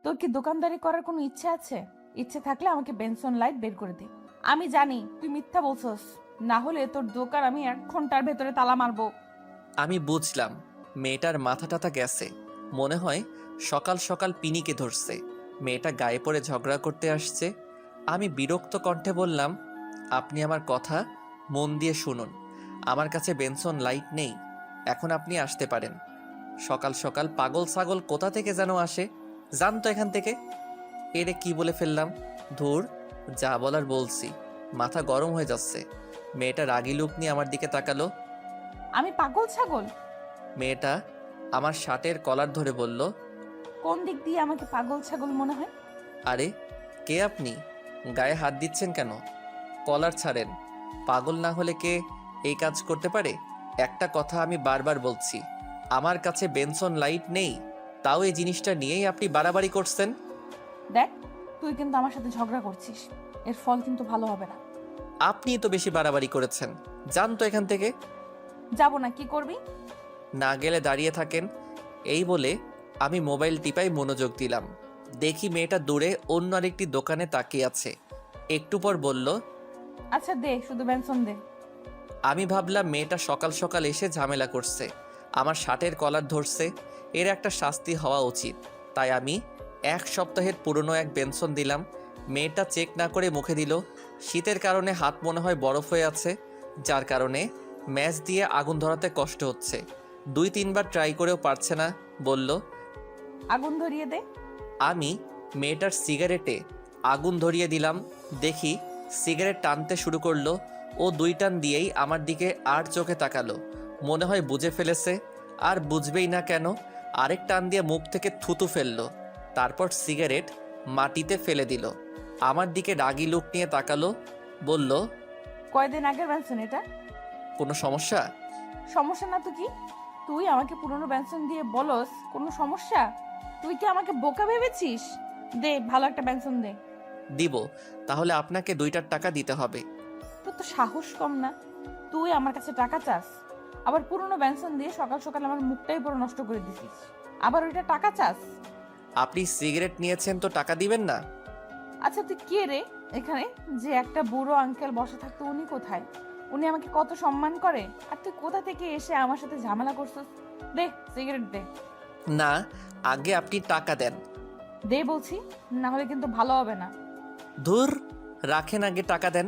তোর কি দোকানদারি করার কোনো ইচ্ছে আছে? ইচ্ছে থাকলে আমাকে বেনসন লাইট বের করে দে। আমি জানি তুই মিথ্যা বলছস, না হলে তোর দোকান আমি 1 ঘন্টার ভেতরে তালা মারবো। আমি বুঝলাম মেয়েটার মাথা টাথা গেছে, মনে হয় সকাল সকাল পিনিকে ধরছে। মেয়েটা গায়ে পড়ে ঝগড়া করতে আসছে। আমি বিরক্ত কণ্ঠে বললাম, আপনি আমার কথা মন দিয়ে শুনুন। আমার কাছে বেনসন লাইট নেই, এখন আপনি আসতে পারেন। সকাল সকাল পাগল ছাগল কোথা থেকে যেন আসে, জানতো এখান থেকে। এরে কি বলে ফেললাম, ধুর, যা বলার বলছি। মাথা গরম হয়ে যাচ্ছে। মেয়েটা রাগি লুক নিয়ে আমার দিকে তাকালো। আমি পাগল ছাগল? মেয়েটা আমার শার্টের কলার ধরে বলল, কোন দিক দিয়ে আমাকে পাগল ছাগল মনে হয়? আরে কে আপনি? গায়ে হাত দিচ্ছেন কেন? কলার ছাড়েন। পাগল না হলে কে এই কাজ করতে পারে? একটা কথা আমি বারবার বলছি, আমার কাছে বেনসন লাইট নেই, তাও এই জিনিসটা নিয়েই আপনি বাড়াবাড়ি করছেন। দেখ, তুই কিন্তু আমার সাথে ঝগড়া করছিস, এর ফল কিন্তু ভালো হবে না। আপনিই তো বেশি বাড়াবাড়ি করেছেন, যান তো এখান থেকে। যাবো না, কি করবি? না গেলে দাঁড়িয়ে থাকেন। এই বলে আমি মোবাইল টিপাই মনোযোগ দিলাম। দেখি মেয়েটা দূরে অন্য আরেকটি দোকানে তাকিয়ে আছে। একটু পর বলল, আচ্ছা দে, শুধু বেনসন দে। আমি ভাবলাম মেয়েটা সকাল সকাল এসে ঝামেলা করছে, আমার শার্টের কলার ধরছে, এর একটা শাস্তি হওয়া উচিত। তাই আমি 1 সপ্তাহের পুরনো এক বেনসন দিলাম। মেয়েটা চেক না করে মুখে দিল। শীতের কারণে হাত মনে হয় বরফ হয়ে আছে, যার কারণে ম্যাচ দিয়ে আগুন ধরাতে কষ্ট হচ্ছে। 2-3 বার ট্রাই করেও পারছে না। বলল, আগুন ধরিয়ে দে। আমি মেয়েটার সিগারেটে আগুন ধরিয়ে দিলাম। দেখি সিগারেট টানতে শুরু করলো। ও 2 টান দিয়েই আমার দিকে আর চোখে তাকালো। মনে হয় বুঝে ফেলেছে, আর বুঝবেই না কেন। আরেক টান দিয়ে মুখ থেকে থুতু ফেললো, তারপর সিগারেট মাটিতে ফেলে দিল। আমার দিকে রাগি লুক নিয়ে তাকালো। বলল, কয়দিন আগের বেনসন এটা। কোনো সমস্যা? সমস্যা না তো কি? তুই আমাকে পুরনো বেনসন দিয়ে বলস কোনো সমস্যা? তুই কি আমাকে বোকা ভেবেছিস? দে, ভালো একটা বেনসন দে। দিব, তাহলে আপনাকে 2টার টাকা দিতে হবে। তোর তো সাহস কম না, তুই আমার কাছে টাকা চাস? আবার পুরনো বেনসন দিয়ে সকাল সকাল আমার মুখটাই পুরো নষ্ট করে দিছিস, আবার ওইটা টাকা চাস? আপনি সিগারেট নিয়েছেন তো টাকা দিবেন না? আচ্ছা তুই কে রে এখানে? যে একটা বুড়ো আঙ্কেল বসে থাকতো, উনি কোথায়? উনি আমাকে কত সম্মান করে, আর তুই কোথা থেকে এসে আমার সাথে ঝামেলা করছিস? দে সিগারেট দে। না, আগে আপনি টাকা দেন। দে বলছি, না হলে কিন্তু ভালো হবে না। ধুর, রাখেন, আগে টাকা দেন।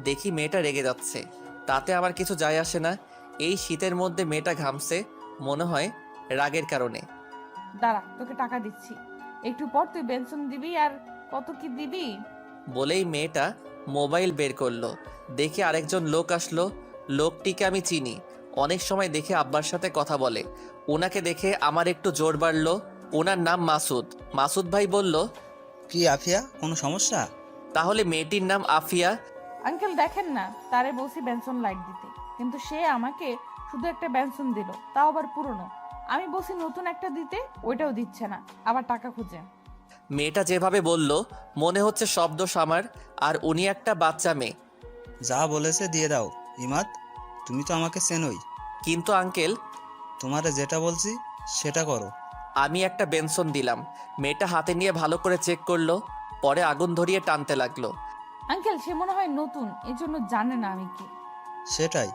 দেখি মেয়েটা রেগে যাচ্ছে, তাতে আমার কিছু যায় আসে না। এই শীতের মধ্যে মেয়েটা ঘামছে, মনে হয় রাগের কারণে। দাঁড়া, তোকে টাকা দিচ্ছি, একটু পর তুই বেনসন দিবি, আর কত কি দিবি? বলেই মেয়েটা মোবাইল বের করলো। দেখে আরেকজন লোক আসলো। লোকটিকে আমি চিনি, অনেক সময় দেখে আব্বার সাথে কথা বলে। ওনাকে দেখে আমার একটু জোর বাড়লো। ওনার নাম মাসুদ। মাসুদ ভাই বলল, কি আফিয়া, কোনো সমস্যা? তাহলে মেয়েটির নাম আফিয়া। আঙ্কেল দেখেন না, তারে বলছি বেনসন লাইট দিতে, কিন্তু সে আমাকে শুধু একটা বেনসন দিল, তাও আবার পুরনো। আমি বলছি নতুন একটা দিতে, ওইটাও দিচ্ছে না, আবার টাকা খুঁজে। মেয়েটা যেভাবে বলল, মনে হচ্ছে সব দোষ আমার, আর উনি একটা বাচ্চা মেয়ে। যা বলেছে দিয়ে দাও। ইমাদ, তুমি তো আমাকে চেনোই। কিন্তু আঙ্কেল, তোমারে যেটা বলছি সেটা করো। আমি একটা বেনসন দিলাম। মেয়েটা হাতে নিয়ে ভালো করে চেক করলো, পরে আগুন ধরিয়ে টানতে লাগলো। আঙ্কেল সে মনে হয় নতুন, এজন্য জানে না আমি কি। সেটাই,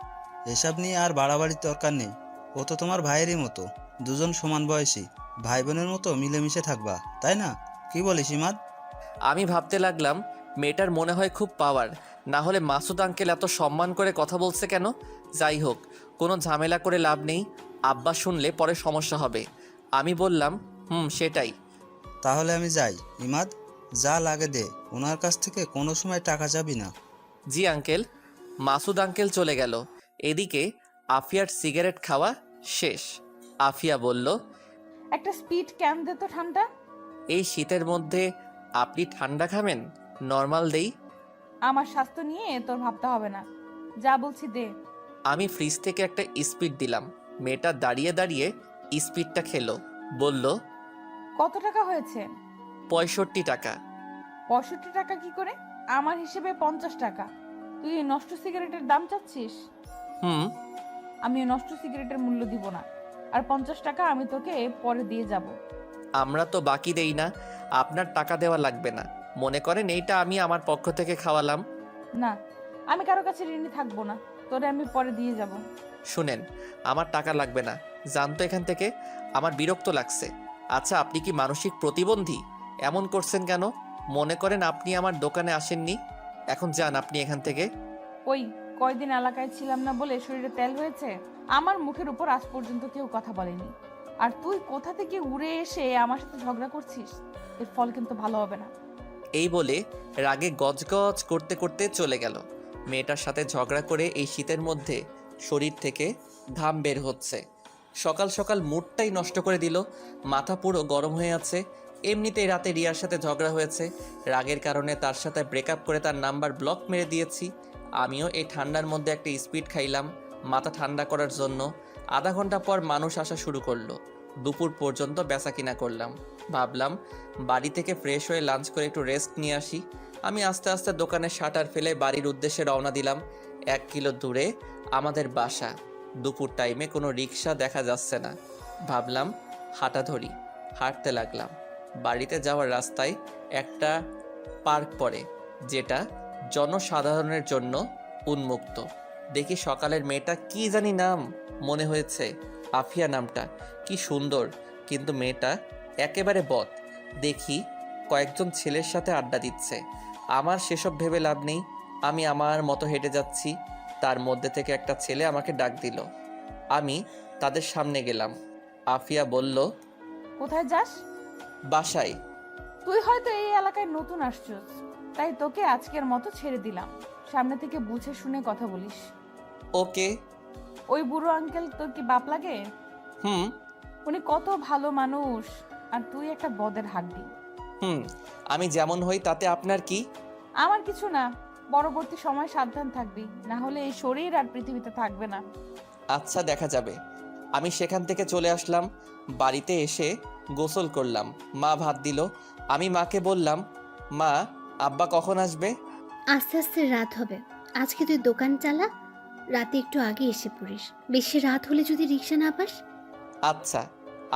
এসব নিয়ে আর বাড়াবাড়ির দরকার নেই। ও তো তোমার ভাইয়েরই মতো, দুজন সমান বয়সী, ভাই বোনের মতো মিলেমিশে থাকবা, তাই না? কি বলিস ইমাদ? আমি ভাবতে লাগলাম, মেয়েটার মনে হয় খুব পাওয়ার, না হলে মাসুদ আঙ্কেল এত সম্মান করে কথা বলছে কেন? যাই হোক, কোনো ঝামেলা করে লাভ নেই, আব্বা শুনলে পরে সমস্যা হবে। আমি বললাম, সেটাই। তাহলে আমি যাই। ইমাদ, যা লাগে দে, ওনার কাছ থেকে কোনো সময় টাকা যাবি না। জি আঙ্কেল। মাসুদ আঙ্কেল চলে গেল। এদিকে আফিয়ার সিগারেট খাওয়া শেষ। আফিয়া বলল, একটা স্পিড ক্যান দে তো ঠান্ডা। এই শীতের মধ্যে আপনি ঠান্ডা খাবেন? নর্মাল দেই। আমার স্বাস্থ্য নিয়ে তোর ভাবতে হবে না, যা বলছি দে। আমি ফ্রিজ থেকে একটা স্পিড দিলাম। মেয়েটা দাঁড়িয়ে দাঁড়িয়ে স্পিডটা খেলো। বলল, কত টাকা হয়েছে? 65 টাকা। 65 টাকা কি করে? আমার হিসেবে 50 টাকা। তুই এই নষ্ট সিগারেটের দাম চাচ্ছিস? হুম। আমি এই নষ্ট সিগারেটের মূল্য দিব না। আর 50 টাকা আমি তোকে পরে দিয়ে যাব। আমরা তো বাকি দেই না, আপনার টাকা দেওয়া লাগবে না। মনে করেন এইটা আমি আমার পক্ষ থেকে খাওয়ালাম। না, আমি কারো কাছে ঋণী থাকবো না, তোরে আমি পরে দিয়ে যাব। শুনেন, আমার টাকা লাগবে না, জানতো এখান থেকে। আমার বিরক্ত লাগছে। আচ্ছা, আপনি কি মানসিক প্রতিবন্ধী? এমন করছেন কেন? মনে করেন আপনি আমার দোকানে আসেননি। এখন যান আপনি এখান থেকে। ওই কয়দিন এলাকায় ছিলাম না বলে শরীরে তেল হয়েছে? আমার মুখের উপর আজ পর্যন্ত কেউ কথা বলেনি, আর তুই কোথা থেকে উড়ে এসে আমার সাথে ঝগড়া করছিস? এর ফল কিন্তু ভালো হবে না। এই বলে রাগে গজগজ করতে করতে চলে গেল। মেয়েটার সাথে ঝগড়া করে এই শীতের মধ্যে শরীর থেকে ঘাম বের হচ্ছে। সকাল সকাল মুডটাই নষ্ট করে দিল। মাথা পুরো গরম হয়ে আছে। এমনিতেই রাতে রিয়ার সাথে ঝগড়া হয়েছে। রাগের কারণে তার সাথে ব্রেকআপ করে তার নাম্বার ব্লক মেরে দিয়েছি। আমিও এই ঠান্ডার মধ্যে একটা স্পিড খাইলাম মাথা ঠান্ডা করার জন্য। আধা ঘন্টা পর মানুষ আসা শুরু করলো। দুপুর পর্যন্ত বেচাকিনা করলাম। ভাবলাম বাড়ি থেকে ফ্রেশ হয়ে লাঞ্চ করে একটু রেস্ট নিয়ে আসি। আমি আস্তে আস্তে দোকানের শাটার ফেলে বাড়ির উদ্দেশ্যে রওনা দিলাম। 1 কিলো দূরে আমাদের বাসা। দুপুর টাইমে কোনো রিক্সা দেখা যাচ্ছে না। ভাবলাম হাঁটা ধরি। হাঁটতে লাগলাম। বাড়িতে যাওয়ার রাস্তায় একটা পার্ক পড়ে, যেটা জনসাধারণের জন্য উন্মুক্ত। দেখি সকালের মেয়েটা, কি জানি নাম, মনে হয়েছে আফিয়া নামটা। কি সুন্দর, কিন্তু মেয়েটা একেবারে বদ। দেখি কয়েকজন ছেলের সাথে আড্ডা দিচ্ছে। আমার সেসব ভেবে লাভ নেই। আমি আমার মতো হেঁটে যাচ্ছি। তার মধ্যে থেকে একটা ছেলে আমাকে ডাক দিল। আমি তাদের সামনে গেলাম। আফিয়া বলল, কোথায় যাস? বাসায়। তুই হয়তো এই এলাকায় নতুন আসছিস, তাই তোকে আজকের মতো ছেড়ে দিলাম। সামনে থেকে বুঝে শুনে কথা বলিস। ওকে। ওই বুড়ো আঙ্কেল তোর কি বাপ লাগে? হুম। উনি কত ভালো মানুষ, আর তুই একটা বদের হাড্ডি। আমি যেমন হই তাতে আপনার কি? আমার কিছু না, পরবর্তী সময় সাবধান থাকবি, না হলে এই শরীর আর পৃথিবীতে থাকবে না। আচ্ছা, দেখা যাবে। আমি সেখান থেকে চলে আসলাম। বাড়িতে এসে গোসল করলাম। মা ভাত দিল। আমি মাকে বললাম, মা, আব্বা কখন আসবে? আস্তে আস্তে রাত হবে। আজকে তুই দোকান চালা, রাতে একটু আগে এসে পড়িস। বেশি রাত হলে যদি রিক্সা না পাস। আচ্ছা।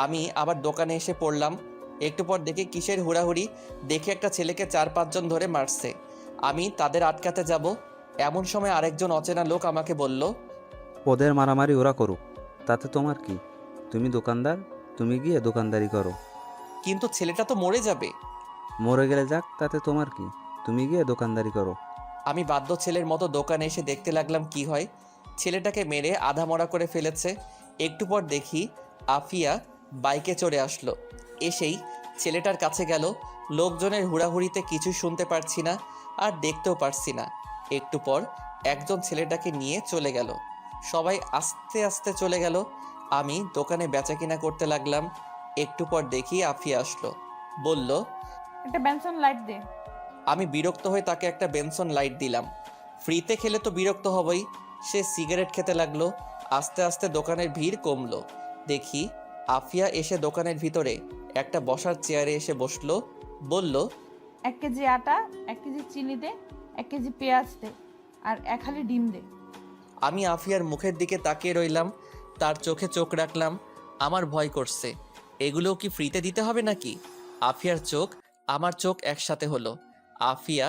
আমি আবার দোকানে এসে পড়লাম। একটু পর দেখি কিসের হুড়াহুড়ি। দেখে একটা ছেলেকে 4-5 জন ধরে মারছে। আমি তাদের আটকাতে যাব, এমন সময় আরেকজন অচেনা লোক আমাকে বলল, ওদের মারামারি ওরা করুক, তাতে তোমার কি? তুমি দোকানদার, তুমি গিয়ে দোকানদারি করো। কিন্তু ছেলেটা তো মরে যাবে। মরে গেলে যাক, তাতে তোমার কি? তুমি গিয়ে দোকানদারি করো। আমি বাধ্য ছেলের মতো দোকানে এসে দেখতে লাগলাম কি হয়। ছেলেটাকে মেরে আধা মরা করে ফেলেছে। একটু পর দেখি আফিয়া বাইকে চড়ে আসলো। এসেই ছেলেটার কাছে গেল। লোকজনের হুড়াহুড়িতে কিছু শুনতে পারছি না, আর দেখতেও পারছি না। একটু পর একজন ছেলেটাকে নিয়ে চলে গেল। সবাই আস্তে আস্তে চলে গেল। আমি দোকানে বেচাকিনা করতে লাগলাম। একটু পর দেখি আফিয়া আসলো। বলল, একটা বেনসন লাইট দে। আমি বিরক্ত হয়ে তাকে একটা বেনসন লাইট দিলাম। ফ্রিতে খেলে তো বিরক্ত হবই। সে সিগারেট খেতে লাগলো। আস্তে আস্তে দোকানের ভিড় কমলো। দেখি আফিয়া এসে দোকানের ভিতরে একটা বসার চেয়ারে এসে বসলো। বলল, 1 কেজি আটা, 1 কেজি চিনি দে, 1 কেজি পেঁয়াজ দে, আর 1 হালি ডিম দে। আমি আফিয়ার মুখের দিকে তাকিয়ে রইলাম। তার চোখে চোখ রাখলাম। আমার ভয় করছে, এগুলোও কি ফ্রিতে দিতে হবে নাকি? আফিয়ার চোখ আমার চোখ একসাথে হলো। আফিয়া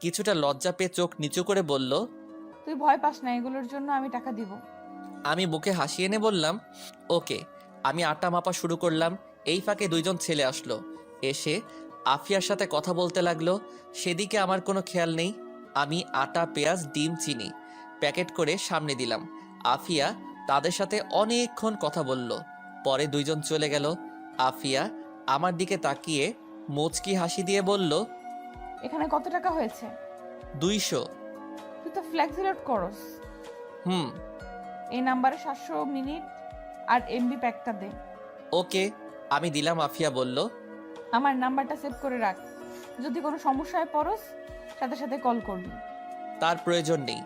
কিছুটা লজ্জা পেয়ে চোখ নিচু করে বলল, তুই ভয় পাস না, এগুলোর জন্য আমি টাকা দিব। আমি বুকে হাসি এনে বললাম, ওকে। আমি আটা মাপা শুরু করলাম। এই ফাঁকে 2 জন ছেলে আসলো। এসে আফিয়ার সাথে কথা বলতে লাগলো। সেদিকে আমার কোনো খেয়াল নেই। আমি আটা, পেঁয়াজ, ডিম, চিনি প্যাকেট করে সামনে দিলাম। আফিয়া তাদের সাথে অনেকক্ষণ কথা বলল। পরে 2 জন চলে গেল। আফিয়া আমার দিকে তাকিয়ে মুচকি হাসি দিয়ে বলল, এখানে কত টাকা হয়েছে? 200। তুই তো ফ্লেক্সিলোড করস। হুম। এই নাম্বারে 700 মিনিট আর এমবি প্যাকটা দে। ওকে। আমি দিলাম। আফিয়া বলল, আমার নাম্বারটা সেভ করে রাখ, যদি কোনো সমস্যায় পড়স সাথে সাথে কল করবি। তার প্রয়োজন নেই।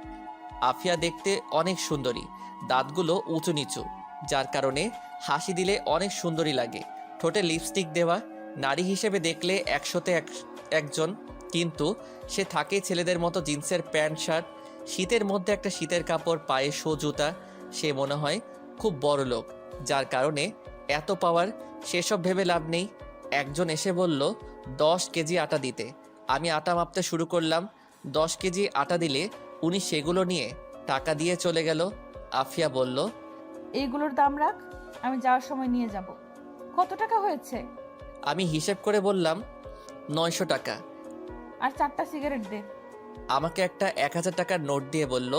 আফিয়া দেখতে অনেক সুন্দরী, দাঁতগুলো উঁচু নিচু, যার কারণে হাসি দিলে অনেক সুন্দরী লাগে। ঠোঁটে লিপস্টিক দেওয়া। নারী হিসেবে দেখলে 100-তে 1 কিন্তু সে থাকে ছেলেদের মতো জিন্সের প্যান্ট শার্ট, শীতের মধ্যে একটা শীতের কাপড়, পায়ে শো জুতা। সে মনে হয় খুব বড় লোক। যার কারণে এত পাওয়ার, সেসব ভেবে লাভ নেই। একজন এসে বলল 10 কেজি আটা দিতে। আমি আটা মাপতে শুরু করলাম। 10 কেজি আটা দিলে উনি সেগুলো নিয়ে টাকা দিয়ে চলে গেল। আফিয়া বলল, এইগুলোর দাম রাখ, আমি যাওয়ার সময় নিয়ে যাব। কত টাকা হয়েছে? আমি হিসেব করে বললাম 900 টাকা। আর 4টা সিগারেট দে। আমাকে একটা 1000 টাকার নোট দিয়ে বলল,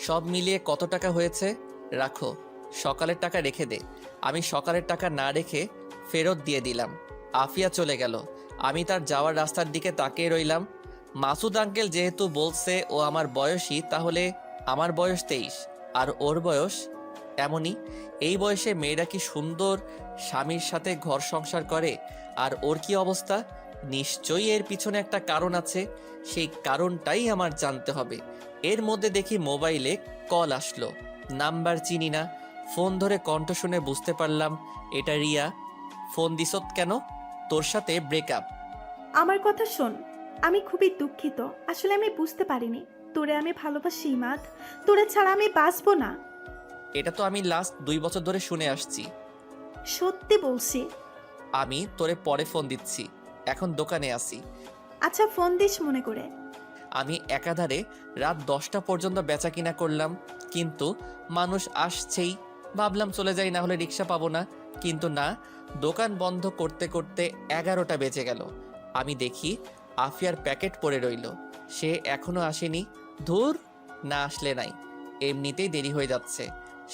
সব মিলিয়ে কত টাকা হয়েছে রাখো, সকালের টাকা রেখে দে। আমি সকালের টাকা না রেখে ফেরত দিয়ে দিলাম। আফিয়া চলে গেল। আমি তার যাওয়ার রাস্তার দিকে তাকিয়ে রইলাম। মাসুদ আঙ্কেল যেহেতু বলছে ও আমার বয়সী, তাহলে আমার বয়স 23 আর ওর বয়স এমনই। এই বয়সে মেয়েরা কি সুন্দর স্বামীর সাথে ঘর সংসার করে, আর ওর কি অবস্থা? নিশ্চয়ই এর পিছনে একটা কারণ আছে, সেই কারণটাই আমার জানতে হবে। এর মধ্যে দেখি মোবাইলে কল আসলো। নাম্বার চিনি না, ফোন ধরে কণ্ঠ শুনে বুঝতে পারলাম এটা রিয়া। ফোন দিছত কেন? তোর সাথে ব্রেকআপ। আমার কথা শোন, আমি খুবই দুঃখিত। আসলে আমি বুঝতে পারিনি তোরে আমি ভালোবাসি ইমাদ। তোরে ছাড়া আমি বাঁচবো না। এটা তো আমি লাস্ট 2 বছর ধরে শুনে আসছি। সত্যি বলছি। আমি তোরে পরে ফোন দিচ্ছি, এখন দোকানে আসি। আচ্ছা, ফোন দিস মনে করে। আমি একাধারে রাত 10টা পর্যন্ত বেচা কিনা করলাম, কিন্তু মানুষ আসছেই। ভাবলাম চলে যাই, না হলে রিক্সা পাবো না। কিন্তু না, দোকান বন্ধ করতে করতে 11টা বেজে গেল। আমি দেখি আফিয়ার প্যাকেট পড়ে রইল, সে এখনো আসেনি। ধুর, না আসলে নাই, এমনিতেই দেরি হয়ে যাচ্ছে।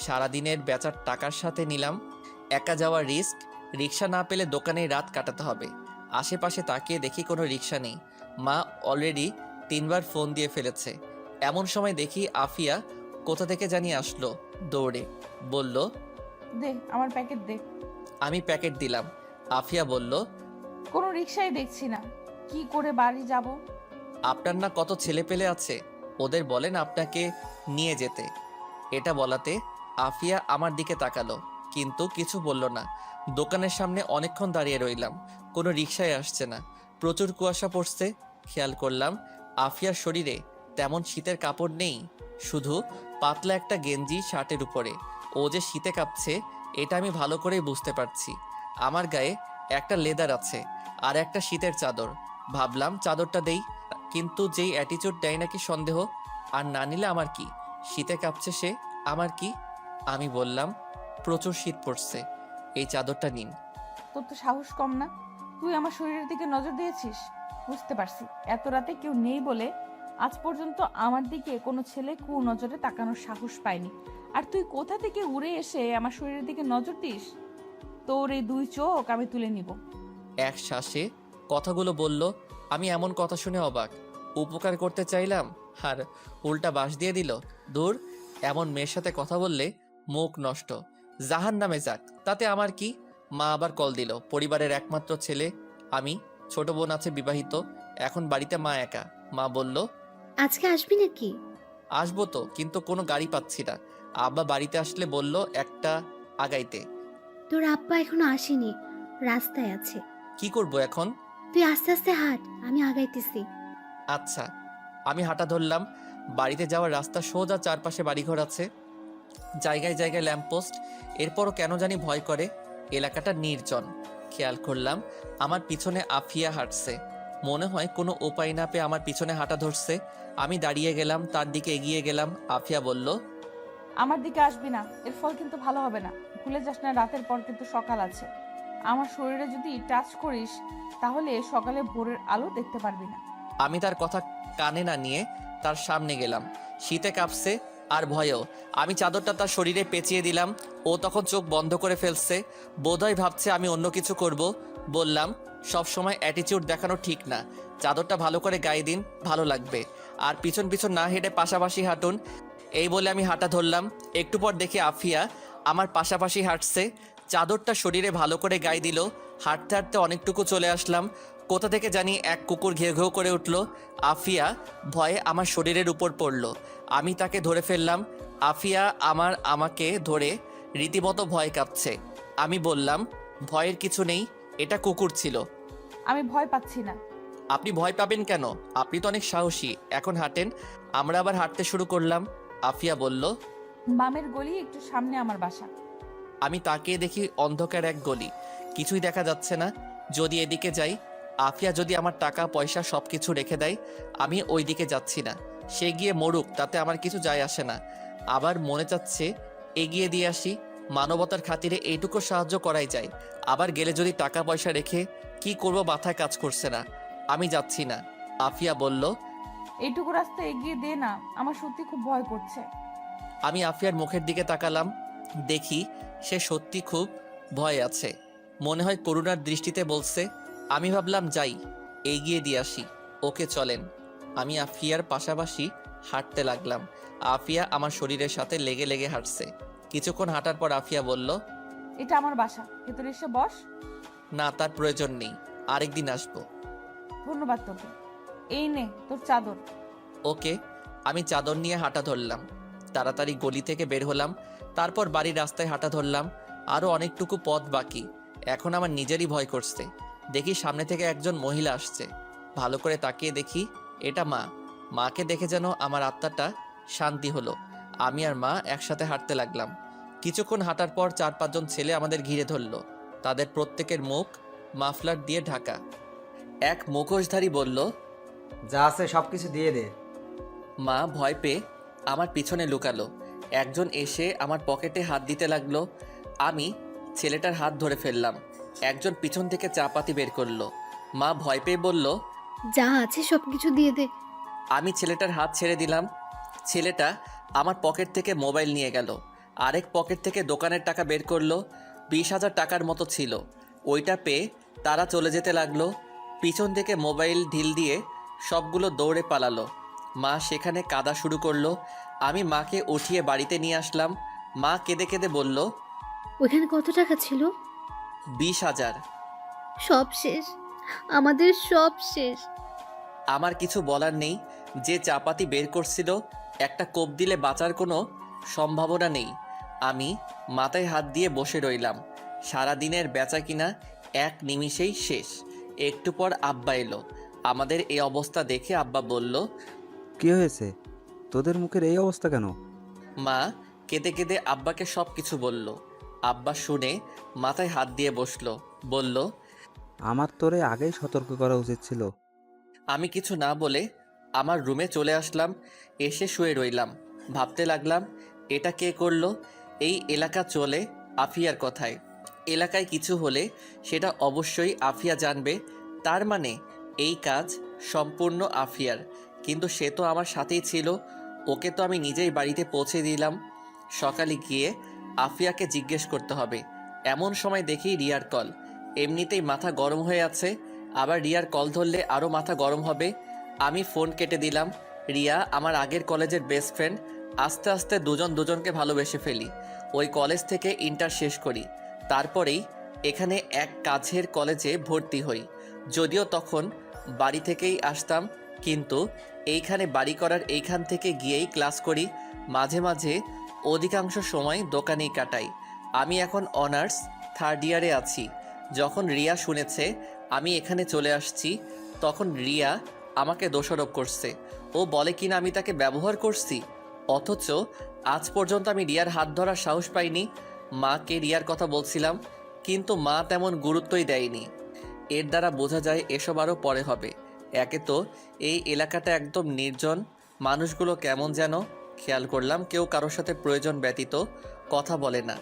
সারাদিনের বেচার টাকার সাথে নিলাম একা যাওয়ার রিস্ক। রিক্সা না পেলে দোকানেই রাত কাটাতে হবে। আশেপাশে তাকিয়ে দেখি কোনো রিক্সা নেই। মা অলরেডি 3বার ফোন দিয়ে ফেলেছে। এমন সময় দেখি আফিয়া কোথা থেকে জানি আসলো দৌড়ে। বলল, দে আমার প্যাকেট দে। আমি প্যাকেট দিলাম। আফিয়া বলল, কোনো রিক্সাই দেখছি না, কি করে বাড়ি যাব? আপনার না কত ছেলে পেলে আছে, ওদের বলেন আপনাকে নিয়ে যেতে। এটা বলাতে আফিয়া আমার দিকে তাকালো, কিন্তু কিছু বলল না। দোকানের সামনে অনেকক্ষণ দাঁড়িয়ে রইলাম, কোনো রিক্সায় আসছে না। প্রচুর কুয়াশা পড়ছে। খেয়াল করলাম আফিয়ার শরীরে তেমন শীতের কাপড় নেই, শুধু পাতলা একটা গেঞ্জি শার্টের উপরে। ও যে শীতে কাঁপছে এটা আমি ভালো করেই বুঝতে পারছি। আমার গায়ে একটা লেদার আছে আর একটা শীতের চাদর। ভাবলাম চাদরটা দেই, কিন্তু যেই অ্যাটিটিউড দেয় নাকি সন্দেহ। আর না নিলে আমার কি, শীতে কাঁপছে সে, আমার কি? আমি বললাম, প্রচুর শীত পড়ছে, এই চাদরটা নিন। তোর তো সাহস কম না, তুই আমার শরীরের দিকে নজর দিয়েছিস। বুঝতে পারছি, এত রাতে কেউ নেই বলে আজ পর্যন্ত আমার দিকে কোনো ছেলে নজরে তাকানোর সাহস পায়নি। আর তুই কোথা থেকে উড়ে এসে আমার শরীরের দিকে নজর দিস? তোর এই 2 চোখ আমি তুলে নিব। এক শ্বাসে কথাগুলো বলল। আমি এমন কথা শুনে অবাক। উপকার করতে চাইলাম আর উল্টা বাঁশ দিয়ে দিল। দূর, এমন মেয়ের সাথে কথা বললে মুখ নষ্ট, জাহান নামে যাক, তাতে আমার কি? মা আবার কল দিল। পরিবারের একমাত্র ছেলে আমি, ছোট বোন আছে বিবাহিত, এখন বাড়িতে মা একা। মা বলল, আজকে আসবি নাকি? আসবো তো, কিন্তু কোনো গাড়ি পাচ্ছি না। আব্বা বাড়িতে আসলে বলল একটা আগাইতে। তোর আব্বা এখনো আসেনি, রাস্তায় আছে। কি করব এখন? তুই আস্তে আস্তে হাঁট, আমি আগাইতেছি। আচ্ছা। আমি হাঁটা ধরলাম। বাড়িতে যাওয়ার রাস্তা সোজা, চারপাশে বাড়িঘর আছে, জায়গায় জায়গায় ল্যাম্পপোস্ট। এরপরও কেন জানি ভয় করে। এলাকাটা নির্জন। খেয়াল করলাম আমার পিছনে আফিয়া হাঁটছে। মনে হয় কোনো উপায় না পেয়ে আমার পিছনে হাঁটা ধরছে। আমি দাঁড়িয়ে গেলাম, তার দিকে এগিয়ে গেলাম। আফিয়া বলল, আমার দিকে আসবি না, এর ফল কিন্তু ভালো হবে না। ভুলে যাস না, রাতের পর কিন্তু সকাল আছে। আমার শরীরে যদি টাচ করিস তাহলে সকালে ভোরের আলো দেখতে পারবি না। আমি তার কথা কানে না নিয়ে তার সামনে গেলাম। শীতে কাঁপছে আর ভয়েও। আমি চাদরটা তার শরীরে পেঁচিয়ে দিলাম। ও তখন চোখ বন্ধ করে ফেলছে, বোধহয় ভাবছে আমি অন্য কিছু করব। বললাম, সব সময় অ্যাটিটিউড দেখানো ঠিক না, চাদরটা ভালো করে গায়ে দিন, ভালো লাগবে। আর পিছন পিছন না হেঁটে পাশাপাশি হাঁটুন। এই বলে আমি হাঁটা ধরলাম। একটু পর দেখি আফিয়া আমার পাশাপাশি হাঁটছে, চাদরটা শরীরে ভালো করে গায়ে দিল। হাঁটতে হাঁটতে অনেকটুকু চলে আসলাম। কোথা থেকে জানি এক কুকুর ঘেউ ঘেউ করে উঠল। আফিয়া ভয়ে আমার শরীরের উপর পড়ল। আমি তাকে ধরে ফেললাম। আফিয়া আমাকে ধরে রীতিমতো ভয় কাঁপছে। আমি বললাম, ভয়ের কিছু নেই, এটা কুকুর ছিল। আমি ভয় পাচ্ছি না। আপনি ভয় পাবেন কেন? আপনি তো অনেক সাহসী, এখন হাঁটেন। আমরা আবার হাঁটতে শুরু করলাম। আফিয়া বলল, বামের গলি একটু সামনে আমার বাসা। আমি তাকিয়ে দেখি অন্ধকার এক গলি, কিছুই দেখা যাচ্ছে না। যদি এদিকে যাই, আফিয়া যদি আমার টাকা পয়সা সব কিছু রেখে দেয়, আমি ওই দিকে যাচ্ছি না। সে গিয়ে মরুক, তাতে আমার কিছু যায় আসে না। আবার মনে চাচ্ছে এগিয়ে দিয়ে আসি, মানবতার খাতিরে এইটুকু সাহায্য করাই যায়। আবার গেলে যদি টাকা পয়সা রেখে কি করব মাথায় কাজ করছে না। আমি যাচ্ছি না। আফিয়া বলল, এইটুকু রাস্তা এগিয়ে দে না, আমার সত্যি খুব ভয় করছে। আমি আফিয়ার মুখের দিকে তাকালাম, দেখি সে সত্যি খুব ভয় আছে। মনে হয় করুণার দৃষ্টিতে বলছে। আমি ভাবলাম যাই, এগিয়ে দিয়ে আসি। ওকে চলেন। আমি আফিয়ার পাশাপাশি হাঁটতে লাগলাম। আফিয়া আমার শরীরের সাথে লেগে লেগে হাঁটছে। কিছুক্ষণ হাঁটার পর আফিয়া বলল, এটা আমার বাসা, ভেতরে এসে বস। না, তার প্রয়োজন নেই, আরেকদিন আসবো। ধন্যবাদ তোকে। এই নে তোর চাদর। ওকে। আমি চাদর নিয়ে হাঁটা ধরলাম। তাড়াতাড়ি গলি থেকে বের হলাম। তারপর বাড়ির রাস্তায় হাঁটা ধরলাম। আরও অনেকটুকু পথ বাকি। এখন আমার নিজেরই ভয় করছে। দেখি সামনে থেকে একজন মহিলা আসছে। ভালো করে তাকিয়ে দেখি এটা মা। মাকে দেখে যেন আমার আত্মাটা শান্তি হলো। আমি আর মা একসাথে হাঁটতে লাগলাম। কিছুক্ষণ হাঁটার পর 4-5 জন ছেলে আমাদের ঘিরে ধরল। তাদের প্রত্যেকের মুখ মাফলার দিয়ে ঢাকা। এক মুখোশধারী বলল, যা আছে সব কিছু দিয়ে দে। মা ভয় পেয়ে আমার পিছনে লুকালো। একজন এসে আমার পকেটে হাত দিতে লাগলো। আমি ছেলেটার হাত ধরে ফেললাম। একজন পিছন থেকে চাপাতি বের করলো। মা ভয় পেয়ে বলল, যা আছে সব কিছু দিয়ে দে। আমি ছেলেটার হাত ছেড়ে দিলাম। ছেলেটা আমার পকেট থেকে মোবাইল নিয়ে গেল। আরেক পকেট থেকে দোকানের টাকা বের করলো। 20,000 টাকার মতো ছিল। ওইটা পেয়ে তারা চলে যেতে লাগলো। পিছন থেকে মোবাইল ঢিল দিয়ে সবগুলো দৌড়ে পালালো। মা সেখানে কাঁদা শুরু করলো। আমি মাকে উঠিয়ে বাড়িতে নিয়ে আসলাম। মা কেঁদে কেঁদে বলল, ওইখানে কত টাকা ছিল? 20,000। সব শেষ, আমাদের সব শেষ। আমার কিছু বলার নেই। যে চাপাতি বের করছিল, একটা কোপ দিলে বাঁচার কোনো সম্ভাবনা নেই। আমি মাথায় হাত দিয়ে বসে রইলাম। সারাদিনের বেচা কিনা এক নিমিষেই শেষ। একটু পর আব্বা এলো। আমাদের এই অবস্থা দেখে আব্বা বলল, কি হয়েছে? তোদের মুখের এই অবস্থা কেন? মা কেঁদে কেঁদে আব্বাকে সব কিছু বলল। আব্বা শুনে মাথায় হাত দিয়ে বসলো। বলল, আমার তোরে আগেই সতর্ক করা উচিত ছিল। আমি কিছু না বলে আমার রুমে চলে আসলাম। এসে শুয়ে রইলাম। ভাবতে লাগলাম, এটা কে করলো? এই এলাকা চলে আফিয়ার কথায়। এলাকায় কিছু হলে সেটা অবশ্যই আফিয়া জানবে। তার মানে এই কাজ সম্পূর্ণ আফিয়ার। কিন্তু সে তো আমার সাথেই ছিল। ওকে তো আমি নিজেই বাড়িতে পৌঁছে দিলাম। সকালে গিয়ে আফিয়াকে জিজ্ঞেস করতে হবে। এমন সময় দেখি রিয়ার কল। এমনিতেই মাথা গরম হয়ে আছে, আবার রিয়ার কল ধরলে আরও মাথা গরম হবে। আমি ফোন কেটে দিলাম। রিয়া আমার আগের কলেজের বেস্ট ফ্রেন্ড। আস্তে আস্তে দুজন দুজনকে ভালোবেসে ফেলি। ওই কলেজ থেকে ইন্টার শেষ করি। তারপরেই এখানে এক কাছের কলেজে ভর্তি হই। যদিও তখন বাড়ি থেকেই আসতাম, কিন্তু এইখানে বাড়ি করার এইখান থেকে গিয়েই ক্লাস করি। মাঝে মাঝে অধিকাংশ সময় দোকানেই কাটাই। আমি এখন অনার্স 3rd ইয়ারে আছি। যখন রিয়া শুনেছে আমি এখানে চলে আসছি, তখন রিয়া আমাকে দোষারোপ করছে। ও বলে কিনা আমি তাকে ব্যবহার করছি। অথচ আজ পর্যন্ত আমি রিয়ার হাত ধরার সাহস পাইনি। মাকে রিয়ার কথা বলছিলাম, কিন্তু মা তেমন গুরুত্বই দেয়নি। এর দ্বারা বোঝা যায় এসব আরও পরে হবে। একে তো এই এলাকাটা একদম নির্জন, মানুষগুলো কেমন যেন। খেয়াল করলাম কেউ কারোর সাথে প্রয়োজন ব্যতীত কথা বলে না।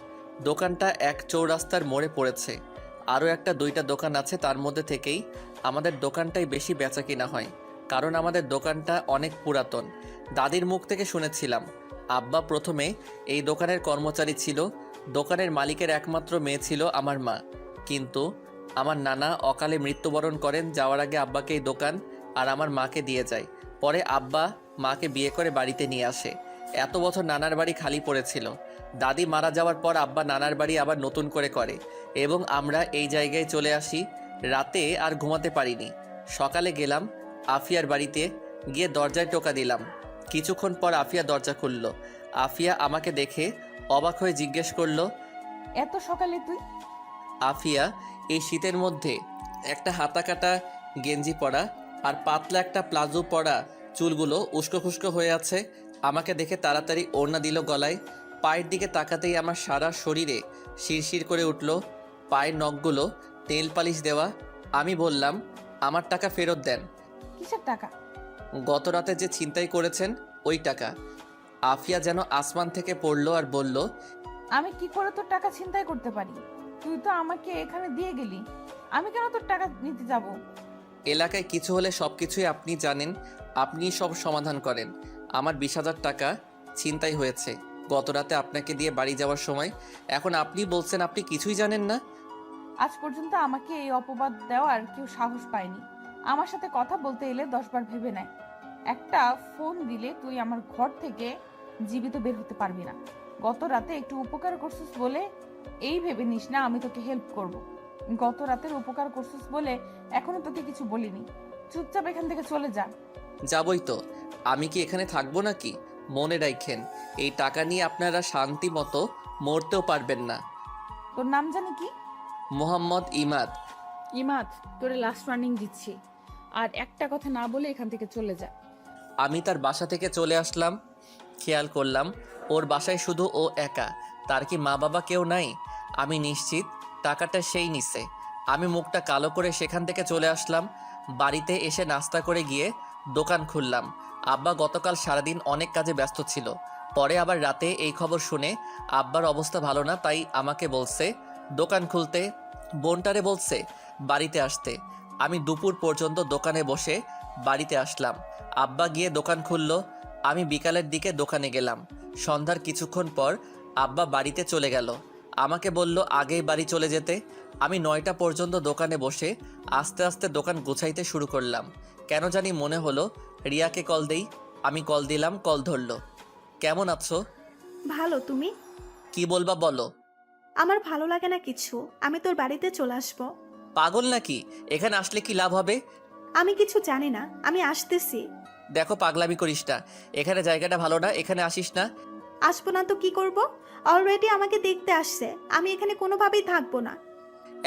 দোকানটা এক চৌরাস্তার মোড়ে পড়েছে। আরও একটা 2টা দোকান আছে, তার মধ্যে থেকেই আমাদের দোকানটাই বেশি বেচা কিনা হয়, কারণ আমাদের দোকানটা অনেক পুরাতন। দাদির মুখ থেকে শুনেছিলাম আব্বা প্রথমে এই দোকানের কর্মচারী ছিল। দোকানের মালিকের একমাত্র মেয়ে ছিল আমার মা। কিন্তু আমার নানা অকালে মৃত্যুবরণ করেন। যাওয়ার আগে আব্বাকে এই দোকান আর আমার মাকে দিয়ে যায়। পরে আব্বা মাকে বিয়ে করে বাড়িতে নিয়ে আসে। এত বছর নানার বাড়ি খালি পড়েছিল। দাদি মারা যাওয়ার পর আব্বা নানার বাড়ি আবার নতুন করে এবং আমরা এই জায়গায় চলে আসি। রাতে আর ঘুমাতে পারিনি। সকালে গেলাম আফিয়ার বাড়িতে, গিয়ে দরজায় টোকা দিলাম। কিছুক্ষণ পর আফিয়া দরজা খুলল। আফিয়া আমাকে দেখে অবাক হয়ে জিজ্ঞেস করলো, এত সকালে তুই? আফিয়া এই শীতের মধ্যে একটা হাতা কাটা গেঞ্জি পরা আর পাতলা একটা প্লাজো পরা, চুলগুলো উস্কো খুস্কো হয়ে আছে। আমাকে দেখে তাড়াতাড়ি ওড়না দিল গলায়। পায়ের দিকে তাকাতেই আমার সারা শরীরে শিরশির করে উঠল। পায়ের নখগুলো তেল পালিশ দেওয়া। আমি বললাম, আমার টাকা ফেরত দেন। কিসের টাকা? গত রাতে যে ছিনতাই করেছেন ওই টাকা। আফিয়া যেন আসমান থেকে পড়লো আর বলল, আমি কি করে তোর টাকা ছিনতাই করতে পারি? তুই তো আমাকে এখানে দিয়ে গেলি, আমি কেন তোর টাকা নিতে যাব? এলাকায় কিছু হলে সব কিছুই আপনি জানেন, আপনিই সব সমাধান করেন। আমার 20,000 টাকা ছিনতাই হয়েছে গত রাতে আপনাকে দিয়ে বাড়ি যাওয়ার সময়। এখন আপনি বলছেন আপনি কিছুই জানেন না। আজ পর্যন্ত আমাকে এই অপবাদ দেওয়ার কেউ সাহস পায়নি। আমার সাথে কথা বলতে এলে 10 বার ভেবে নেয়। একটা ফোন দিলে তুই আমার ঘর থেকে জীবিত বের হতে পারবি না। গত রাতে একটু উপকার করছিস বলে এই ভেবে নিস না আমি তোকে হেল্প করব। গত রাতের উপকার করছিস বলে এখনো তোকে কিছু বলিনি। চুপচাপ এখান থেকে চলে যা। যাবই তো, আমি কি এখানে থাকবো নাকি? মনে রাখেন, এই টাকা নিয়ে আপনারা শান্তি মতো মরতেও পারবেন না। তোর নাম জানি কি? মোহাম্মদ ইমাদ। ইমাদ, তোরে লাস্ট ওয়ার্নিং দিচ্ছি, আর একটা কথা না বলে এখান থেকে চলে যা। আমি তার বাসা থেকে চলে আসলাম। খেয়াল করলাম ওর বাসায় শুধু ও একা। তার কি মা বাবা কেউ নাই? আমি নিশ্চিত টাকাটা সেই নিছে। আমি মুখটা কালো করে সেখান থেকে চলে আসলাম। বাড়িতে এসে নাস্তা করে গিয়ে দোকান খুললাম। আব্বা গতকাল সারাদিন অনেক কাজে ব্যস্ত ছিল। পরে আবার রাতে এই খবর শুনে আব্বার অবস্থা ভালো না, তাই আমাকে বলছে দোকান খুলতে, বোনটারে বলছে বাড়িতে আসতে। আমি দুপুর পর্যন্ত দোকানে বসে বাড়িতে আসলাম। আব্বা গিয়ে দোকান খুললো। আমি বিকালের দিকে দোকানে গেলাম। সন্ধ্যার কিছুক্ষণ পর আব্বা বাড়িতে চলে গেল। আমাকে বলল আগেই বাড়ি চলে যেতে। আমি 9টা পর্যন্ত দোকানে বসে আস্তে আস্তে দোকান গোছাইতে শুরু করলাম। কেন জানি মনে হলো রিয়াকে কল দেই। আমি কল দিলাম, কল ধরলো। কেমন আছো? ভালো, তুমি? কি বলবা বলো। আমার ভালো লাগে না কিছু, আমি তোর বাড়িতে চলে আসবো। পাগল নাকি? এখানে আসলে কি লাভ হবে? আমি কিছু জানি না, আমি আসতেছি। দেখো, পাগলামি করিস না। এখানে জায়গাটা ভালো না, এখানে আসিস না। আসবো না তো কি করব? অলরেডি আমাকে দেখতে আসছে, আমি এখানে কোনোভাবেই থাকবো না।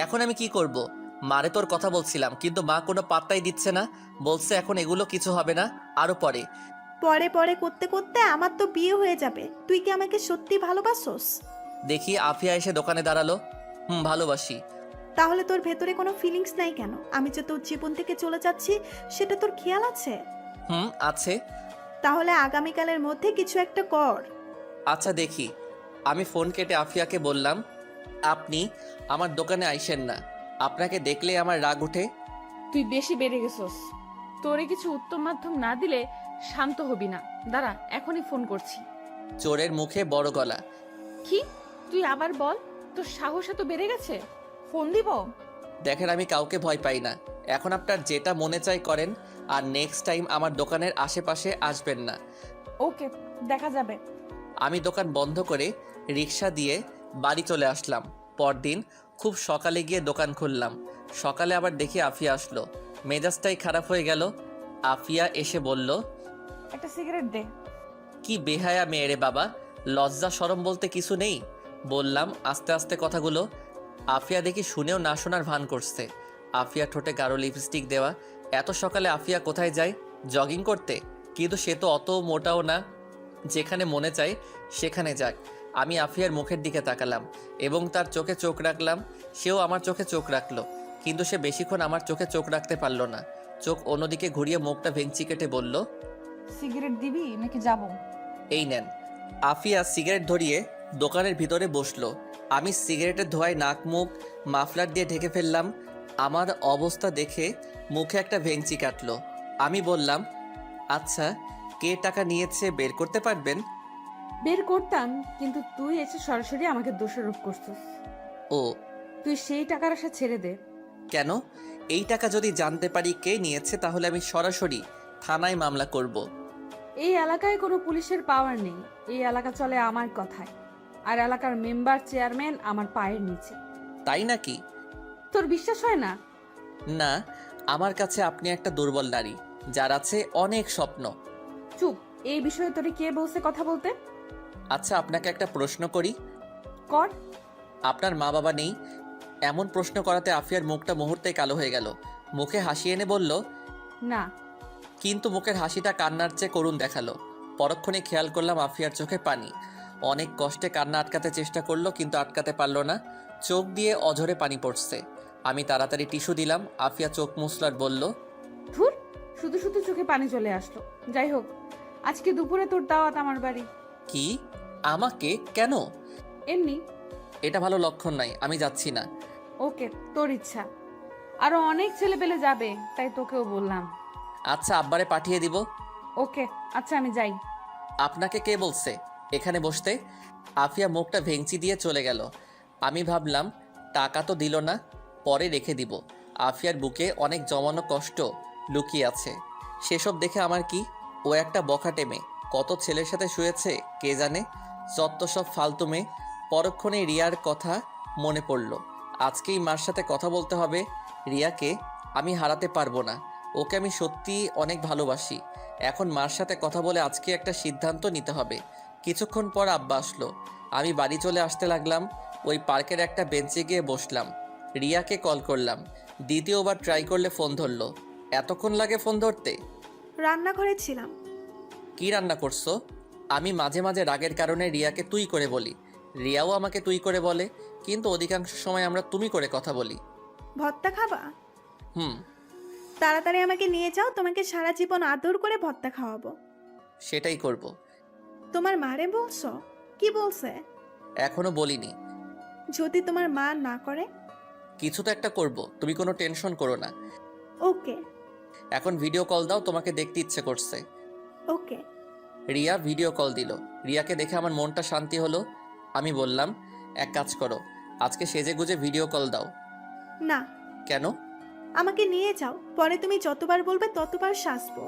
এখন আমি কি করব? মারে তোর কথা বলছিলাম, কিন্তু মা কোনো পাত্তাই দিচ্ছে না। বলছে এখন এগুলো কিছু হবে না, আরো পরে। পরে পরে করতে করতে আমার তো বিয়ে হয়ে যাবে। তুই কি আমাকে সত্যি ভালোবাসোস? দেখি আফিয়া এসে দোকানে দাঁড়ালো। ভালোবাসি। তাহলে তোর ভেতরে কোনো ফিলিংস নাই কেন? আমি যে তোর জীবন থেকে চলে যাচ্ছি সেটা তোর খেয়াল আছে? আছে। তাহলে আগামীকালের মধ্যে কিছু একটা কর। আচ্ছা দেখি। আমি ফোন কেটে আফিয়াকে বললাম, আপনি আমার দোকানে আইসেন না। আপনাকে দেখলে আমার রাগ উঠে। তুই বেশি বেড়ে গেছস। তোরে কিছু উত্তম মাধ্যম না দিলে শান্ত হবি না। দাঁড়া, এখনই ফোন করছি। চোরের মুখে বড় গলা। কি? তুই আবার বল, তোর সাহস এত বেড়ে গেছে? ফোন দিব? দেখেন, আমি কাউকে ভয় পাই না। এখন আপনার যেটা মনে চাই করেন, আর নেক্সট টাইম আমার দোকানের আশেপাশে আসবেন না। ওকে, দেখা যাবে। আমি দোকান বন্ধ করে রিক্সা দিয়ে বাড়ি চলে আসলাম। পরদিন খুব সকালে গিয়ে দোকান খুললাম। সকালে আবার দেখি আফিয়া আসলো। মেজাজটাই খারাপ হয়ে গেল। আফিয়া এসে বলল, একটা সিগারেট দে। কি বেহায়া মেয়ে রে বাবা, লজ্জা শরম বলতে কিছু নেই। বললাম আস্তে আস্তে কথাগুলো। আফিয়া দেখি শুনেও না শোনার ভান করছে। আফিয়া ঠোঁটে গাঢ় লিপস্টিক দেওয়া। এত সকালে আফিয়া কোথায় যায়? জগিং করতে? কিন্তু সে তো অত মোটাও না, যেখানে মনে চায় সেখানে যাক। আমি আফিয়ার মুখের দিকে তাকালাম এবং তার চোখে চোখ রাখলাম। সেও আমার চোখে চোখ রাখলো, কিন্তু সে বেশিক্ষণ আমার চোখে চোখ রাখতে পারল না। চোখ অন্যদিকে ঘুরিয়ে মুখটা ভেঙচি কেটে বলল, সিগারেট দিবি নাকি যাব? এই নেন। আফিয়া সিগারেট ধরিয়ে দোকানের ভিতরে বসলো। আমি সিগারেটের ধোঁয়ায় নাক মুখ মাফলার দিয়ে ঢেকে ফেললাম। আমার অবস্থা দেখে মুখে একটা ভেঙচি কাটলো। আমি বললাম, আচ্ছা, কে টাকা নিয়েছে বের করতে পারবেন? বের করতাম, কিন্তু তুই এসে সরাসরি আমাকে দোষারোপ করছিস। ও, তুই সেই টাকার আশা ছেড়ে দে। কেন? এই টাকা যদি জানতে পারি কে নিয়েছে তাহলে আমি সরাসরি থানায় মামলা করব। এই এলাকায় কোনো পুলিশের পাওয়ার নেই। এই এলাকা চলে আমার কথায়, আর এলাকার মেম্বার চেয়ারম্যান আমার পায়ের নিচে। তাই নাকি? তোর বিশ্বাস হয় না? না, আমার কাছে আপনি একটা দুর্বল নারী, যার আছে অনেক স্বপ্ন। চুপ। এই বিষয়ে তোরে কে বলছে কথা বলতে? আচ্ছা, আপনাকে একটা প্রশ্ন করি। কর। আপনার মা বাবা নেই? এমন প্রশ্ন করাতে আফিয়ার মুখটা মুহূর্তেই কালো হয়ে গেল। মুখে হাসি এনে বলল, না। কিন্তু মুখের হাসিটা কান্নার চেয়ে করুণ দেখালো। পরক্ষণে খেয়াল করলাম আফিয়ার চোখে পানি। অনেক কষ্টে কান্না আটকাতে চেষ্টা করলো কিন্তু আটকাতে পারলো না। চোখ দিয়ে অঝরে পানি পড়ছে। আমি তাড়াতাড়ি টিস্যু দিলাম। আফিয়া চোখ মুছলার বলল, ধুর, শুধু শুধু চোখে পানি চলে আসলো। যাই হোক, আজকে দুপুরে তোর দাওয়াত আমার বাড়ি। কি? আমাকে কেন? এমনি। এটা ভালো লক্ষণ নাই, আমি যাচ্ছি না। ওকে, তোর ইচ্ছা। আরো অনেক ছেলে পেলে যাবে, তাই তোকেও বললাম। আচ্ছা, আব্বারে পাঠিয়ে দিব। ওকে, আচ্ছা আমি যাই। আপনাকে কে বলছে এখানে বসতে? আফিয়া মুখটা ভেঙচি দিয়ে চলে গেল। আমি ভাবলাম টাকা তো দিল না, পরে রেখে দিব। আফিয়ার বুকে অনেক জমানো কষ্ট লুকিয়ে আছে, সেসব দেখে আমার কি? ও একটা বখাটে মেয়ে, কত ছেলের সাথে শুয়েছে কে জানে। যত সব ফালতু মেয়ে। পরক্ষণে রিয়ার কথা মনে পড়ল। আজকেই মার সাথে কথা বলতে হবে। রিয়াকে আমি হারাতে পারবো না, ওকে আমি সত্যি অনেক ভালোবাসি। এখন মার সাথে কথা বলে আজকে একটা সিদ্ধান্ত নিতে হবে। কিছুক্ষণ পর আব্বা আসলো। আমি বাড়ি চলে আসতে লাগলাম। ওই পার্কের একটা বেঞ্চে গিয়ে বসলাম। রিয়াকে কল করলাম। দ্বিতীয়বার ট্রাই করলে ফোন ধরলো। এতক্ষণ লাগে ফোন ধরতে? রান্নাঘরে ছিলাম। কি রান্না করছো? আমি মাঝে মাঝে রাগের কারণে রিয়াকে তুই করে বলি, রিয়াও আমাকে তুই করে বলে, কিন্তু অধিকাংশ সময় আমরা তুমি করে কথা বলি। ভর্তা খাবা? হুম। তাড়াতাড়ি আমাকে নিয়ে যাও, তোমাকে সারা জীবন আদর করে ভর্তা খাওয়াবো। সেটাই করব। তোমার মারে বলছো? কি বলছে? এখনো বলিনি। যদি তোমার মা না করে? কিছু তো একটা করব, তুমি কোনো টেনশন করো না। ওকে। এখন ভিডিও কল দাও, তোমাকে দেখতে ইচ্ছে করছে। ওকে। রিয়া ভিডিও কল দিল। রিয়াকে দেখে আমার মনটা শান্তি হলো। আমি বললাম, এক কাজ করো, আজকে সেজে গুজে ভিডিও কল দাও। না। কেন? আমাকে নিয়ে যাও, পরে তুমি যতবার বলবে ততবার সাজবো।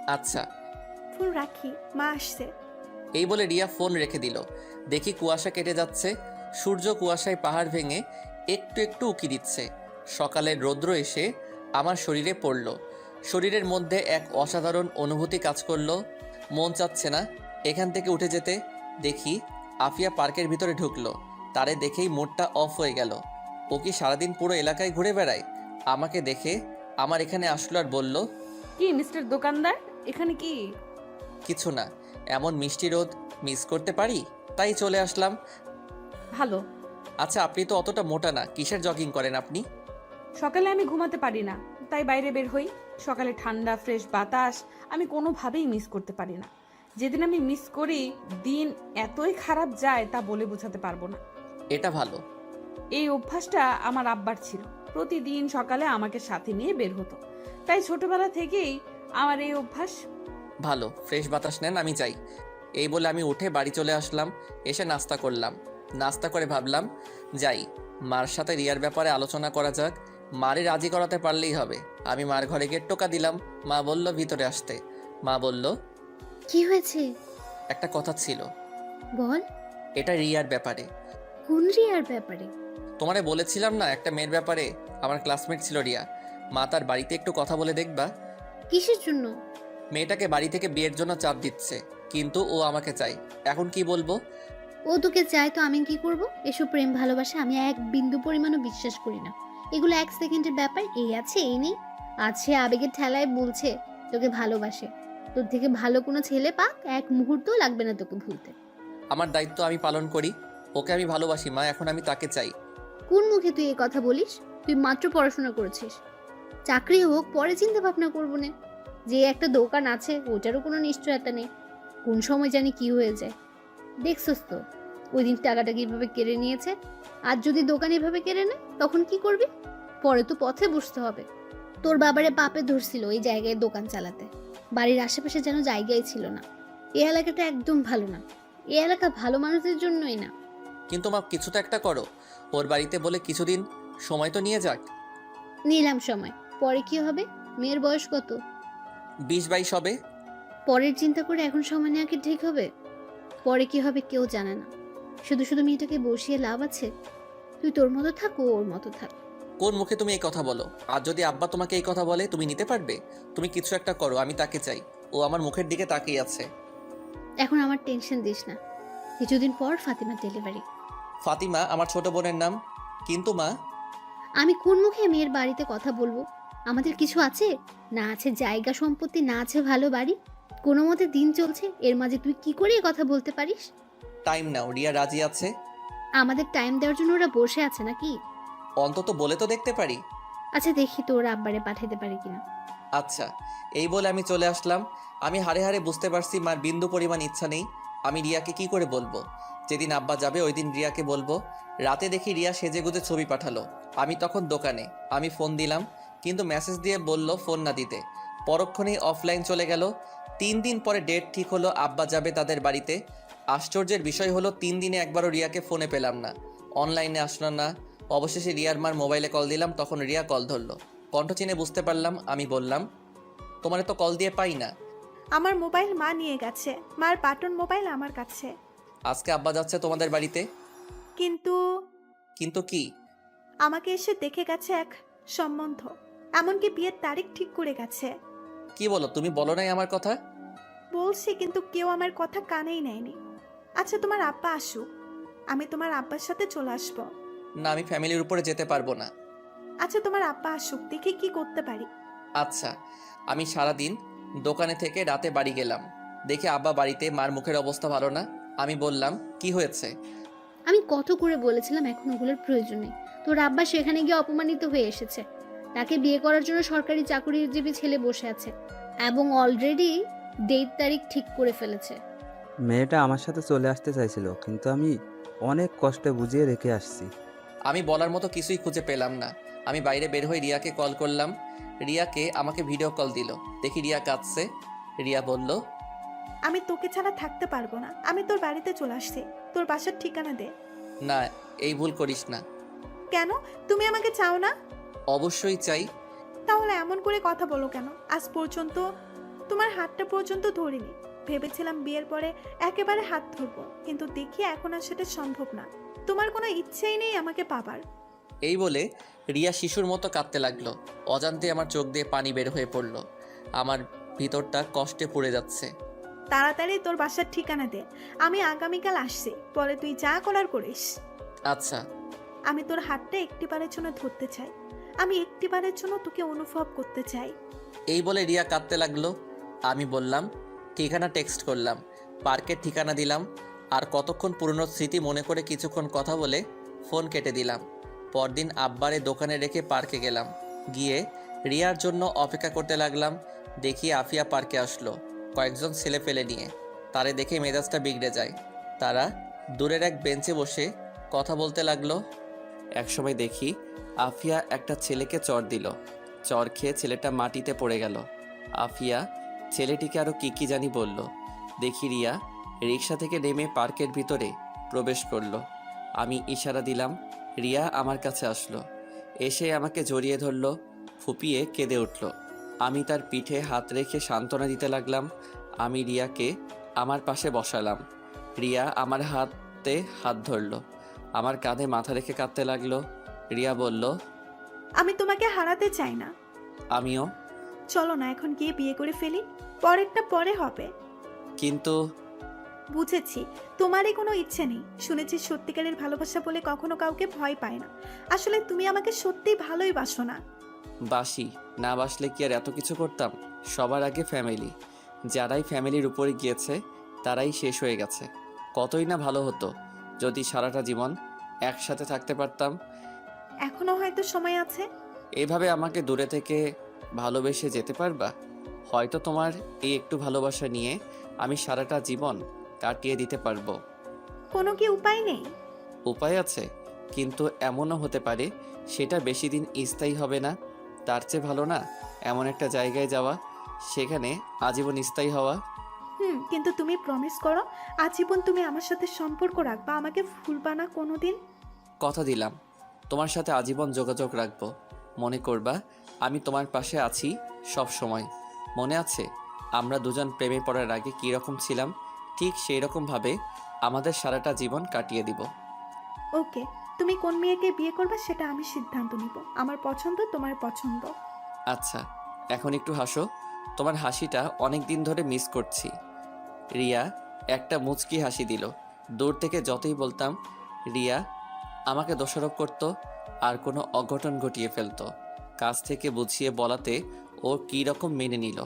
আচ্ছা। ফোন রাখি, মা আসছে। এই বলে রিয়া ফোন রেখে দিল। দেখি কুয়াশা কেটে যাচ্ছে। সূর্য কুয়াশায় পাহাড় ভেঙে একটু একটু উকি দিচ্ছে। সকালের রৌদ্র এসে আমার শরীরে পড়ল। শরীরের মধ্যে এক অসাধারণ অনুভূতি কাজ করলো। মন চাচ্ছে না এখান থেকে উঠে যেতে। দেখি আফিয়া পার্কের ভিতরে ঢুকলো। তারে দেখেই মুডটা অফ হয়ে গেল। ও কি সারাদিন পুরো এলাকায় ঘুরে বেড়ায়? আমাকে দেখে আমার এখানে আসলো আর বলল, কি মিস্টার দোকানদার, এখানে কি? কিছু না, এমন মিষ্টি রোদ মিস করতে পারি, তাই চলে আসলাম। ভালো। আচ্ছা, আপনি তো অতটা মোটা না, কিসের জগিং করেন আপনি? সকালে আমি ঘুমাতে পারি না, তাই বাইরে বের হই। সকালে ঠান্ডা ফ্রেশ বাতাস আমি কোনোভাবেই মিস করতে পারি না। যেদিন আমি মিস করি, দিন এতই খারাপ যায় তা বলে বোঝাতে পারবো না। এটা ভালো। এই অভ্যাসটা আমার আব্বার ছিল। প্রতিদিন সকালে আমাকে সাথে নিয়ে বের হতো, তাই ছোটবেলা থেকেই আমার এই অভ্যাস। ভালো, ফ্রেশ বাতাস নেন, আমি যাই। এই বলে আমি উঠে বাড়ি চলে আসলাম। এসে নাস্তা করলাম। নাস্তা করে ভাবলাম যাই, মার সাথে রিয়ার ব্যাপারে আলোচনা করা যাক। মারে রাজি করাতে পারলেই হবে। আমি মার ঘরে গিয়ে টোকা দিলাম। মা বলল ভিতরে আসতে। মা বলল, কি হয়েছে? একটা কথা ছিল। বল। এটা রিয়ার ব্যাপারে। কোন রিয়ার ব্যাপারে? তোমারে বলেছিলাম না একটা মেয়ের ব্যাপারে, আমার ক্লাসমেট ছিল রিয়া। মা তার বাড়িতে একটু কথা বলে দেখবা। কিসের জন্য? মেয়েটাকে বাড়ি থেকে বিয়ের জন্য চাপ দিচ্ছে, কিন্তু ও আমাকে চাই। এখন কি বলবো? ও তোকে চায় তো আমি কি করব? এসব প্রেম ভালোবাসা আমি এক বিন্দু পরিমাণও বিশ্বাস করি না। এগুলো এক সেকেন্ডের ব্যাপার, এই আছে এই নেই। আছে আবেগের ঠেলায় বলছে তোকে ভালোবাসে। তোর থেকে ভালো কোনো ছেলে পাক, এক মুহূর্তও লাগবে না তোকে ভুলতে। আমার দায়িত্ব আমি পালন করি। ওকে আমি ভালোবাসি মা, এখন আমি তাকে চাই। কোন মুখে তুই এই কথা বলিস? তুই মাত্র পড়াশোনা করেছিস। চাকরি হোক পরে চিন্তা ভাবনা করবো না। যে একটা দোকান আছে ওটারও কোনো নিশ্চয়তা নেই, কোন সময় জানি কি হয়ে যায়। দেখছস তো ওই দিন টাকাটা কিভাবে কেড়ে নিয়েছে। আর যদি দোকান এভাবে কেড়ে নেয় তখন কি করবি? পরে তো পথে বসতে হবে। তোর বাবারে পাপে ধরছিল এই জায়গায় দোকান চালাতে। বাড়ির আশেপাশে যেন জায়গাই ছিল না। এই এলাকাটা একদম ভালো না। এই এলাকা ভালো মানুষদের জন্যই না। কিন্তু মা কিছু তো একটা করো। ওর বাড়িতে বলে কিছুদিন সময় তো নিয়ে যাক। নিলাম সময়, পরে কি হবে? মেয়ের বয়স কত? 20-22 হবে। পরের চিন্তা করে এখন সময় নেওয়া কি ঠিক হবে? পরে কি হবে কেউ জানে না। শুধু শুধু মেয়েটাকে বসিয়ে লাভ আছে? তুই তোর মতো থাক, ও ওর মতো থাক। কোন মুখে তুমি এই কথা বলো? আর যদি আব্বা তোমাকে এই কথা বলে তুমি নিতে পারবে? তুমি কিছু একটা করো, আমি তাকে চাই। ও আমার মুখের দিকে তাকিয়ে আছে। এখন আমার টেনশন দিস না। কিছুদিন পর ফাতিমার ডেলিভারি। ফাতিমা আমার ছোট বোনের নাম। কিন্তু মা, আমি কোন মুখে মেয়ের বাড়িতে কথা বলবো? আমাদের কিছু আছে? না আছে জায়গা সম্পত্তি, না আছে ভালো বাড়ি। কোনো মতে দিন চলছে, এর মাঝে তুই কি করে এ কথা বলতে পারিস? টাইম নাও, রিয়া রাজি আছে। আমাদের টাইম দেওয়ার জন্য ওরা বসে আছে নাকি? অন্তত বলে তো দেখতে পারি। আচ্ছা দেখি তো ওরা আব্বারে পাঠাতে পারে কিনা। আচ্ছা, এই বলে আমি চলে আসলাম। আমি হাড়ে হাড়ে বুঝতে পারছি মার বিন্দু পরিমাণ ইচ্ছা নেই। আমি রিয়াকে কি করে বলবো? যেদিন আব্বা যাবে ওই দিন রিয়াকে বলবো। রাতে দেখি রিয়া সেজেগুজে ছবি পাঠালো। আমি তখন দোকানে। আমি ফোন দিলাম, কিন্তু মেসেজ দিয়ে বলল ফোন না দিতে। পরক্ষণেই অফলাইন চলে গেল। 3 দিন পরে ডেট ঠিক হলো, আব্বা যাবে তাদের বাড়িতে। আশ্চর্যের বিষয় হলো 3 দিনে একবারও রিয়াকে ফোনে পেলাম না, অনলাইনে আসলো না। অবশেষে রিয়ার মার মোবাইলে কল দিলাম, তখন রিয়া কল ধরলো। কণ্ঠ চিনে বুঝতে পারলাম। আমি বললাম, তোমারে তো কল দিয়ে পাই না। আমার মোবাইল মা নিয়ে গেছে, মার বাটন মোবাইল আমার কাছে। আজকে আব্বা যাচ্ছে তোমাদের বাড়িতে। কিন্তু কিন্তু কি? আমাকে এসে দেখে গেছে এক সম্বন্ধ, এমনকি বিয়ের তারিখ ঠিক করে গেছে। কি বলো? তুমি বলো নাই আমার কথা? বলছি, কিন্তু কেউ আমার কথা কানেই নেয়নি। আচ্ছা তোমার আব্বা আসুক, আমি তোমার আব্বার সাথে চলে আসবো। না, আমি ফ্যামিলির উপরে যেতে পারবো না। আচ্ছা তোমার আব্বা আসুক, দেখি কি করতে পারি। আচ্ছা। আমি সারাদিন দোকানে থেকে রাতে বাড়ি গেলাম। দেখি আব্বা বাড়িতে, মার মুখের অবস্থা ভালো না। আমি বললাম, কি হয়েছে? আমি কত করে বলেছিলাম এখন ওগুলোর প্রয়োজন নেই। তোর আব্বা সেখানে গিয়ে অপমানিত হয়ে এসেছে। তাকে বিয়ে করার জন্য সরকারি চাকরিজীবী ছেলে বসে আছে এবং অলরেডি ডেট তারিখ ঠিক করে ফেলেছে। মেয়েটা আমার সাথে চলে আসতে চাইছিল, কিন্তু আমি অনেক কষ্টে বুঝিয়ে রেখে আসছি। আমি বলার মতো কিছুই খুঁজে পেলাম না। আমি বাইরে বের হয়ে রিয়াকে কল করলাম। রিয়াকে আমাকে ভিডিও কল দিল। দেখি রিয়া কাঁদছে। রিয়া বলল, আমি তোকে ছাড়া থাকতে পারবো না, আমি তোর বাড়িতে চলে আসছি, তোর বাসার ঠিকানা দে। না, এই ভুল করিস না। কেন? তুমি আমাকে চাও না? অবশ্যই চাই। তাহলে এমন করে কথা বলো কেন? আজ পর্যন্ত তোমার হাতটা পর্যন্ত ধরিনি। ভেবেছিলাম বিয়ের পরে একেবারে হাত ধরবো, কিন্তু দেখি এখন আর সেটা সম্ভব না। তোমার কোনো ইচ্ছেই নেই আমাকে পাবার। এই বলে রিয়া শিশুর মতো কাঁদতে লাগলো। অজান্তে আমার চোখ দিয়ে পানি বের হয়ে পড়ল। আমার ভিতরটা কষ্টে পড়ে যাচ্ছে। তাড়াতাড়ি তোর বাসার ঠিকানা দে, আমি আগামীকাল আসছি, পরে তুই যা করার করিস। আচ্ছা। আমি তোর হাতটা একটিবারের জন্য ধরতে চাই, আমি একটিবারের জন্য তোকে অনুভব করতে চাই। এই বলে রিয়া কাঁদতে লাগলো। আমি বললাম, ঠিকানা টেক্সট করলাম। পার্কের ঠিকানা দিলাম। আর কতক্ষণ পুরনো স্মৃতি মনে করে কিছুক্ষণ কথা বলে ফোন কেটে দিলাম। পরদিন আব্বারে দোকানে রেখে পার্কে গেলাম। গিয়ে রিয়ার জন্য অপেক্ষা করতে লাগলাম। দেখি আফিয়া পার্কে আসলো কয়েকজন ছেলে ফেলে নিয়ে। তারে দেখে মেজাজটা বিগড়ে যায়। তারা দূরের এক বেঞ্চে বসে কথা বলতে লাগলো। একসময় দেখি আফিয়া একটা ছেলেকে চড় দিল। চড় খেয়ে ছেলেটা মাটিতে পড়ে গেল। আফিয়া ছেলেটিকে আরও কি জানি বলল। দেখি রিয়া রিক্সা থেকে নেমে পার্কের ভিতরে প্রবেশ করলো। আমি ইশারা দিলাম। রিয়া আমার কাছে আসলো। এসে আমাকে জড়িয়ে ধরলো, ফুপিয়ে কেঁদে উঠল। আমি তার পিঠে হাত রেখে সান্ত্বনা দিতে লাগলাম। আমি রিয়াকে আমার পাশে বসালাম। রিয়া আমার হাতে হাত ধরলো, আমার কাঁধে মাথা রেখে কাঁদতে লাগলো। রিয়া বলল, আমি তোমাকে হারাতে চাই না। আমিও। চলো না এখন গিয়ে বিয়ে করে ফেলি, পরেরটা পরে হবে। কিন্তু বুঝেছি, তোমারই কোনো ইচ্ছে নেই। শুনেছি সত্যিকারের ভালোবাসা বলে কখনো কাউকে ভয় পায় না। আসলে তুমি আমাকে সত্যিই ভালোই বাসো না। বাসি না বাসলে কি আর এত কিছু করতাম? সবার আগে ফ্যামিলি। যারাই ফ্যামিলির উপরে গিয়েছে তারাই শেষ হয়ে গেছে। কতই না ভালো হতো যদি সারাটা জীবন একসাথে থাকতে পারতাম। এখনো হয়তো সময় আছে। এইভাবে আমাকে দূরে থেকে ভালোবেসে যেতে পারবা? হয়তো তোমার এই একটু ভালোবাসা নিয়ে আমি সারাটা জীবন কাটিয়ে দিতে পারবো। কোনো কি উপায় নেই? উপায় আছে, কিন্তু এমনও হতে পারে সেটা বেশি দিন স্থায়ী হবে না। তার চেয়ে ভালো না এমন একটা জায়গায় যাওয়া, সেখানে আজীবন স্থায়ী হওয়া। কিন্তু তুমি প্রমিস করো আজীবন তুমি আমার সাথে সম্পর্ক রাখবা, আমাকে ভুলবা না কোনোদিন। কথা দিলাম তোমার সাথে আজীবন যোগাযোগ রাখবো। মনে করবা আমি তোমার পাশে আছি সব সময়। মনে আছে আমরা দুজন প্রেমে পড়ার আগে কী রকম ছিলাম? ঠিক সেই রকমভাবে আমাদের সারাটা জীবন কাটিয়ে দিব। ওকে, তুমি কোন মেয়েকে বিয়ে করবে সেটা আমি সিদ্ধান্ত নিব। আমার পছন্দ, তোমার পছন্দ। আচ্ছা, এখন একটু হাসো। তোমার হাসিটা অনেক দিন ধরে মিস করছি। রিয়া একটা মুচকি হাসি দিল। দূর থেকে যতই বলতাম রিয়া আমাকে দোষারোপ করত আর কোনো অঘটন ঘটিয়ে ফেলতো। কাছ থেকে বুঝিয়ে বলাতে ও কী রকম মেনে নিল।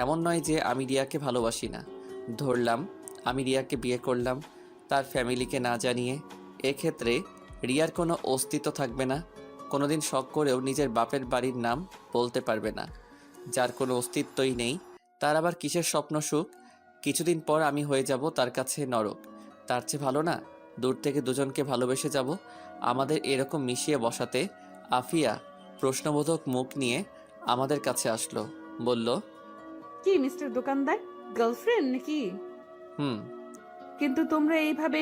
এমন নয় যে আমি রিয়াকে ভালোবাসি না। ধরলাম আমি রিয়াকে বিয়ে করলাম। তার ফ্যামিলিকে না জানিয়ে। এক্ষেত্রে রিয়ার কোনো অস্তিত্ব থাকবে না। কোনোদিন শখ করেও নিজের বাপের বাড়ির নাম বলতে পারবে না। যার কোনো অস্তিত্বই নেই, তার আবার কিসের স্বপ্ন সুখ? কিছুদিন পর আমি হয়ে যাব তার কাছে নরক। তার চেয়ে ভালো না দূর থেকে দুজনকে ভালোবেসে যাব। আমাদের এরকম মিশিয়ে বসাতে আফিয়া প্রশ্নবোধক মুখ নিয়ে আমাদের কাছে আসলো, বলল, কি মিস্টার দোকানদার, গার্লফ্রেন্ড নাকি? হুম। কিন্তু তোমরা এইভাবে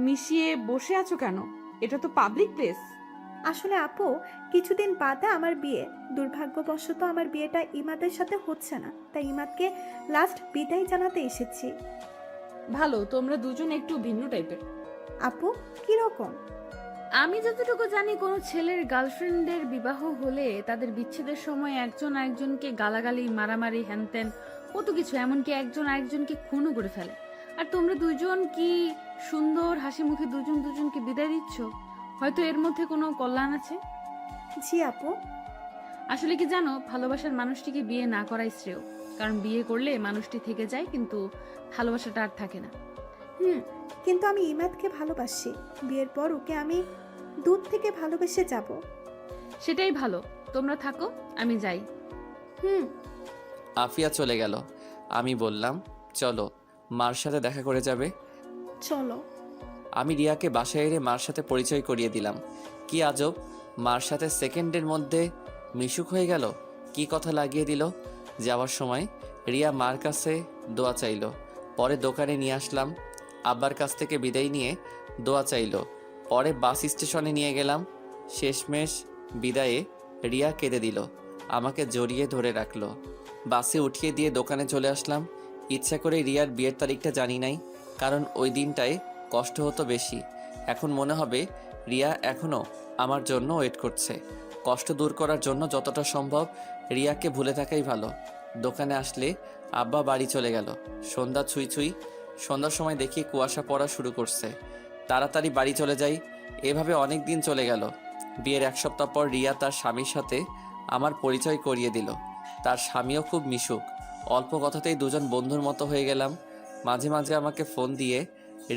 মিশিয়ে বসে আছো কেন? এটা তো পাবলিক প্লেস। আসলে আপু, কিছুদিন বাদে আমার বিয়ে। দুর্ভাগ্যবশত আমার বিয়েটা ইমাদের সাথে হচ্ছে না, তাই ইমাদকে লাস্ট বিদায় জানাতে এসেছি। ভালো, তোমরা দুজন একটু ভিন্ন টাইপের। আপু, কিরকম? আমি যতটুকু জানি, কোনো ছেলের গার্লফ্রেন্ডের বিবাহ হলে তাদের বিচ্ছেদের সময় একজন আরেকজনকে গালাগালি, মারামারি, হ্যানত্যান কত কিছু, এমনকি একজন আরেকজনকে খুনও করে ফেলে। আর তোমরা দুজন কি সুন্দর হাসি মুখে দুজন দুজনকে বিদায় দিচ্ছ। হয়তো এর মধ্যে কোনো কল্যাণ আছে। জি আপু। আসলে কি জানো, ভালোবাসার মানুষটিকে বিয়ে না করাই শ্রেয়। কারণ বিয়ে করলে মানুষটি থেকে যায়, কিন্তু ভালোবাসাটা আর থাকে না। কিন্তু আমি ইমাদকে ভালোবাসি। বিয়ের পর ওকে আমি দূর থেকে ভালোবেসে যাব। সেটাই ভালো, তোমরা থাকো, আমি যাই। আফিয়া চলে গেল। আমি বললাম, চলো, মার সাথে দেখা করে যাবে। চলো। আমি রিয়াকে বাসায় এনে মার সাথে পরিচয় করিয়ে দিলাম। কি আজব, মার সাথে সেকেন্ডের মধ্যে মিশুক হয়ে গেল। কি কথা লাগিয়ে দিল। যাওয়ার সময় রিয়া মার কাছে দোয়া চাইলো, পরে দোকানে নিয়ে আসলাম। আব্বার কাছ থেকে বিদায় নিয়ে দোয়া চাইলো, পরে বাস স্টেশনে নিয়ে গেলাম। শেষমেশ বিদায়ে রিয়া কেঁদে দিল, আমাকে জড়িয়ে ধরে রাখলো। বাসে উঠিয়ে দিয়ে দোকানে চলে আসলাম। ইচ্ছা করে রিয়ার বিয়ের তারিখটা জানি নাই, কারণ ওই দিনটায় কষ্ট হতো বেশি। এখন মনে হবে রিয়া এখনও আমার জন্য ওয়েট করছে। কষ্ট দূর করার জন্য যতটা সম্ভব রিয়াকে ভুলে থাকাই ভালো। দোকানে আসলে আব্বা বাড়ি চলে গেল। সন্ধ্যা ছুঁই ছুঁই। সন্ধ্যার সময় দেখি কুয়াশা পড়া শুরু করছে। তাড়াতাড়ি বাড়ি চলে যাই। এভাবে অনেক দিন চলে গেল। বিয়ের 1 সপ্তাহ পর রিয়া তার স্বামীর সাথে আমার পরিচয় করিয়ে দিল। তার স্বামীও খুব মিশুক। অল্প কথাতেই দুজন বন্ধুর মতো হয়ে গেলাম। মাঝে মাঝে আমাকে ফোন দিয়ে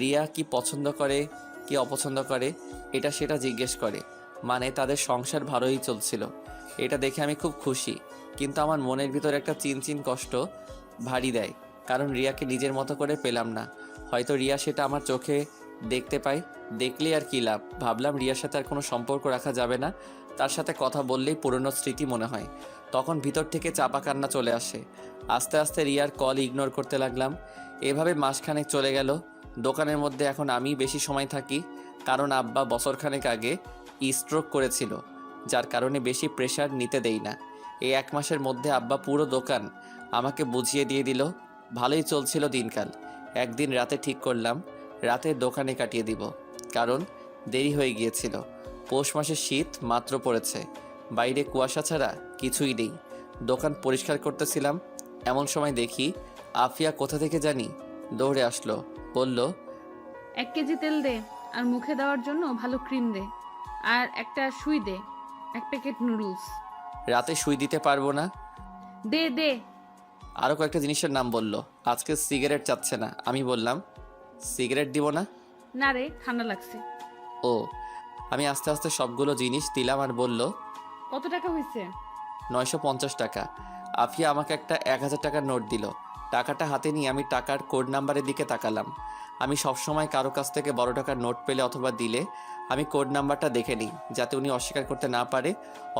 রিয়া কি পছন্দ করে, কি অপছন্দ করে, এটা সেটা জিজ্ঞেস করে। মানে তাদের সংসার ভালোই চলছিল। এটা দেখে আমি খুব খুশি, কিন্তু আমার মনের ভিতর একটা চিনচিন কষ্ট ভারী দেয়, কারণ রিয়াকে নিজের মতো করে পেলাম না। হয়তো রিয়া সেটা আমার চোখে দেখতে পাই, দেখলে আর কী লাভ। ভাবলাম রিয়ার সাথে আর কোনো সম্পর্ক রাখা যাবে না। তার সাথে কথা বললেই পুরনো স্মৃতি মনে হয়। তখন ভিতর থেকে চাপা কান্না চলে আসে। আস্তে আস্তে রিয়ার কল ইগনোর করতে লাগলাম। এভাবে মাসখানেক চলে গেল। দোকানের মধ্যে এখন আমি বেশি সময় থাকি, কারণ আব্বা বছরখানেক আগে স্ট্রোক করেছিল, যার কারণে বেশি প্রেশার নিতে দেই না। এই 1 মাসের মধ্যে আব্বা পুরো দোকান আমাকে বুঝিয়ে দিয়ে দিল। ভালোই চলছিল দিনকাল। একদিন রাতে ঠিক করলাম রাতে দোকানে কাটিয়ে দিব, কারণ দেরি হয়ে গিয়েছিল। পৌষ মাসের শীত মাত্র পড়েছে, বাইরে কুয়াশা ছাড়া কিছুই নেই। দোকান পরিষ্কার করতেছিলাম, এমন সময় দেখি আফিয়া কোথা থেকে জানি দৌড়ে আসলো। বলল, 1 কেজি তেল দে, আর মুখে দেওয়ার জন্য ভালো ক্রিম দে, আর একটা সুই দে, 1 প্যাকেট নুডলস। রাতে শুই দিতে পারবো না। দে দে। আরও কয়েকটা জিনিসের নাম বলল। আজকে সিগারেট চাচ্ছে না। আমি বললাম, সিগারেট দিব না। না রে, ঠান্ডা লাগছে। ও। আমি আস্তে আস্তে সবগুলো জিনিস দিলাম আর বলল, কত টাকা হয়েছে? 950 টাকা। আফিয়া আমাকে একটা 1000 টাকার নোট দিল। টাকাটা হাতে নিয়ে আমি টাকার কোড নাম্বারের দিকে তাকালাম। আমি সবসময় কারো কাছ থেকে বড় টাকার নোট পেলে অথবা দিলে আমি কোড নাম্বারটা দেখে নিই, যাতে উনি অস্বীকার করতে না পারে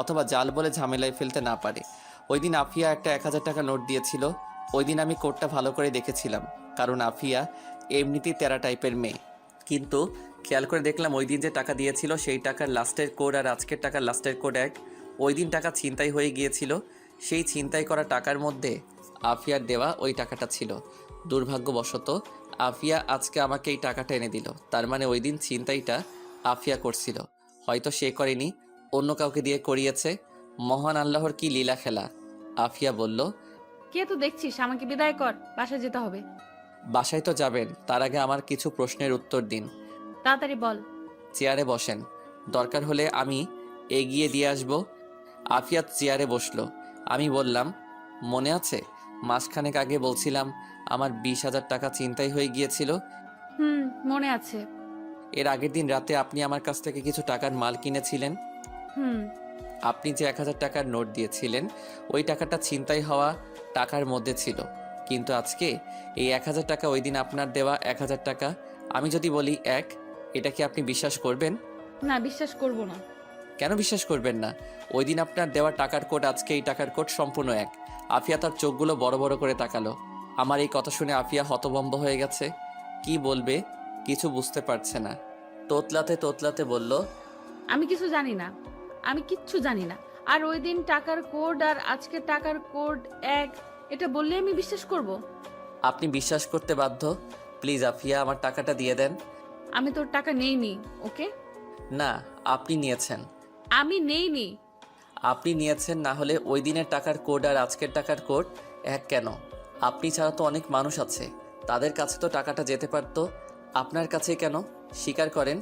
অথবা জাল বলে ঝামেলায় ফেলতে না পারে। ওই দিন আফিয়া একটা 1000 টাকা নোট দিয়েছিল। ওই দিন আমি কোডটা ভালো করে দেখেছিলাম, কারণ আফিয়া এমনিতেই তেরা টাইপের মেয়ে। কিন্তু খেয়াল করে দেখলাম ওই দিন যে টাকা দিয়েছিল সেই টাকার লাস্টের কোড আর আজকের টাকার লাস্টের কোড এক। ওই দিন টাকা ছিনতাই হয়ে গিয়েছিল। সেই ছিনতাই করা টাকার মধ্যে আফিয়ার দেওয়া ওই টাকাটা ছিল। দুর্ভাগ্যবশত আফিয়া আজকে আমাকে এই টাকাটা এনে দিল। তার মানে ওই দিন ছিনতাইটা আফিয়া করছিল। হয়তো সে করেনি, অন্য কাউকে দিয়ে করিয়েছে। মহান আল্লাহর কি লীলা খেলা। আফিয়া বলল, কে তো দেখছিস, আমাকে বিদায় কর, বাসায় যেতে হবে। বাসায় তো যাবেন, তার আগে আমার কিছু প্রশ্নের উত্তর দিন। তাড়াতাড়ি বল। চেয়ারে বসেন, দরকার হলে আমি এগিয়ে দিয়ে আসব। আফিয়া চেয়ারে বসলো। আমি বললাম, মনে আছে মাসখানেক আগে বলছিলাম আমার 20,000 টাকা ছিনতাই হয়ে গিয়েছিল? হুম, মনে আছে। এর আগের দিন রাতে আপনি আমার কাছ থেকে কিছু টাকার মাল কিনেছিলেন। হুম। আপনি যে 1000 টাকার নোট দিয়েছিলেন ওই টাকাটা ছিনতাই হওয়া টাকার মধ্যে ছিল, কিন্তু আজকে এই 1000 টাকা ওই দিন আপনার দেওয়া 1000 টাকা। আমি যদি বলি এক, এটা কি আপনি বিশ্বাস করবেন? না, বিশ্বাস করব না। কেন বিশ্বাস করবেন না? ওই দিন আপনার দেওয়া টাকার কোড আজকে এই টাকার কোড সম্পূর্ণ এক। আফিয়া তার চোখগুলো বড় বড় করে তাকালো। আমার এই কথা শুনে আফিয়া হতভম্ব হয়ে গেছে। কি বলবে কিছু বুঝতে পারছে না। তোতলাতে তোতলাতে বলল, আমি কিছু জানি না, আমি কিচ্ছু জানি না। আর ওই দিন টাকার কোড আর আজকে টাকার কোড এক, এটা বললে আমি বিশ্বাস করব? আপনি বিশ্বাস করতে বাধ্য। প্লিজ আফিয়া, আমার টাকাটা দিয়ে দেন। আমি তোর টাকা নেইনি। ওকে, না, আপনি নিয়েছেন। আমি নেইনি। আপনি নিয়েছেন, না হলে ওই দিনের টাকার কোড আর আজকের টাকার কোড এক কেন? আপনি ছাড়া তো অনেক মানুষ আছে, তাদের কাছে তো টাকাটা যেতে পারতো, আপনার কাছে কেন? স্বীকার করেন।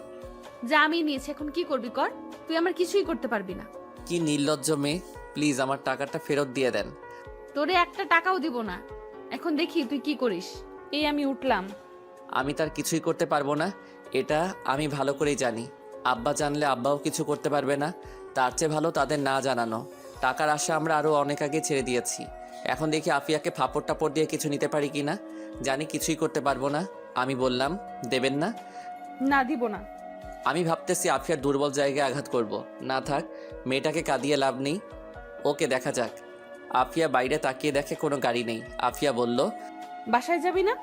যা আমি নিয়েছি, এখন কি করবি কর, তুই আমার কিছুই করতে পারবি না। কি নির্লজ্জ মেয়ে, প্লিজ আমার টাকাটা ফেরত দিয়ে দেন। তোরে একটা টাকাও দিব না। এখন দেখি তুই কি করিস। এই আমি উঠলাম। আমি তার কিছুই করতে পারবো না, এটা আমি ভালো করেই জানি। আব্বা জানলে আব্বাও কিছু করতে পারবে না, তার চেয়ে ভালো তাদের না জানানো। টাকার আশা আমরা আরও অনেক আগে ছেড়ে দিয়েছি। এখন দেখি আফিয়াকে ফাপড় টাপড় দিয়ে কিছু নিতে পারি কি না। জানি কিছুই করতে পারবো না। আমি বললাম, দেবেন না? না, দিব না। আমি ভাবতেছি আফিয়ার দুর্বল জায়গায় আঘাত করব। না থাক, মেয়েটাকে কাঁদিয়ে লাভ নেই। ওকে, দেখা যাক। আফিয়া বাইরে তাকিয়ে দেখে কোনো গাড়ি নেই। আফিয়া বলল, বাসায় যাবি না?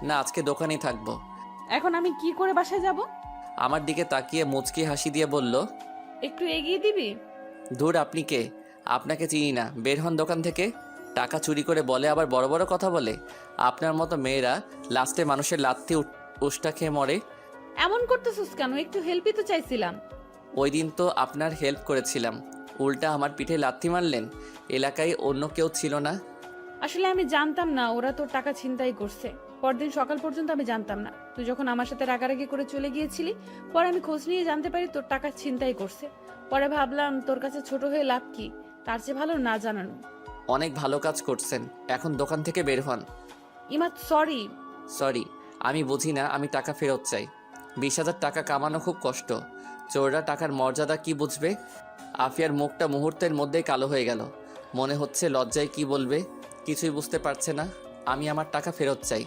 না, আজকে দোকানেই থাকবো। এখন আমি কি করে বাসায় যাব? আমার দিকে তাকিয়ে মুচকি হাসি দিয়ে বলল, একটু এগিয়ে দিবি? ধুর, আপনি কে? আপনাকে চিনি না, বের হন দোকান থেকে। টাকা চুরি করে বলে আবার বড় বড় কথা বলে। আপনার মতো মেয়েরা লাস্টে মানুষের লাত্তি উষ্টা খেয়ে মরে। এমন করতেছিস কেন? একটু হেল্পই তো চাইছিলাম। ওই দিন তো আপনার হেল্প করেছিলাম, উল্টা আমার পিঠে লাথি মারলেন। এলাকায় অন্য কেউ ছিল না। আসলে আমি জানতাম না ওরা তোর টাকা ছিনতাই করছে। পরদিন সকাল পর্যন্ত আমি জানতাম না। তুই যখন আমার সাথে রাগারাগি করে চলে গিয়েছিলি, পরে আমি খোঁজ নিয়ে জানতে পারি তোর টাকা ছিনতাই করছে। পরে ভাবলাম তোর কাছে ছোট হয়ে লাভ কি, তার চেয়ে ভালো না জানানো। অনেক ভালো কাজ করছেন, এখন দোকান থেকে বের হন। ইমাদ, সরি। সরি? আমি বুঝি না, আমি টাকা ফেরত চাই। 20,000 টাকা কামানো খুব কষ্ট, চোররা টাকার মর্যাদা কি বুঝবে? আফিয়ার মুখটা মুহূর্তের মধ্যেই কালো হয়ে গেল। মনে হচ্ছে লজ্জায় কি বলবে, কিছুই বুঝতে পারছে না। আমি আমার টাকা ফেরত চাই।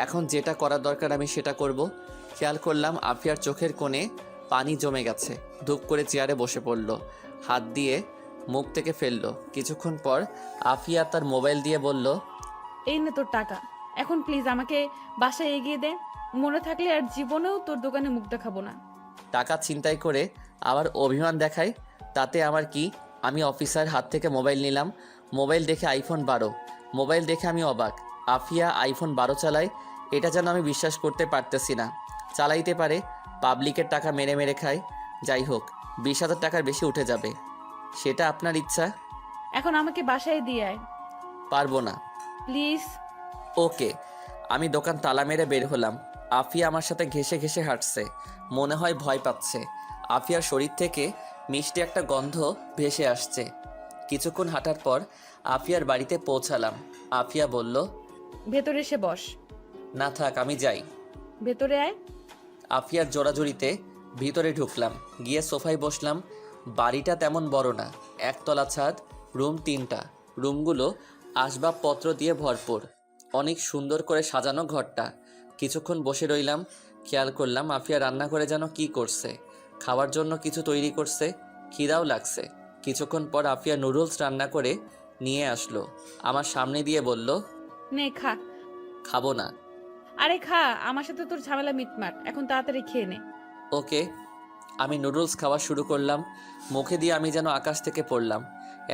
এখন যেটা করার দরকার আমি সেটা করব। খেয়াল করলাম আফিয়ার চোখের কোণে পানি জমে গেছে। ধূপ করে চেয়ারে বসে পড়ল, হাত দিয়ে মুখ থেকে ফেললো। কিছুক্ষণ পর আফিয়া তার মোবাইল দিয়ে বলল, এই নে তোর টাকা। এখন প্লিজ আমাকে বাসায় এগিয়ে দে। মনে থাকলে আর জীবনেও তোর দোকানে মুখ দেখাবো না। টাকা ছিনতাই করে আবার অভিমান দেখায়, তাতে আমার কি? আমি অফিসার হাত থেকে মোবাইল নিলাম। মোবাইল দেখে আইফোন 12। মোবাইল দেখে আমি অবাক। আফিয়া আইফোন 12 চালায়, এটা যেন আমি বিশ্বাস করতে পারতেছি না। চালাইতে পারে, পাবলিকের টাকা মেরে মেরে খায়। যাই হোক, 20,000 টাকার বেশি উঠে যাবে, সেটা আপনার ইচ্ছা। এখন আমাকে বাসায় দিয়ে আয় পারবো না। প্লিজ। ওকে। আমি দোকান তালা মেরে বের হলাম। আফিয়া আমার সাথে ঘেঁষে ঘেঁষে হাঁটছে, মনে হয় ভয় পাচ্ছে। আফিয়ার শরীর থেকে মিষ্টি একটা গন্ধ ভেসে আসছে। কিছুক্ষণ হাঁটার পর আফিয়ার বাড়িতে পৌঁছালাম। আফিয়া বলল, ভেতরে এসে বস। না থাক, আমি যাই। ভেতরে আয়। আফিয়ার জোড়াজুড়িতে ভিতরে ঢুকলাম, গিয়ে সোফায় বসলাম। বাড়িটা তেমন বড় না, একতলা ছাদ, রুম 3টা। রুমগুলো আসবাবপত্র দিয়ে ভরপুর, অনেক সুন্দর করে সাজানো ঘরটা। কিছুক্ষণ বসে রইলাম, খেয়াল করলাম আফিয়া রান্না করে যেন কি করছে, খাওয়ার জন্য কিছু তৈরি করছে। খিদাও লাগছে। কিছুক্ষণ পর আফিয়া নুডলস রান্না করে নিয়ে আসলো, আমার সামনে দিয়ে বলল, নে খা। খাবো না। আরে খা, আমার সাথে তোর ঝামেলা মিটমাট, এখন তাড়াতাড়ি খেয়ে নে। ওকে। আমি নুডলস খাওয়া শুরু করলাম। মুখে দিয়ে আমি যেন আকাশ থেকে পড়লাম।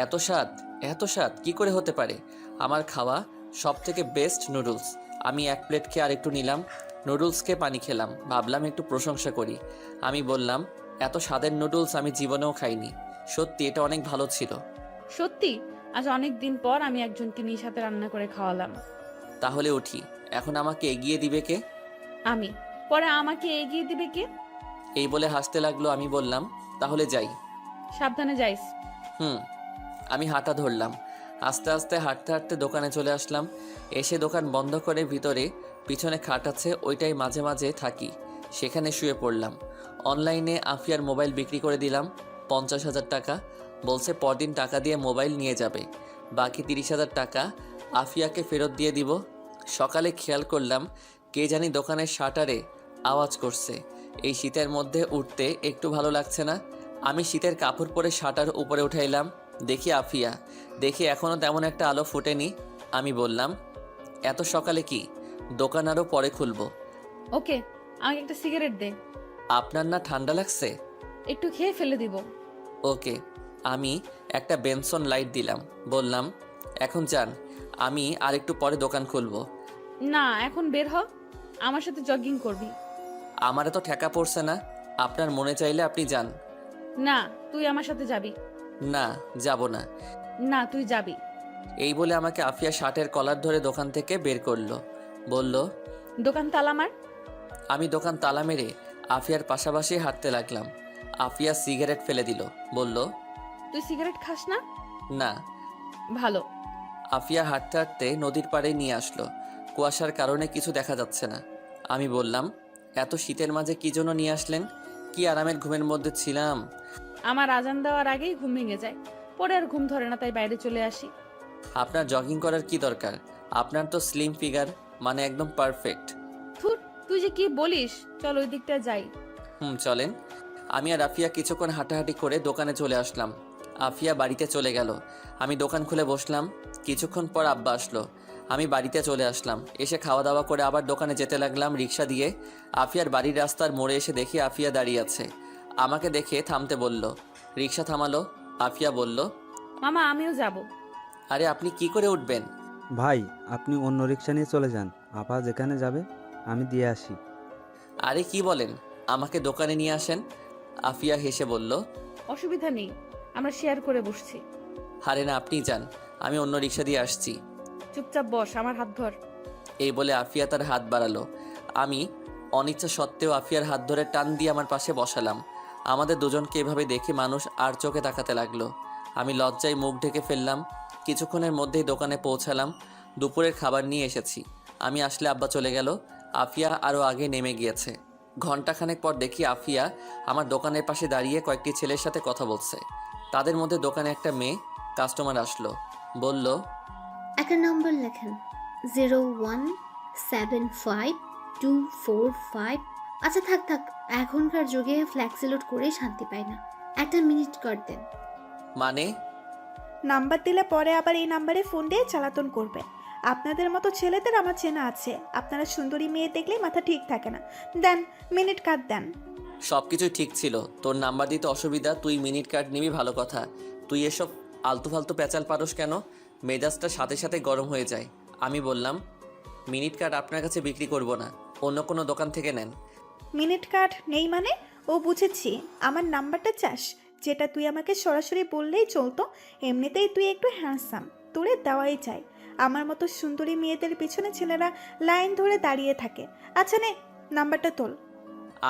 এত স্বাদ, এত স্বাদ কী করে হতে পারে? আমার খাওয়া সব থেকে বেস্ট নুডলস। আমি এক প্লেট খেয়ে আরেকটু নিলাম। নুডলস খেয়ে পানি খেলাম, ভাবলাম একটু প্রশংসা করি। আমি বললাম, এত স্বাদের নুডলস আমি জীবনেও খাইনি। সত্যি এটা অনেক ভালো ছিল। সত্যি? আজ অনেক দিন পর আমি একজনকে নিজ হাতে রান্না করে খাওয়ালাম। তাহলে উঠি, এখন আমাকে এগিয়ে দিবে কে? আমি। পরে আমাকে এগিয়ে দিবে কে? এই বলে হাসতে লাগলো। আমি বললাম, তাহলে যাই। সাবধানে যাইস। আমি হাঁটা ধরলাম। আস্তে আস্তে হাঁটতে হাঁটতে দোকানে চলে আসলাম। এসে দোকান বন্ধ করে ভিতরে পিছনে খাট আছে, ওইটাই মাঝে মাঝে থাকি, সেখানে শুয়ে পড়লাম। অনলাইনে আফিয়ার মোবাইল বিক্রি করে দিলাম 50,000 টাকা। বলছে পরদিন টাকা দিয়ে মোবাইল নিয়ে যাবে, বাকি 30,000 টাকা আফিয়াকে ফেরত দিয়ে দিব। সকালে খেয়াল করলাম কে জানি দোকানের শাটারে আওয়াজ করছে। এই শীতের মধ্যে উঠতে একটু ভালো লাগছে না। আমি শীতের কাপড় পরে শাটার উপরে উঠাইলাম, দেখি আফিয়া। দেখি এখনও তেমন একটা আলো ফোটেনি। আমি বললাম, এত সকালে কি? দোকান আরও পরে খুলবো। ওকে, আমাকে একটা সিগারেট দে, আপনার না ঠান্ডা লাগছে? একটু খেয়ে ফেলে দিব। ওকে। আমি একটা বেনসন লাইট দিলাম, বললাম, এখন যান, আমি আর একটু পরে দোকান খুলবো। না, এখন বের হ, আমার সাথে জগিং করবি। আমারে তো ঠেকা পড়ছে না, আপনার মনে চাইলে আপনি যান। না, তুই আমার সাথে যাবি। না, যাব না। না, তুই যাবি। এই বলে আমাকে আফিয়া শার্টের কলার ধরে দোকান থেকে বের করলো। বলল, দোকান তালা মার। আমি দোকান তালা মেরে আফিয়ার পাশাপাশি হাঁটতে লাগলাম। আফিয়া সিগারেট ফেলে দিল, বলল, তুই সিগারেট খাস না? না। ভালো। আফিয়া হাঁটতে হাঁটতে নদীর পাড়ে নিয়ে আসলো। কুয়াশার কারণে কিছু দেখা যাচ্ছে না। আমি বললাম, এত শীতের মাঝে কি জন্য নিয়ে আসলেন? কি আরামের ঘুমের মধ্যে ছিলাম। আমার আজান দেওয়ার আগেই ঘুম ভেঙে যায়, পরে আর ঘুম ধরে না, তাই বাইরে চলে আসি। আপনার জগিং করার কি দরকার? আপনার তো স্লিম ফিগার, মানে একদম পারফেক্ট। থুর, তুই যে কি বলিস, চল ওই দিকটা যাই। চলেন। আমি আর আফিয়া কিছুক্ষণ হাঁটাহাঁটি করে দোকানে চলে আসলাম। আফিয়া বাড়িতে চলে গেল। আমি দোকান খুলে বসলাম। কিছুক্ষণ পর আব্বা আসলো। আমি বাড়িতে চলে আসলাম। এসে খাওয়া দাওয়া করে আবার দোকানে যেতে লাগলাম রিক্সা দিয়ে। আফিয়ার বাড়ির রাস্তার মোড়ে এসে দেখি আফিয়া দাঁড়িয়ে আছে। আমাকে দেখে থামতে বলল। রিক্সা থামালো। আফিয়া বলল, মামা, আমিও যাব। আরে আপনি কি করে উঠবেন? ভাই, আপনি অন্য রিক্সা নিয়ে চলে যান, আপা যেখানে যাবে আমি দিয়ে আসি। আরে কি বলেন, আমাকে দোকানে নিয়ে আসেন। আফিয়া হেসে বলল, অসুবিধা নেই, আমরা শেয়ার করে বসছি। আরে না, আপনি যান, আমি অন্য রিক্সা দিয়ে আসছি। চুপচাপ বস, আমার হাত ধর। এই বলে আফিয়া তার হাত বাড়ালো। আমি অনিচ্ছা সত্ত্বেও আফিয়ার হাত ধরে টান দিয়ে আমার পাশে বসালাম। আমাদের দুজনকে এভাবে দেখে মানুষ আর চোখে তাকাতে লাগলো। আমি লজ্জায় মুখ ঢেকে ফেললাম। কিছুক্ষণের মধ্যেই দোকানে পৌঁছালাম। দুপুরের খাবার নিয়ে এসেছি। আমি আসলে আব্বা চলে গেল। আফিয়া আরও আগে নেমে গিয়েছে। ঘণ্টাখানেক পর দেখি আফিয়া আমার দোকানের পাশে দাঁড়িয়ে কয়েকটি ছেলের সাথে কথা বলছে। তাদের মধ্যে দোকানে একটা মেয়ে কাস্টমার আসলো। বলল, একটা নম্বর লেখেন, 0175245। আচ্ছা থাক থাক, এখনকার যুগে ফ্ল্যাক্সিলোড করে শান্তি পায় না, একটা মিনিট কার্ড দেন। মানে? নাম্বার দিলে পরে আবার এই নাম্বারে ফোন দিয়ে চালাতন করবে। আপনাদের মতো ছেলেদের আমার চেনা আছে, আপনারা সুন্দরী মেয়ে দেখলেই মাথা ঠিক থাকে না। দেন, মিনিট কার্ড দেন। সব কিছুই ঠিক ছিল, তোর নাম্বার দিতে অসুবিধা, তুই মিনিট কার্ড নিবি ভালো কথা। তুই এসব আলতু ফালতু প্যাচাল পারস কেন? মেজাজটা সাথে সাথে গরম হয়ে যায়। আমি বললাম, মিনিট কার্ড আপনার কাছে বিক্রি করব না, অন্য কোনো দোকান থেকে নেন। মিনিট কার্ড নেই মানে? ও বুঝেছি, আমার নাম্বারটা চাস, যেটা তুই আমাকে সরাসরি বললেই চলতো। এমনিতেই তুই একটু হ্যান্ডসাম, তোরে দেওয়াই চাই। আমার মতো সুন্দরী মেয়েদের পিছনে ছেলেরা লাইন ধরে দাঁড়িয়ে থাকে। আচ্ছা নে, নাম্বারটা তোল।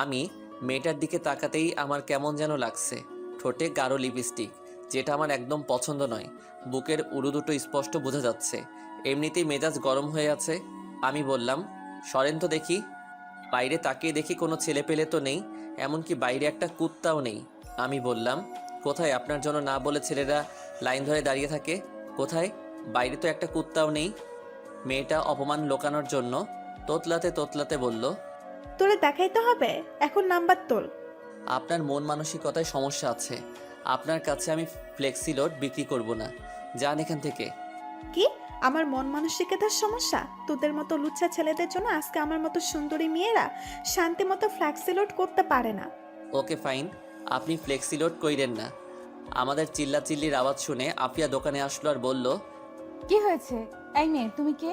আমি মেয়েটার দিকে তাকাতেই আমার কেমন যেন লাগছে। ঠোঁটে গাঢ় লিপস্টিক, যেটা আমার একদম পছন্দ নয়। বুকের উরু দুটো স্পষ্ট বোঝা যাচ্ছে। এমনিতেই মেজাজ গরম হয়ে আছে। আমি বললাম, সরেন তো দেখি। বাইরে তাকিয়ে দেখি কোনো ছেলে পেলে তো নেই, এমনকি বাইরে একটা কুত্তাও নেই। আমি বললাম, কোথায়? আপনার জন্য না বলে ছেলেরা লাইন ধরে দাঁড়িয়ে থাকে, কোথায়? বাইরে তো একটা কুত্তাও নেই। মেয়েটা অপমান লোকানোর জন্য তোতলাতে তোতলাতে বলল, তোরে দেখাইতে হবে, এখন নাম্বার তোল। আপনার মন মানসিকতায় সমস্যা আছে। আপনার কাছে আমি ফ্লেক্সিলোড বিক্রি করব না, যান এখান থেকে। কি? আমার মন মানসিকতার সমস্যা? তোদের মতো লুচ্চা ছেলেদের জন্য আজকে আমার মতো সুন্দরী মেয়েরা শান্তি মতো ফ্ল্যাক্সিলোড করতে পারে না। ওকে ফাইন, আপনি ফ্লেক্সিলোড কইরেন না। আমাদের চিল্লাচিল্লির আওয়াজ শুনে আফিয়া দোকানে আসলো আর বলল, কি হয়েছে? এই মেয়ে, তুমি কে?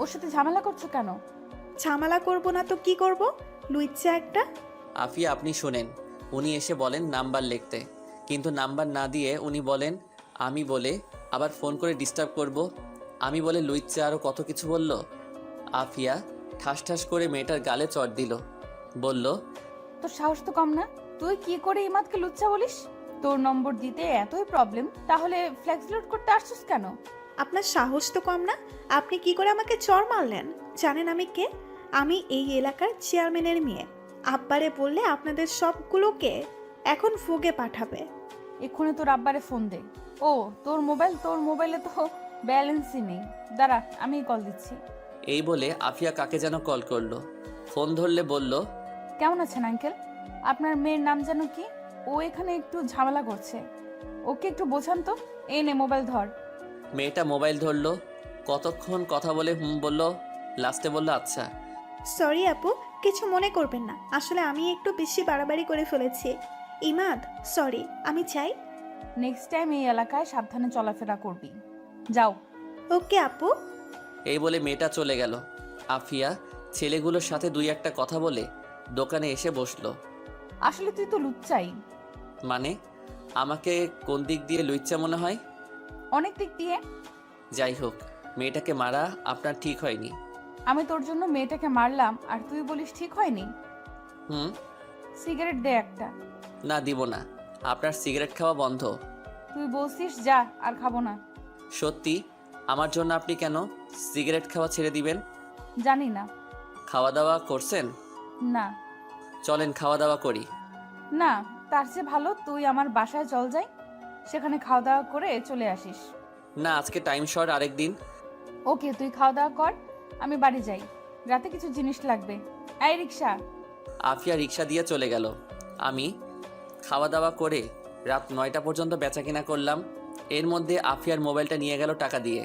ওর সাথে ঝামেলা করছো কেন? ঝামেলা করব না তো কি করব? লুচ্চা একটা। আফিয়া আপনি শোনেন, উনি এসে বলেন নাম্বার লিখতে, কিন্তু নাম্বার না দিয়ে উনি বলেন আমি বলে আবার ফোন করে ডিস্টার্ব করব। আমি বলে লুইচ্চা আরও কত কিছু বলল। আফিয়া ঠাস ঠাস করে মেয়েটার গালে চড় দিল। বলল, তোর সাহস তো কম না, তুই কি করে ইমাদকে লুচ্চা বলিস? তোর নম্বর দিতে এতই প্রবলেম, তাহলে ফ্ল্যাক্স লোড করতে আসছিস কেন? আপনার সাহস তো কম না? আপনি কি করে আমাকে চড় মারলেন? জানেন আমি কে? আমি এই এলাকার চেয়ারম্যানের মেয়ে। আব্বারে বললে আপনাদের সবগুলোকে এখন ফোগে পাঠাবে। এক্ষুনি তোর আব্বারে ফোন দে। ও তোর মোবাইলে তো ব্যালেন্সই নেই। দাঁড়া, আমি কল দিচ্ছি। এই বলে আফিয়া কাকে যেন কল করলো। ফোন ধরলে বলল, কেমন আছেন আঙ্কেল? আপনার মেয়ের নাম যেন কি? ও এখানে একটু ঝামেলা করছে, ওকে একটু বোঝান তো। এই নে মোবাইল ধর। মেয়েটা মোবাইল ধরলো, কতক্ষণ কথা বলে বলল, লাস্টে বলল আচ্ছা। সরি আপু, কিছু মনে করবেন না, আসলে আমি একটু বেশি বাড়াবাড়ি করে ফেলেছি। ইমাদ, সরি, আমি চাই। নেক্সট টাইম এই এলাকায় সাবধানে চলাফেরা করবি। যাও। ওকে আপু। এই বলে মেয়েটা চলে গেল। আফিয়া ছেলেগুলোর সাথে দুই একটা কথা বলে দোকানে এসে বসলো। আসলে তুই তো লুচ্চাই। মানে আমাকে কোন দিক দিয়ে লুচ্চা মনে হয়? অনেক দিক দিয়ে। যাই হোক, মেয়েটাকে মারা আপনার ঠিক হয়নি। আমি তোর জন্য মেয়েটাকে মারলাম আর তুই বলিস ঠিক হয়নি? হুম। সিগারেট দে একটা। না, দিব না। আপনার সিগারেট খাওয়া বন্ধ। তুই বলছিস যা, আর খাবো না। সত্যি? আমার জন্য আপনি কেন সিগারেট খাওয়া ছেড়ে দিবেন? জানি না। খাওয়া দাওয়া করছেন? না। চলেন খাওয়া দাওয়া করি। না, তার চেয়ে ভালো তুই আমার বাসায় চল যাই, সেখানে খাওয়া দাওয়া করে চলে আসিস। না, আজকে টাইম শর্ট, আরেক দিন। ওকে, তুই খাওয়া দাওয়া কর, আমি বাড়ি যাই, রাতে কিছু জিনিস লাগবে। এই রিক্সা। আফিয়া রিক্সা দিয়ে চলে গেল। আমি খাওয়া দাওয়া করে রাত 9টা পর্যন্ত বেচাকেনা করলাম। এর মধ্যে আফিয়ার মোবাইলটা নিয়ে গেল টাকা দিয়ে।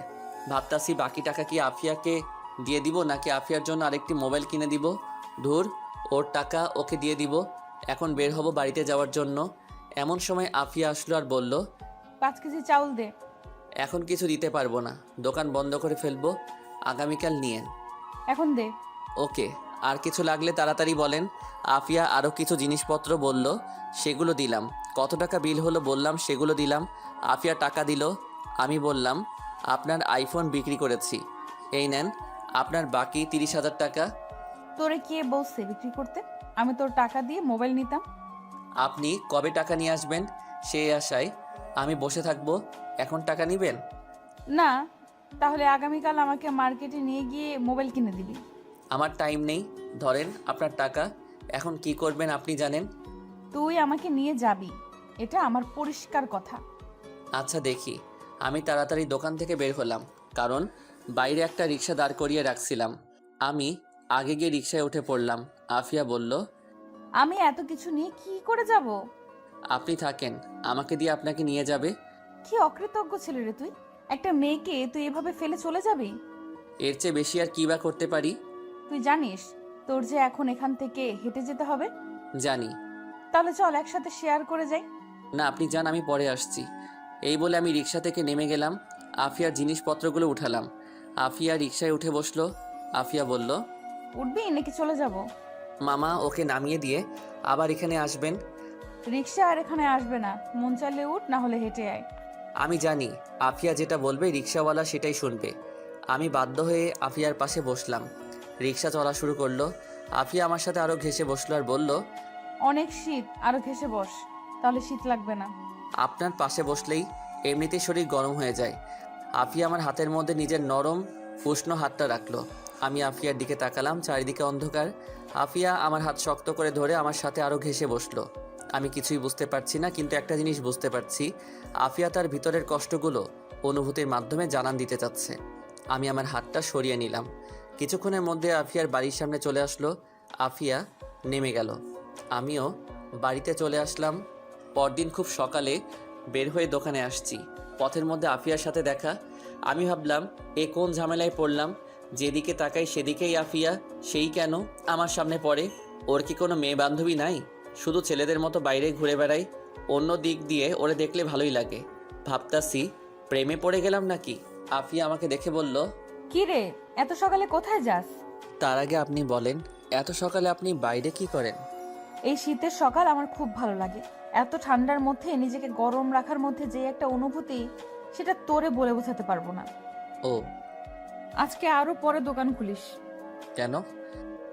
ভাবতাছি বাকি টাকা কি আফিয়াকে দিয়ে দিব নাকি আফিয়ার জন্য আরেকটি মোবাইল কিনে দিব। ধুর, ওর টাকা ওকে দিয়ে দিব। এখন বের হব বাড়িতে যাওয়ার জন্য। এমন সময় আফিয়া আসলো আর বলল, 5 কেজি চাউল দে। এখন কিছু দিতে পারবো না, দোকান বন্ধ করে ফেলবো, আগামীকাল নিয়েন। এখন দে। ওকে, আর কিছু লাগলে তাড়াতাড়ি বলেন। আফিয়া আরও কিছু জিনিসপত্র বলল, সেগুলো দিলাম। কত টাকা বিল হলো বললাম, সেগুলো দিলাম। আফিয়া টাকা দিল। আমি বললাম, আপনার আইফোন বিক্রি করেছি, এই নেন আপনার বাকি 30,000 টাকা। তোরে কে বলছে বিক্রি করতে? আমি তোর টাকা দিয়ে মোবাইল নিতাম। আপনি কবে টাকা নিয়ে আসবেন সেই আশায় আমি বসে থাকবো, এখন টাকা নেবেন? না, তাহলে আগামীকাল আমাকে মার্কেটে নিয়ে গিয়ে মোবাইল কিনে দিবি। আমার টাইম নেই, ধরেন আপনার টাকা। এখন কি করবেন আপনি জানেন। তুই আমাকে নিয়ে যাবি, এটা আমার পরিষ্কার কথা। আচ্ছা দেখি। আমি তাড়াতাড়ি দোকান থেকে বের হলাম, কারণ বাইরে একটা রিক্সা দাঁড় করিয়ে রাখছিলাম। আমি আগে গিয়ে রিক্সায় উঠে পড়লাম। আফিয়া বলল, আমি এত কিছু নিয়ে কি করে যাব? আপনি থাকেন, আমাকে দিয়ে আপনাকে নিয়ে যাবে। কি অকৃতজ্ঞ ছেলে রে তুই! একটা মেয়েকে তুই এভাবে ফেলে চলে যাবি? এর চেয়ে বেশি আর কী বা করতে পারি? তুই জানিস তোর যে এখন এখান থেকে হেঁটে যেতে হবে? জানি। তাহলে চল একসাথে শেয়ার করে যাই। না, আপনি যান, আমি পরে আসছি। এই বলে আমি রিক্সা থেকে নেমে গেলাম। আফিয়ার জিনিসপত্রগুলো উঠালাম। আফিয়া রিক্সায় উঠে বসলো। আফিয়া বলল, উঠবি নাকি চলে যাব? মামা ওকে নামিয়ে দিয়ে আবার এখানে আসবেন। রিক্সা আর এখানে আসবে না, মন চাইলে উঠ, না হলে হেঁটে আয়। আমি জানি আফিয়া যেটা বলবে রিক্সাওয়ালা সেটাই শুনবে। আমি বাধ্য হয়ে আফিয়ার পাশে বসলাম। রিক্সা চলা শুরু করলো। আফিয়া আমার সাথে আরও ঘেঁষে বসলো আর বলল, অনেক শীত, আরো ঘেসে বস, তাহলে শীত লাগবে না। আপনার পাশে বসলেই এমনিতেই শরীর গরম হয়ে যায়। আফিয়া আমার হাতের মধ্যে নিজের নরম উষ্ণ হাতটা রাখলো। আমি আফিয়ার দিকে তাকালাম, চারিদিকে অন্ধকার। আফিয়া আমার হাত শক্ত করে ধরে আমার সাথে আরও ঘেঁষে বসলো। আমি কিছুই বুঝতে পারছি না, কিন্তু একটা জিনিস বুঝতে পারছি, আফিয়া তার ভিতরের কষ্টগুলো অনুভূতির মাধ্যমে জানান দিতে চাচ্ছে। আমি আমার হাতটা সরিয়ে নিলাম। কিছুক্ষণের মধ্যে আফিয়ার বাড়ির সামনে চলে আসলো। আফিয়া নেমে গেল। আমিও বাড়িতে চলে আসলাম। পরদিন খুব সকালে বের হয়ে দোকানে আসছি। পথের মধ্যে আফিয়ার সাথে দেখা। আমি ভাবলাম এ কোন ঝামেলায় পড়লাম, যেদিকে তাকাই সেদিকেই আফিয়া, সেই কেন আমার সামনে পড়ে? ওর কি কোনো মেয়ে বান্ধবী নাই? শুধু ছেলেদের মতো বাইরে ঘুরে বেড়াই। অন্য দিক দিয়ে ওরে দেখলে ভালোই লাগে। ভাবতাছি প্রেমে পড়ে গেলাম নাকি। আফিয়া আমাকে দেখে বলল, কি রে, এত সকালে কোথায় যাস? তার আগে আপনি বলেন, এত সকালে আপনি বাইরে কি করেন? এই শীতের সকাল আমার খুব ভালো লাগে। এত ঠান্ডার মধ্যে নিজেকে গরম রাখার মধ্যে যে একটা অনুভূতি, সেটা তোরে বলে বোঝাতে পারবো না। ও, আজকে আরো পরে দোকান খুলিস। কেন?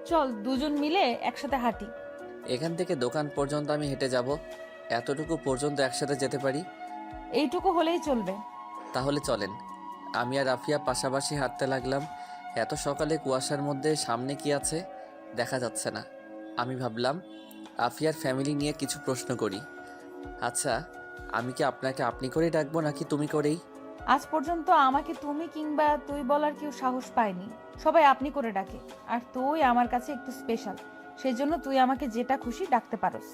চল দুজন মিলে একসাথে হাঁটি। এখান থেকে দোকান পর্যন্ত আমি হেঁটে যাব। এতটুকু পর্যন্ত একসাথে যেতে পারি। এইটুকু হলেই চলবে। তাহলে চলেন। আমি আর আফিয়া পাশাপাশি হাঁটতে লাগলাম। এত সকালে কুয়াশার মধ্যে সামনে কি আছে দেখা যাচ্ছে না। আমি ভাবলাম আফিয়ার ফ্যামিলি নিয়ে কিছু প্রশ্ন করি। আচ্ছা, আমি কি আপনাকে আপনি করেই ডাকবো নাকি তুমি করেই? আজ পর্যন্ত আমাকে তুমি কিংবা তুই বলার কেউ সাহস পায়নি, সবাই আপনি করে ডাকে। আর তুই আমার কাছে একটু স্পেশাল, সেই জন্য তুই আমাকে যেটা খুশি ডাকতে পারোস।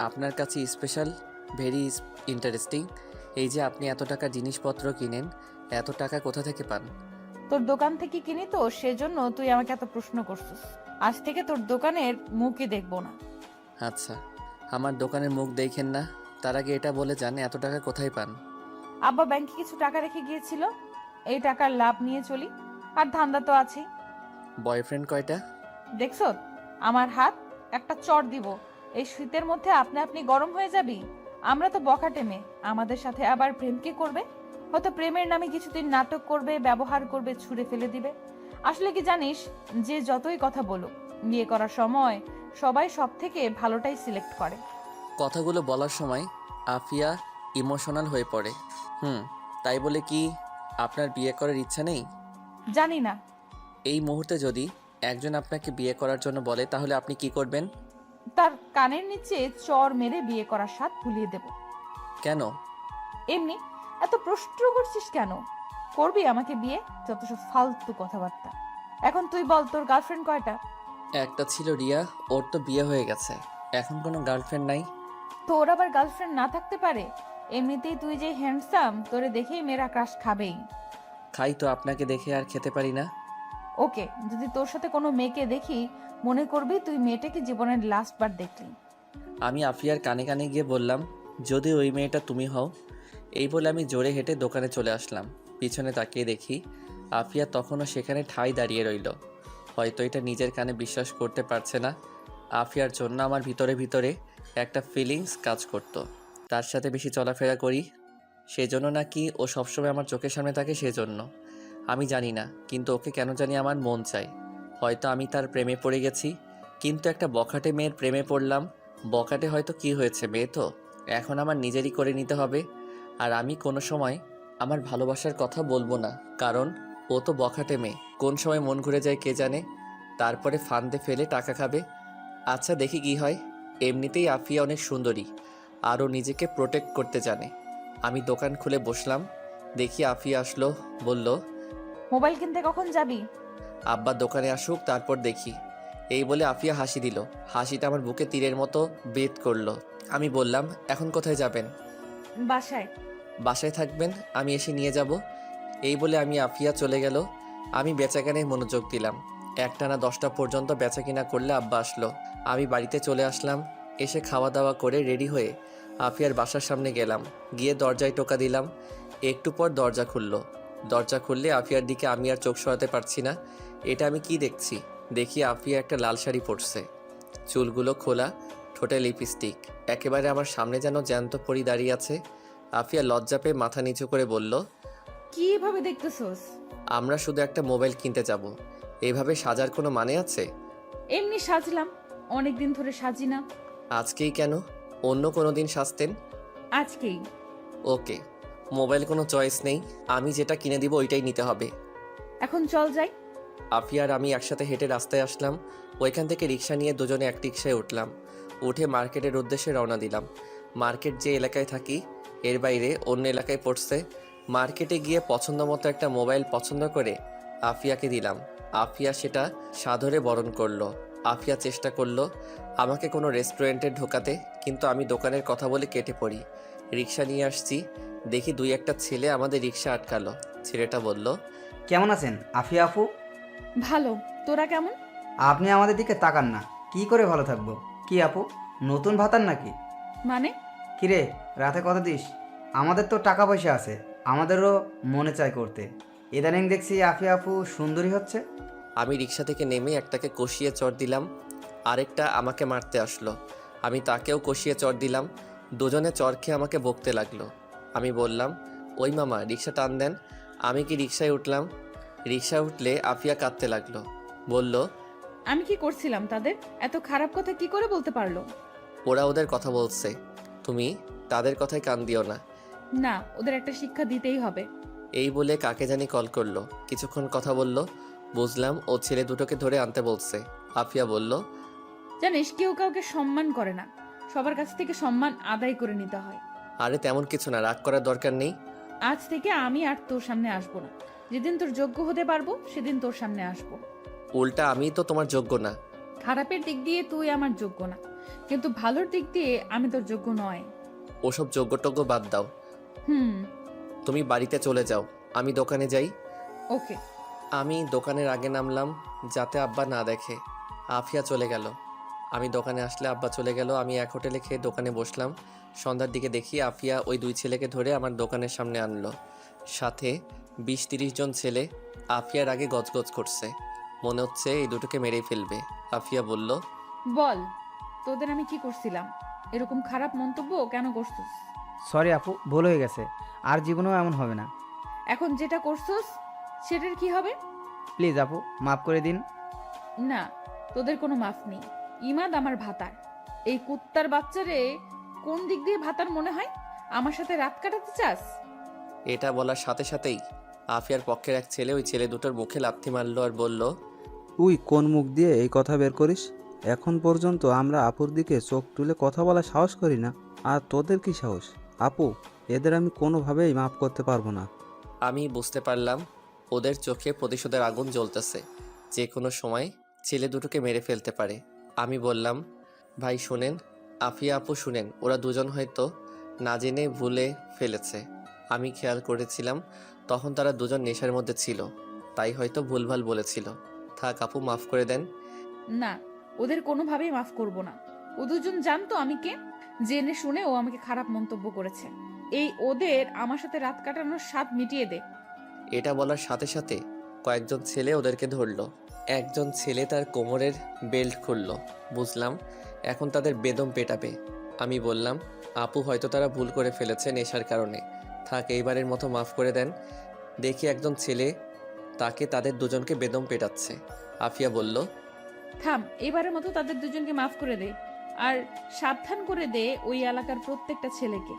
আপনার কাছে স্পেশাল, ভেরি ইন্টারেস্টিং। এই যে আপনি এত টাকা জিনিসপত্র কিনেন, এত টাকা কোথা থেকে পান? তোর দোকান থেকে কিনি তো, সেজন্য তুই আমাকে এত প্রশ্ন করছিস। আজ থেকে তোর দোকানের মুখই দেখবো না। আচ্ছা, আমার দোকানের মুখ দেখেন না, তার আগে এটা বলে যান এত টাকা কোথায় পান? আব্বা ব্যাংকে কিছু টাকা রেখে গিয়েছিল, এই টাকার লাভ নিয়ে চলি। আর ধান্দা তো আছেই। বয়ফ্রেন্ড কয়টা? দেখছো আমার হাত, একটা চড় দিব। এই শীতের মধ্যে আপনি আপনি গরম হয়ে যাবি। আমরা তো বখাটে মেয়ে, আমাদের সাথে আবার প্রেম কে করবে? হয়তো প্রেমের নামে কিছুদিন নাটক করবে, ব্যবহার করবে, ছুঁড়ে ফেলে দিবে। আসলে কি জানিস, যে যতই কথা বলুক, বিয়ে করার সময় সবাই সব থেকে ভালোটাই সিলেক্ট করে। কথাগুলো বলার সময় আফিয়া ইমোশনাল হয়ে পড়ে। তাই বলে কি আপনার বিয়ে করার ইচ্ছা নেই? জানি না। এই মুহূর্তে যদি একজন আপনাকে বিয়ে করার জন্য বলে তাহলে আপনি কি করবেন? তার কানের নিচে চর মেরে বিয়ে করার স্বাদ ভুলিয়ে দেব। কেন? এমনি। এত প্রশ্ন করছিস কেন? করবি আমাকে বিয়ে? যত সব ফালতু কথাবার্তা। এখন তুই বল, তোর গার্লফ্রেন্ড কয়টা? একটা ছিল রিয়া, ওর তো বিয়ে হয়ে গেছে, এখন কোনো গার্লফ্রেন্ড নাই। তোর আবার গার্লফ্রেন্ড না থাকতে পারে? এমনিতেই তুই যে হ্যান্ডসাম, তোরে দেখেই মেয়েরা ক্রাশ খাবেই। খাই তো, আপনাকে দেখে আর খেতে পারি না। ওকে, যদি তোর সাথে কোনো মেয়েকে দেখি, মনে করবি তুই মেয়েটাকে জীবনের লাস্ট বার দেখলি। আমি আফিয়ার কানে কানে গিয়ে বললাম, যদি ওই মেয়েটা তুমি হও। এই বলে আমি জোরে হেঁটে দোকানে চলে আসলাম। পিছনে তাকিয়ে দেখি আফিয়া তখনও সেখানে ঠাই দাঁড়িয়ে রইল। হয়তো এটা নিজের কানে বিশ্বাস করতে পারছে না। আফিয়ার জন্য আমার ভিতরে ভিতরে একটা ফিলিংস কাজ করতো। তার সাথে বেশি চলাফেরা করি সেজন্য নাকি ও সবসময় আমার চোখের সামনে থাকে সেজন্য আমি জানি না, কিন্তু ওকে কেন জানি আমার মন চাই। হয়তো আমি তার প্রেমে পড়ে গেছি, কিন্তু একটা বখাটে মেয়ের প্রেমে পড়লাম। বখাটে হয়তো কি হয়েছে, মেয়ে তো, এখন আমার নিজেরই করে নিতে হবে। আর আমি কোনো সময় আমার ভালোবাসার কথা বলবো না, কারণ ও তো বখাটে মেয়ে, কোন সময় মন ঘুরে যায় কে জানে, তারপরে ফান্দে ফেলে টাকা খাবে। আচ্ছা দেখি কি হয়। এমনিতেই আফিয়া অনেক সুন্দরী, আরও নিজেকে প্রোটেক্ট করতে জানে। আমি দোকান খুলে বসলাম, দেখি আফিয়া আসলো, বলল, মোবাইল কিনতে কখন যাবি? আব্বা দোকানে আসুক তারপর দেখি। এই বলে আফিয়া হাসি দিল। হাসিটা আমার বুকে তীরের মতো বেদ করলো। আমি বললাম, এখন কোথায় যাবেন? বাসায়। বাসায় থাকবেন, আমি এসে নিয়ে যাব। এই বলে আমি আফিয়া চলে গেল। আমি বেচাকেনায় মনোযোগ দিলাম। একটানা 10টা পর্যন্ত বেচাকেনা করলে আব্বা আসলো। আমি বাড়িতে চলে আসলাম। এসে খাওয়া দাওয়া করে রেডি হয়ে আফিয়ার বাসার সামনে গেলাম। গিয়ে দরজায় টোকা দিলাম। একটু পর দরজা খুললো। দরজা খুললে আফিয়ার দিকে আমি আর চোখ সরাতে পারছি না। এটা আমি কি দেখছি? দেখি আফিয়া একটা লাল শাড়ি পরছে, চুলগুলো খোলা, ঠোঁটে লিপস্টিক, একেবারে আমার সামনে যেন জ্যান্ত পরি দাঁড়িয়ে আছে। আফিয়া লজ্জা পেয়ে মাথা নিচু করে বলল, কি এভাবে দেখতেছোস? আমরা শুধু একটা মোবাইল কিনতে যাব, এইভাবে সাজার কোনো মানে আছে? এমনি সাজলাম, অনেকদিন ধরে সাজি না। আজকেই কেন? অন্য কোনো দিন সাজতেন। আজকেই। ওকে, মোবাইল কোনো চয়েস নেই, আমি যেটা কিনে দিব ওইটাই নিতে হবে। এখন চল যাই। আফিয়া আর আমি একসাথে হেঁটে রাস্তায় আসলাম। ওইখান থেকে রিক্সা নিয়ে দুজনে এক রিক্সায় উঠলাম। উঠে মার্কেটের উদ্দেশ্যে রওনা দিলাম। মার্কেট যে এলাকায় থাকি এর বাইরে অন্য এলাকায় পড়ছে। মার্কেটে গিয়ে পছন্দ মতো একটা মোবাইল পছন্দ করে আফিয়াকে দিলাম। আফিয়া সেটা সাদরে বরণ করলো। আফিয়া চেষ্টা করলো আমাকে কোনো রেস্টুরেন্টে ঢোকাতে, কিন্তু আমি দোকানের কথা বলে কেটে পড়ি। রিক্সা নিয়ে আসছি, দেখি 2-1টা ছেলে আমাদের রিক্সা আটকালো। ছেলেটা বলল, কেমন আছেন আফিয়া আপু? ভালো, তোরা কেমন? আপনি আমাদের দিকে তাকান না, কি করে ভালো থাকবো? কি আপু, নতুন ভাতার নাকি? মানে? কিরে, রাতে কত দিস? আমাদের তো টাকা পয়সা আছে, আমাদেরও মনে চায় করতে। ইদানিং দেখছি আফিয়া আপু সুন্দরী হচ্ছে। আমি রিক্সা থেকে নেমে একটাকে কষিয়ে চড় দিলাম, আরেকটা আমাকে মারতে আসলো। আমি তাকেও কষিয়ে চড় দিলাম। দুজনে চড় খেয়ে আমাকে বকতে লাগলো। আমি বললাম, ওই মামা রিক্সা টান দেন। আমি কি রিক্সায় উঠলাম। রিক্সা উঠলে আফিয়া কাঁদতে লাগলো। বলল, আমি কি করছিলাম তাদের? এত খারাপ কথা কি করে বলতে পারলো? ওরা ওদের কথা বলছে, তুমি তাদের কথায় কান দিও না। না, ওদের একটা শিক্ষা দিতেই হবে। এই বলে কাকে জানি কল করলো। কিছুক্ষণ কথা বলল, বুঝলাম ও ছেলে দুটোকে ধরে আনতে বলছে। আফিয়া বলল, জানিস কেউ কাউকে সম্মান করে না, সবার কাছ থেকে সম্মান আদায় করে নিতে হয়। আরে তেমন কিছু না, রাগ করার দরকার নেই। আজ থেকে আমি আর তোর সামনে আসবো না। যেদিন তোর যোগ্য হতে পারবো সেদিন তোর সামনে আসবো। উল্টা আমি তো তোমার যোগ্য না। খারাপের দিক দিয়ে তুই আমার যোগ্য না, কিন্তু ভালোর দিক দিয়ে আমি তোর যোগ্য নয়। ওসব যোগ্যটোগ্য বাদ দাও। হুম। তুমি বাড়িতে চলে যাও, আমি দোকানে যাই। ওকে। আমি দোকানের আগে নামলাম যাতে আব্বা না দেখে। আফিয়া চলে গেল। আমি দোকানে আসলে আব্বা চলে গেল। আমি এক হোটেলে খেয়ে দোকানে বসলাম। সন্ধ্যার দিকে দেখি আফিয়া ওই দুই ছেলেকে ধরে আমার দোকানের সামনে আনলো। সাথে 20-30 জন ছেলে আফিয়ার আগে গজগজ করছে। মনে হচ্ছে এই দুটোকে মেরেই ফেলবে। আফিয়া বলল, বল, তোদের আমি কি করছিলাম? এরকম খারাপ মন্তব্য কেন করছিস? সরি আপু, ভুল হয়ে গেছে, আর জীবনেও এমন হবে না। এখন যেটা করছিস সেটার কি হবে? প্লিজ আপু, মাফ করে দিন। না, তোদের কোনো মাফ নেই। ইমাদ আমার ভাতার। এই কুত্তার বাচ্চারে কোন দিক দিয়ে ভাতার মনে হয়? আমার সাথে রাত কাটাতে চাস? এটা বলার সাথে সাথেই আফিয়ার পক্ষের এক ছেলে ওই ছেলে দুটোর মুখে লাথি মারলো আর বলল, তুই কোন মুখ দিয়ে এই কথা বের করিস? এখন পর্যন্ত আমরা আপুর দিকে চোখ তুলে কথা বলা সাহস করি না, আর তোদের কি সাহস? আপু, এদের আমি কোনোভাবেই মাফ করতে পারবো না। আমি বুঝতে পারলাম ওদের চোখে প্রতিশোধের আগুন জ্বলতেছে। যে কোনো সময় ছেলে দুটোকে মেরে ফেলতে পারে। আমি বললাম, ভাই শুনেন, আফিয়া আপু শুনেন, ওরা দুজন হয়তো না জেনে ভুলে ফেলেছে। আমি খেয়াল করেছিলাম তখন তারা দুজন নেশার মধ্যে ছিল, তাই হয়তো ভুলভাল বলেছিল। থাক আপু, মাফ করে দেন। না, ওদের কোনোভাবেই মাফ করব না। ও দুজন জানতো আমি কে। জেনে শুনে ও আমাকে খারাপ মন্তব্য করেছে। এই ওদের আমার সাথে রাত কাটানোর স্বাদ মিটিয়ে দে। এটা বলার সাথে সাথে কয়েকজন ছেলে ওদেরকে ধরলো। একজন ছেলে তার কোমরের বেল্ট খুললো। বুঝলাম এখন তাদের বেদম পেটাবে। আমি বললাম, আপু হয়তো তারা ভুল করে ফেলেছে নেশার কারণে, থাক এইবারের মতো মাফ করে দেন। দেখি একজন ছেলে তাকে তাদের দুজনকে বেদম পেটাচ্ছে। আফিয়া বলল, থাম, এবারের মতো তাদের দুজনকে মাফ করে দে। আর সাবধান করে দে ওই এলাকার প্রত্যেকটা ছেলেকে,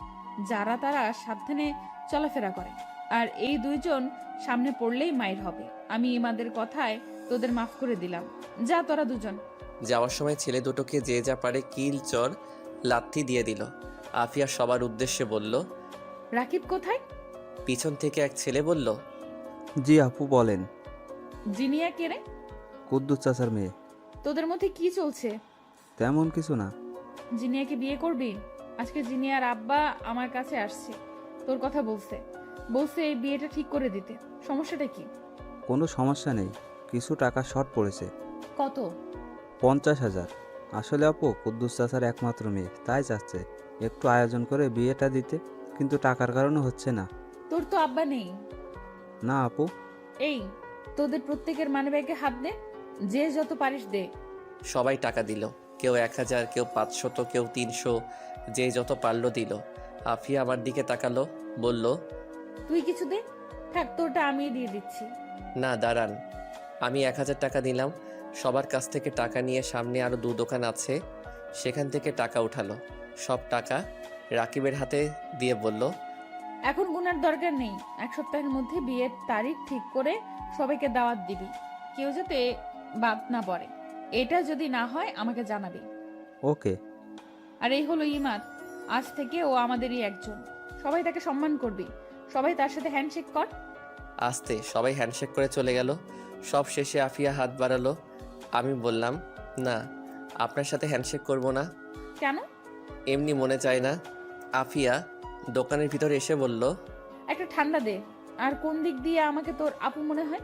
যারা তারা সাবধানে চলাফেরা করে। আর এই দুইজন সামনে পড়লেই মাইর হবে। আমি ইমাদের কথায় তোদের মাফ করে দিলাম। যা তোরা দুজন। যাওয়ার সময় ছেলে দুটোকে যে যা পারে কিল চর লাথি দিয়ে দিল। আফিয়া সবার উদ্দেশ্যে বলল, রাকিব কোথায়? পিছন থেকে এক ছেলে বলল, জি আপু বলেন। জিনিয়া কে রে? কুদ্দুস চাচার মেয়ে। তোদের মধ্যে কি চলছে? তেমন কিছু না। জিনিয়াকে বিয়ে করবি? আজকে জিনিয়ার আব্বা আমার কাছে আসছে, তোর কথা বলছে। বলছে এই বিয়েটা ঠিক করে দিতে। সমস্যাটা কি? কোনো সমস্যা নেই, কিছু টাকা শর্ট পড়েছে। কত? 50,000। আসলে আপু কুদ্দুস চাচার একমাত্র মেয়ে, তাই চাচ্ছে একটু আয়োজন করে বিয়েটা দিতে, কিন্তু টাকার কারণে হচ্ছে না। তোর তো আব্বা নেই। না আপু। এই, তোদের প্রত্যেকের মানিব্যাগে হাত দে, যে যত পারিস দে। সবাই টাকা দিল। কেউ 1000, কেউ 500, কেউ 300, যে যত পারলো দিল। আফিয়া আমার দিকে তাকালো, বলল, তুই কিছু দে। থাক, তোরটা আমি দিয়ে দিচ্ছি। না দাঁড়ান। আমি 1000 টাকা দিলাম। সবার কাছ থেকে টাকা নিয়ে সামনে আরও 2 দোকান আছে, সেখান থেকে টাকা উঠালো। সব টাকা রাকিবের হাতে দিয়ে বলল, এখন গুনার দরকার নেই। 1 সপ্তাহের মধ্যে বিয়ের তারিখ ঠিক করে সবাইকে দাওয়াত দিবি, কেউ যাতে বাদ না পড়ে। এটা যদি না হয় আমাকে জানাবি। ওকে। আর এই হলো ইমাদ, আজ থেকে ও আমাদেরই একজন। সবাই তাকে সম্মান করবি, সবাই তার সাথে হ্যান্ডশেক কর। আস্তে সবাই হ্যান্ডশেক করে চলে গেল। সব শেষে আফিয়া হাত বাড়ালো। আমি বললাম, না, আপনার সাথে হ্যান্ডশেক করব না। কেন? এমনি মনে চায় না। আফিয়া দোকানের ভিতরে এসে বলল, একটা ঠান্ডা দে। আর কোন দিক দিয়ে আমাকে তোর আপু মনে হয়?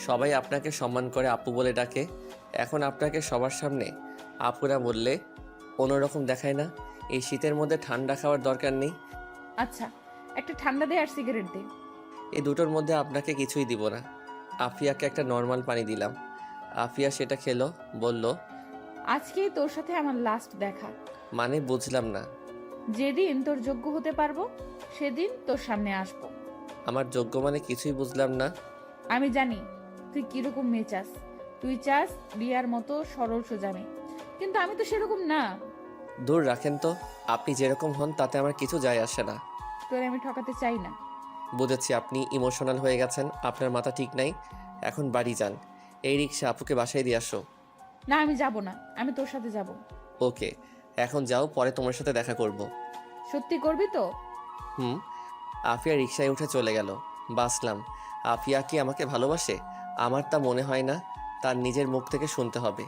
সবাই আপনাকে সম্মান করে আপু বলে ডাকে, এখন আপনাকে সবার সামনে আপুরা বললে অন্যরকম দেখায় না? এই শীতের মধ্যে ঠান্ডা খাওয়ার দরকার নেই। আচ্ছা, একটা ঠান্ডা দে আর সিগারেট দে। এই দুটোর মধ্যে আপনাকে কিছুই দিব না। আফিয়াকে একটা নর্মাল পানি দিলাম। আফিয়া সেটা খেলো, বলল, আজকেই তোর সাথে আমার লাস্ট দেখা। মানে বুঝলাম না। যেদিন তোর যোগ্য হতে পারবো সেদিন তোর সামনে আসবো। আমার যোগ্য মানে কিছুই বুঝলাম না। আমি জানি তুই কিরকম মেয়ে চাস। তুই চাস রিয়ার মতো সরল সোজা মেয়ে, কিন্তু আমি তো সেরকম না। দূর রাখেন তো, আপনি যেরকম হন তাতে আমার কিছু যায় আসে না। তোর আমি ঠকাতে চাই না। বুঝেছি আপনি ইমোশনাল হয়ে গেছেন, আপনার মাথা ঠিক নাই। এখন বাড়ি যান। এই রিক্সা আপুকে বাসায় দিয়ে আসো। না আমি যাব না, আমি তোর সাথে যাব। ওকে, এখন যাও, পরে তোমার সাথে দেখা করব। সত্যি করবি তো? হুম। আফিয়া রিক্সায় উঠে চলে গেল। বাসলাম। আফিয়া কি আমাকে ভালোবাসে? আমার তা মনে হয় না। তার নিজের মুখ থেকে শুনতে হবে।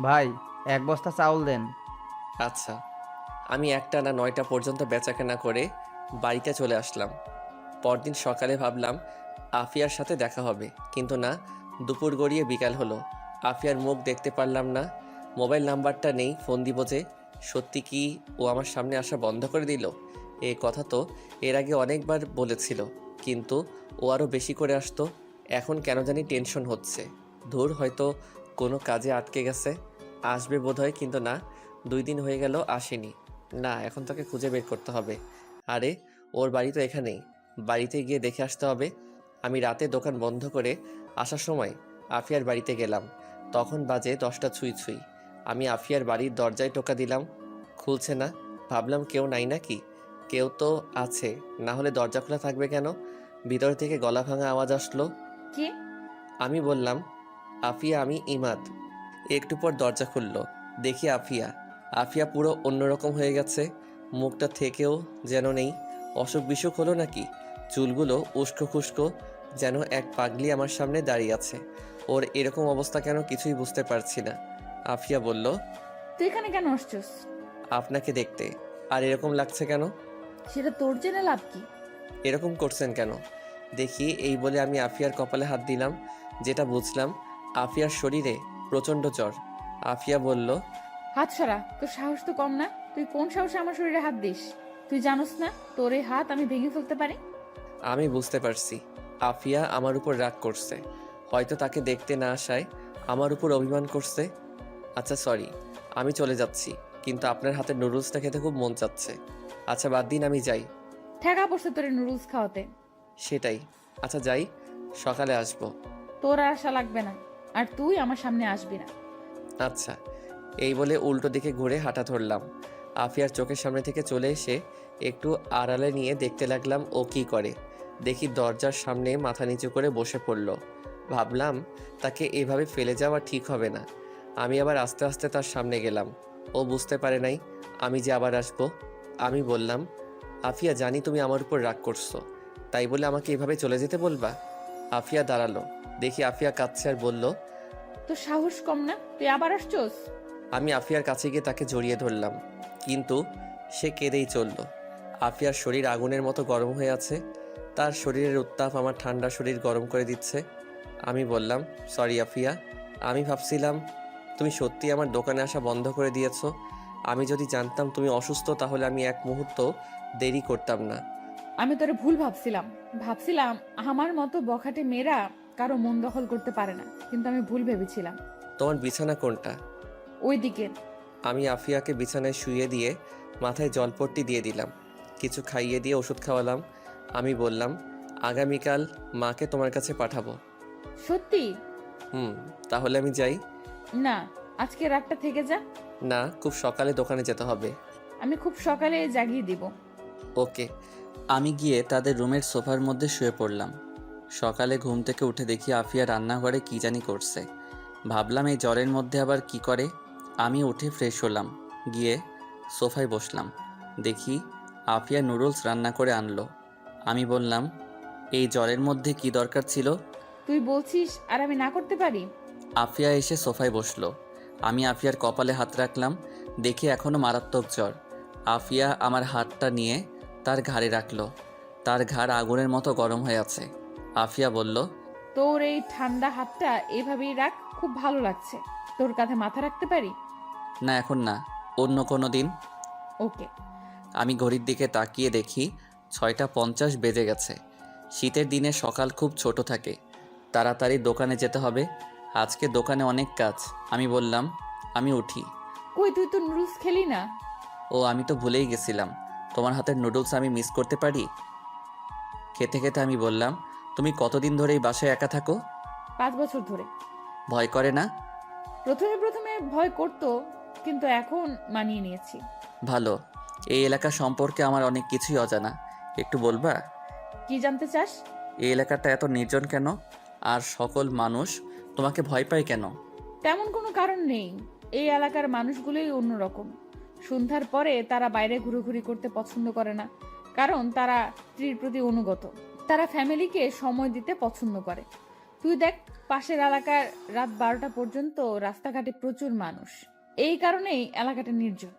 ভাই, 1 বস্তা চাউল দেন। আচ্ছা। আমি 1টা না 9টা পর্যন্ত বেচাকেনা করে বাড়িতে চলে আসলাম। পরদিন সকালে ভাবলাম আফিয়ার সাথে দেখা হবে, কিন্তু না, দুপুর গড়িয়ে বিকাল হলো। আফিয়ার মুখ দেখতে পারলাম না। মোবাইল নাম্বারটা নেই, ফোন দিব যে। সত্যি কি ও আমার সামনে আসা বন্ধ করে দিল? এই কথা তো এর আগে অনেকবার বলেছিল, কিন্তু ও আরও বেশি করে আসতো। এখন কেন জানি টেনশন হচ্ছে। ধুর, হয়তো কোনো কাজে আটকে গেছে, আসবে বোধহয়, কিন্তু না, 2 দিন হয়ে গেল আসেনি। না, এখন তাকে খুঁজে বের করতে হবে। আরে, ওর বাড়ি তো এখানেই, বাড়িতে গিয়ে দেখে আসতে হবে। আমি রাতে দোকান বন্ধ করে আসার সময় আফিয়ার বাড়িতে গেলাম। তখন বাজে 10টা ছুঁই ছুঁই। আমি আফিয়ার বাড়ির দরজায় টোকা দিলাম, খুলছে না। ভাবলাম কেউ নাই নাকি। কেউ তো আছে, না হলে দরজা খোলা থাকবে কেন? ভিতর থেকে গলা ভাঙা আওয়াজ আসলো। কে? আমি বললাম, আফিয়া, আমি ইমাদ। একটু পর দরজা খুলল, দেখি আফিয়া। আফিয়া পুরো অন্যরকম হয়ে গেছে, মুখটা থেকেও যেন নেই। অসুখ বিসুখ হলো নাকি? চুলগুলো উস্কো খুস্কো, যেন এক পাগলি আমার সামনে দাঁড়িয়ে আছে। ওর এরকম অবস্থা কেন কিছুই বুঝতে পারছি না। আফিয়া বলল, তুই এখানে কেন আসছিস? আপনাকে দেখতে। আর এরকম লাগছে কেন? সেটা তোর জেনে লাভ কি? এরকম করছেন কেন? দেখি, এই বলে আমি আফিয়ার কপালে হাত দিলাম। যেটা বুঝলাম, আফিয়ার শরীরে প্রচণ্ড জ্বর। আফিয়া বলল, হাত সরা, তোর সাহস তো কম না। তুই কোন সাহসে আমার শরীরে হাত দিস? তুই জানোস না তোর এই হাত আমি ভেঙে ফেলতে পারি? আমি বুঝতে পারছি আফিয়া আমার উপর রাগ করছে। হয়তো তাকে দেখতে না আসায় আমার উপর অভিমান করছে। আচ্ছা সরি, আমি চলে যাচ্ছি, কিন্তু আপনার হাতের নুডলসটা খেতে খুব মন চাচ্ছে। আচ্ছা বাদ দিন, আমি যাই। ঠেকা পড়ছে তোর নুডলস খাওয়াতে। সেটাই। আচ্ছা যাই, সকালে আসবো। তোর আর আশা লাগবে না, আর তুই আমার সামনে আসবি না। আচ্ছা। এই বলে উল্টো দিকে ঘুরে হাঁটা ধরলাম। আফিয়ার চোখের সামনে থেকে চলে এসে একটু আড়ালে নিয়ে দেখতে লাগলাম ও কি করে। দেখি দরজার সামনে মাথা নিচু করে বসে পড়ল। ভাবলাম তাকে এভাবে ফেলে যাওয়া ঠিক হবে না। আমি আবার আস্তে আস্তে তার সামনে গেলাম। ও বুঝতে পারে নাই আমি যে আবার আসবো। আমি বললাম, আফিয়া, জানি তুমি আমার উপর রাগ করছো, তাই বলে আমাকে এভাবে চলে যেতে বলবা? আফিয়া দাঁড়ালো। দেখি আফিয়া কাঁদছে আর বলল, তোর সাহস কম না, তুই আবার আসছস? আমি আফিয়ার কাছে গিয়ে তাকে জড়িয়ে ধরলাম, কিন্তু সে কেঁদেই চলল। আফিয়ার শরীর আগুনের মতো গরম হয়ে আছে। তার শরীরের উত্তাপ আমার ঠান্ডা শরীর গরম করে দিচ্ছে। আমি বললাম, সরি আফিয়া, আমি ভাবছিলাম তুমি সত্যি আমার দোকানে আসা বন্ধ করে দিয়েছো। আমি যদি জানতাম তুমি অসুস্থ, তাহলে আমি এক মুহূর্ত দেরি করতাম না। আমি তোরে ভুল ভাবছিলাম আমার মতো বখাটে মেয়েরা কারো মন দখল করতে পারে না, কিন্তু আমি ভুল ভেবেছিলাম। তোমার বিছানা কোনটা? ওইদিকে। আমি আফিয়াকে বিছানায় শুইয়ে দিয়ে মাথায় জলপট্টি দিয়ে দিলাম, কিছু খাইয়ে দিয়ে ওষুধ খাওয়ালাম। আমি বললাম, আগামীকাল মাকে তোমার কাছে পাঠাবো। সত্যি? তাহলে আমি যাই? না, আজকে রাতটা থেকে যা। না, খুব সকালে দোকানে যেতে হবে। আমি খুব সকালে জাগিয়ে দিব। ওকে। আমি গিয়ে তাদের রুমের সোফার মধ্যে শুয়ে পড়লাম। সকালে ঘুম থেকে উঠে দেখি আফিয়া রান্নাঘরে কী জানি করছে। ভাবলাম এই জ্বরের মধ্যে আবার কি করে। আমি উঠে ফ্রেশ হলাম, গিয়ে সোফায় বসলাম। দেখি আফিয়া নুডলস রান্না করে আনলো। আমি বললাম, এই জ্বরের মধ্যে কি দরকার ছিল? তুই বলছিস আর আমি না করতে পারি? আফিয়া এসে সোফায় বসলো। আমি আফিয়ার কপালে হাত রাখলাম, দেখি এখনও মারাত্মক জ্বর। আফিয়া আমার হাতটা নিয়ে তার ঘাড়ে রাখলো। তার ঘাড় আগুনের মতো গরম হয়ে আছে। আফিয়া বলল, তোর এই ঠান্ডা হাতটা এভাবেই রাখ, খুব ভালো লাগছে। তোর কাঁধে মাথা রাখতে পারি? না এখন না, অন্য কোনো দিন। ওকে। আমি ঘড়ির দিকে তাকিয়ে দেখি 6টা 50 বেজে গেছে। শীতের দিনে সকাল খুব ছোট থাকে, তাড়াতাড়ি দোকানে যেতে হবে। আজকে দোকানে অনেক কাজ। আমি বললাম, আমি উঠি। কই, তুই তো নুডলস খেলি না? ও, আমি তো ভুলেই গেছিলাম, তোমার হাতের নুডলস আমি মিস করতে পারি? খেতে খেতে আমি বললাম, তুমি কতদিন ধরে এই বাসায় একা থাকো? 5 বছর ধরে। ভয় করে না? প্রথমে ভয় করতো, কিন্তু এখন মানিয়ে নিয়েছি। ভালো। এই এলাকা সম্পর্কে আমার অনেক কিছুই অজানা, একটু বলবা? কি জানতে চাস? এই এলাকাটা এত নির্জন কেন? আর সকল মানুষ তোমাকে ভয় পাই কেন? তেমন কোনো কারণ নেই। এই এলাকার মানুষগুলোই অন্যরকম। সন্ধ্যার পরে তারা বাইরে ঘুরোঘুরি করতে পছন্দ করে না, কারণ তারা স্ত্রীর প্রতি অনুগত। তারা ফ্যামিলিকে সময় দিতে পছন্দ করে। তুই দেখ, পাশের এলাকার রাত 12টা পর্যন্ত রাস্তাঘাটে প্রচুর মানুষ। এই কারণেই এলাকাটা নির্জন।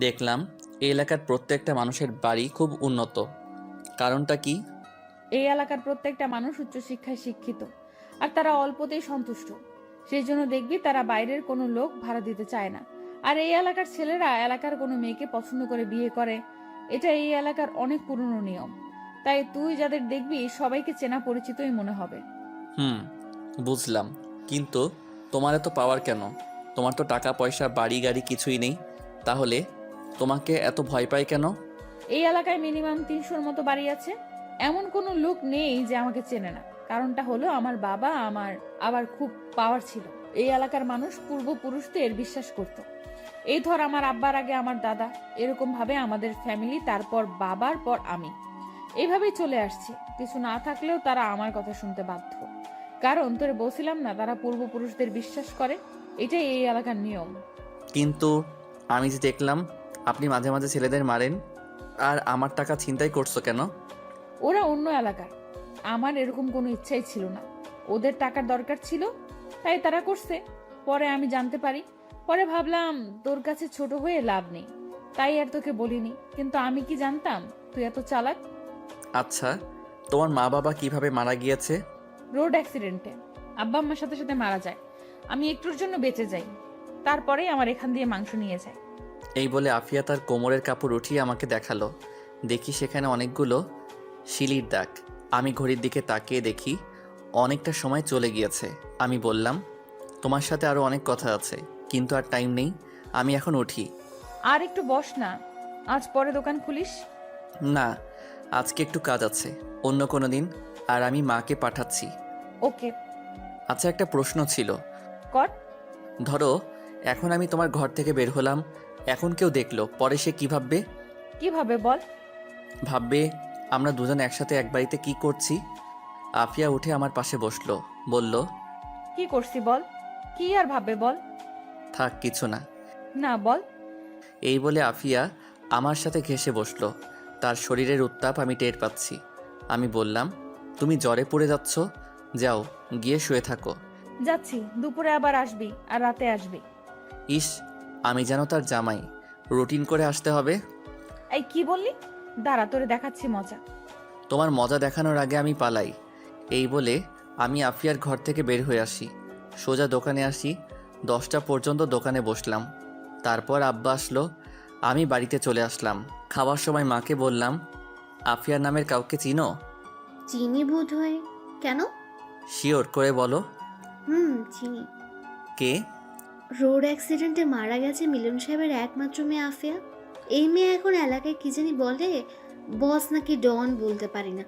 দেখলাম এই এলাকার প্রত্যেকটা মানুষের বাড়ি খুব উন্নত। কারণটা কি? এই এলাকার প্রত্যেকটা মানুষ উচ্চশিক্ষায় শিক্ষিত, আর তারা অল্পতেই সন্তুষ্ট। সেই জন্য দেখবি তারা বাইরের কোনো লোক ভাড়া দিতে চায় না। আর এই এলাকার ছেলেরা এলাকার কোনো মেয়েকে পছন্দ করে বিয়ে করে। এটা এই এলাকার অনেক পুরনো নিয়ম। তাই তুই যাদের দেখবি সবাইকে চেনা পরিচিতই মনে হবে। বুঝলাম, কিন্তু তোমার এত পাওয়ার কেন? তোমার তো টাকা পয়সা বাড়ি গাড়ি কিছুই নেই, তাহলে তোমাকে এত ভয় পায় কেন? এই এলাকায় মিনিমাম 300-র মতো বাড়ি আছে। এমন কোনো লোক নেই যে আমাকে চেনে না। কারণটা হলো আমার বাবা আমার আবার খুব পাওয়ার ছিল। এই এলাকার মানুষ পূর্বপুরুষদের বিশ্বাস করত। এই ধর, আমার আব্বার আগে আমার দাদা, এরকম ভাবে আমাদের ফ্যামিলি, তারপর বাবার পর আমি, এইভাবেই চলে আসছে। কিছু না থাকলেও তারা আমার কথা শুনতে বাধ্য। কারণ তোরে বলছিলাম না, তারা পূর্বপুরুষদের বিশ্বাস করে। এটাই এই এলাকার নিয়ম। কিন্তু আমি যে দেখলাম আপনি মাঝে মাঝে ছেলেদের মারেন, আর আমার টাকা ছিনতাই করছো কেন? ওরা অন্য এলাকার। আমার এরকম কোনো ইচ্ছাই ছিল না। ওদের টাকার দরকার ছিল, তাই তারা করছে। পরে আমি জানতে পারি। পরে ভাবলাম তোর কাছে ছোট হয়ে লাভ নেই, তাই আর তোকে বলিনি। কিন্তু আমি কি জানতাম তুই এত চালাক। আচ্ছা, তোমার মা বাবা কিভাবে মারা গিয়েছে? রোড অ্যাক্সিডেন্টে আব্বা আম্মার সাথে সাথে মারা যায়। আমি একটুর জন্য বেঁচে যাই, তারপরে আমার এখান দিয়ে মাংস নিয়ে যায়। এই বলে আফিয়া তার কোমরের কাপড় উঠিয়ে আমাকে দেখালো। দেখি সেখানে অনেকগুলো শিলির দাগ। আমি ঘড়ির দিকে তাকিয়ে দেখি অনেকটা সময় চলে গিয়েছে। আমি বললাম, তোমার সাথে আরও অনেক কথা আছে, কিন্তু আর টাইম নেই, আমি এখন উঠি। আর একটু বস না, আজ পরে দোকান খুলিস। না, আজকে একটু কাজ আছে, অন্য কোনো দিন। আর আমি মাকে পাঠাচ্ছি। ওকে, আচ্ছা, একটা প্রশ্ন ছিল। কর। ধরো এখন আমি তোমার ঘর থেকে বের হলাম, এখন কেউ দেখলো, পরে সে কী ভাববে? কিভাবে বল? ভাববে আমরা দুজন একসাথে এক বাড়িতে কি করছি। আফিয়া উঠে আমার পাশে বসলো, বলল, কি করছি বল? কি আর ভাববে বল? থাক, কিছু না। না, বল। এই বলে আফিয়া আমার সাথে ঘেঁষে বসলো। তার শরীরের উত্তাপ আমি টের পাচ্ছি। আমি বললাম, তুমি জ্বরে পড়ে যাচ্ছ, যাও গিয়ে শুয়ে থাকো। যাচ্ছি, দুপুরে আবার আসবি আর রাতে আসবি। ইস, আমি যেন তার জামাই, রুটিন করে আসতে হবে। এই কি বললি? দাঁড়া, তোরে দেখাচ্ছি মজা। তোমার মজা দেখানোর আগে আমি পালাই। এই বলে আমি আফিয়ার ঘর থেকে বের হয়ে আসি, সোজা দোকানে আসি। 10টা পর্যন্ত দোকানে বসলাম। তারপর আব্বা আসলো, আমি বাড়িতে চলে আসলাম। খাওয়ার সময় মাকে বললাম, আফিয়া নামের কাউকে চিনো? চিনি বোধ হয়। কেন? শিওর করে বলো। চিনি। কে? রোড অ্যাক্সিডেন্টে মারা গেছে মিলন সাহেবের একমাত্র মেয়ে আফিয়া। এই মেয়ে এখন এলাকায় কি জানি বলে, বস নাকি ডন বলতে পারি না।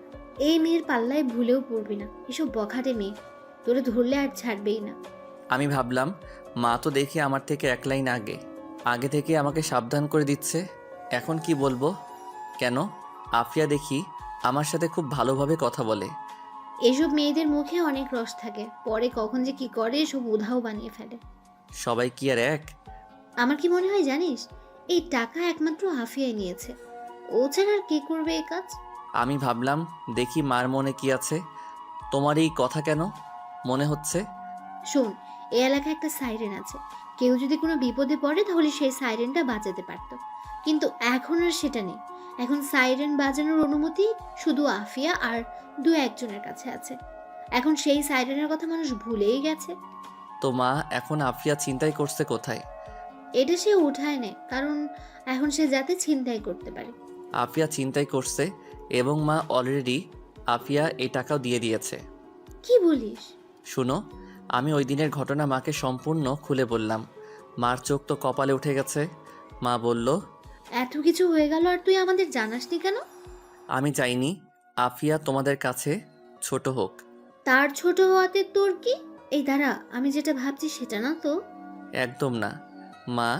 এই মেয়ের পাল্লায় ভুলেও পড়বি না, এসব বখাটে মেয়ে, তোরে ধরলে আর ছাড়বেই না। আমি ভাবলাম মা তো দেখি আমার থেকে এক লাইন আগে থেকে আমাকে সাবধান করে দিচ্ছে। এখন কি বলবো? কেন? আফিয়া দেখি আমার সাথে খুব ভালোভাবে কথা বলে। এসব মেয়েদের মুখে অনেক রস থাকে, পরে কখন যে কি করে সব উধাও বানিয়ে ফেলে। সবাই কি আর এক? আমার কি মনে হয় জানিস, এই টাকা একমাত্র আফিয়াই নিয়েছে, ও ছাড়া আর কে করবে এই কাজ? আমি ভাবলাম দেখি মার মনে কি আছে। তোমার এই কথা কেন মনে হচ্ছে? শোন, এই এলাকায় একটা সাইরেন আছে, কেউ যদি কোনো বিপদে পড়ে তাহলে সেই সাইরেনটা বাজাতে পারতো, কিন্তু এখন আর সেটা নেই। এখন সাইরেন বাজানোর অনুমতি শুধু আফিয়া আর 2-1 জনের কাছে আছে। এখন সেই সাইরেনের কথা মানুষ ভুলেই গেছে। তো মা এখন আফিয়া চিন্তাই করছে কোথায়? এটা সে উঠায় নেয়, কারণ এখন সে যাতে ছিনতাই করতে পারে। আফিয়া চিন্তাই করছে এবং মা অলরেডি আফিয়া এই টাকাও দিয়ে দিয়েছে। কি বলিস? শুনো, আমি ওই দিনের ঘটনা মাকে সম্পূর্ণ খুলে বললাম। মার চোখ তো কপালে উঠে গেছে। মা বলল, এত কিছু হয়ে গেল আর তুই আমাদের জানাসনি কেন? আমি চাইনি আফিয়া তোমাদের কাছে ছোট হোক। তার ছোট হওয়াতে তোর কি? এই দাঁড়া, আমি যেটা ভাবছি সেটা না তো। একদম না মা,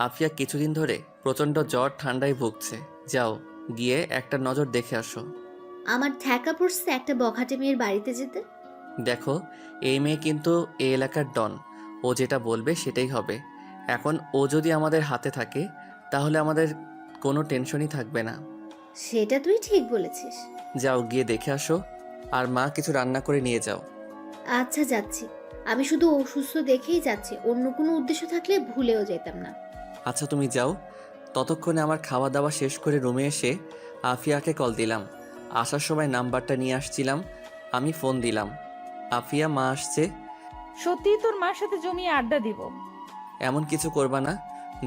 আফিয়া কিছুদিন ধরে প্রচণ্ড জ্বর ঠান্ডায় ভুগছে। যাও গিয়ে একটা নজর দেখে আসো। আমার ঠেকা পড়ছে একটা বখাটে মেয়ের বাড়িতে যেতে। দেখো, এই মেয়ে কিন্তু এই এলাকার ডন। ও যেটা বলবে সেটাই হবে। এখন ও যদি আমাদের হাতে থাকে তাহলে আমাদের কোনো টেনশনই থাকবে না। সেটা তুই ঠিক বলেছিস। যাও গিয়ে দেখে আসো, আর মা কিছু রান্না করে নিয়ে যাও। আচ্ছা, যাচ্ছি। আমি শুধু অসুস্থ দেখেই যাচ্ছি, অন্য কোনো উদ্দেশ্য থাকলে ভুলেও যেতাম না। আচ্ছা তুমি যাও। ততক্ষণে আমার খাওয়া দাওয়া শেষ করে রুমে এসে আফিয়াকে কল দিলাম। আসার সময় নাম্বারটা নিয়ে আসছিলাম, আমি ফোন দিলাম। আফিয়া, মা আসছে। সত্যিই তোর মার সাথে জমিয়ে আড্ডা দিব। এমন কিছু করবা না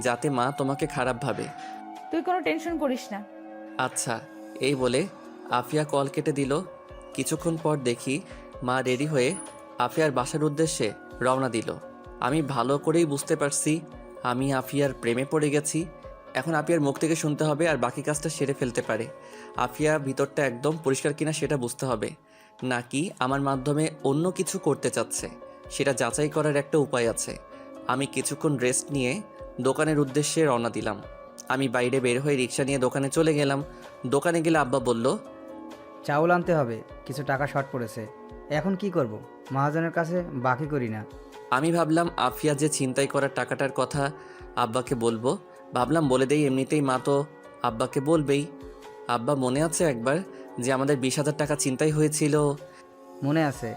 যাতে মা তোমাকে খারাপ ভাবে। তুই কোনো টেনশন করিস না। আচ্ছা, এই বলে আফিয়া কল কেটে দিল। কিছুক্ষণ পর দেখি মা রেডি হয়ে আফিয়ার বাসার উদ্দেশ্যে রওনা দিল। আমি ভালো করেই বুঝতে পারছি আমি আফিয়ার প্রেমে পড়ে গেছি। এখন আফিয়ার মুখ থেকে শুনতে হবে আর বাকি কাজটা সেরে ফেলতে পারে। আফিয়া ভিতরটা একদম পরিষ্কার কিনা সেটা বুঝতে হবে, নাকি আমার মাধ্যমে অন্য কিছু করতে চাচ্ছে সেটা যাচাই করার একটা উপায় আছে। আমি কিছুক্ষণ রেস্ট নিয়ে দোকানের উদ্দেশ্যে রওনা দিলাম। আমি বাইরে বের হয়ে রিক্সা নিয়ে দোকানে চলে গেলাম। দোকানে গেলে আব্বা বলল, চাউল আনতে হবে, কিছু টাকা শর্ট পড়েছে। এখন কি করব? মহাজনের কাছে বাকি করি না। আমি ভাবলাম আফিয়া যে ছিনতাই করার টাকাটার কথা আব্বাকে বলবো, ভাবলাম বলে দেই, এমনিতেই মা তো আব্বাকে বলবেই। আব্বা, মনে আছে একবার যে আমাদের 20,000 টাকা ছিনতাই হয়েছিল? মনে আছে।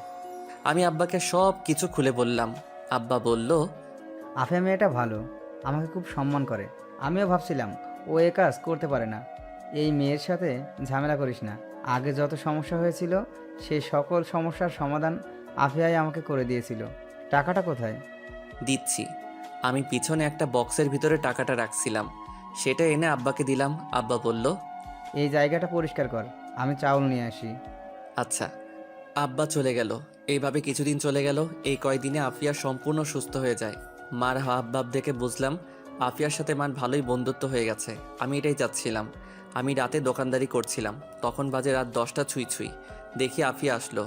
আমি আব্বাকে সব কিছু খুলে বললাম। আব্বা বলল, আফিয়া মেয়েটা ভালো, আমাকে খুব সম্মান করে। আমিও ভাবছিলাম ও এ কাজ করতে পারে না। এই মেয়ের সাথে ঝামেলা করিস না। আগে যত সমস্যা হয়েছিল সেই সকল সমস্যার সমাধান আফিয়াই আমাকে করে দিয়েছিল। টাকাটা কোথায়? দিচ্ছি। আমি পিছনে একটা বক্সের ভিতরে টাকাটা রাখছিলাম, সেটা এনে আব্বাকে দিলাম। আব্বা বলল, এই জায়গাটা পরিষ্কার কর, আমি চাউল নিয়ে আসি। আচ্ছা। আব্বা চলে গেল। এইভাবে কিছুদিন চলে গেল। এই কয়দিনে আফিয়া সম্পূর্ণ সুস্থ হয়ে যায়। মার হাব ভাব দেখে বুঝলাম আফিয়ার সাথে মার ভালোই বন্ধুত্ব হয়ে গেছে। আমি এটাই চাচ্ছিলাম। আমি রাতে দোকানদারি করছিলাম, তখন বাজে রাত 10টা ছুঁই ছুঁই। দেখি আফিয়া আসলো।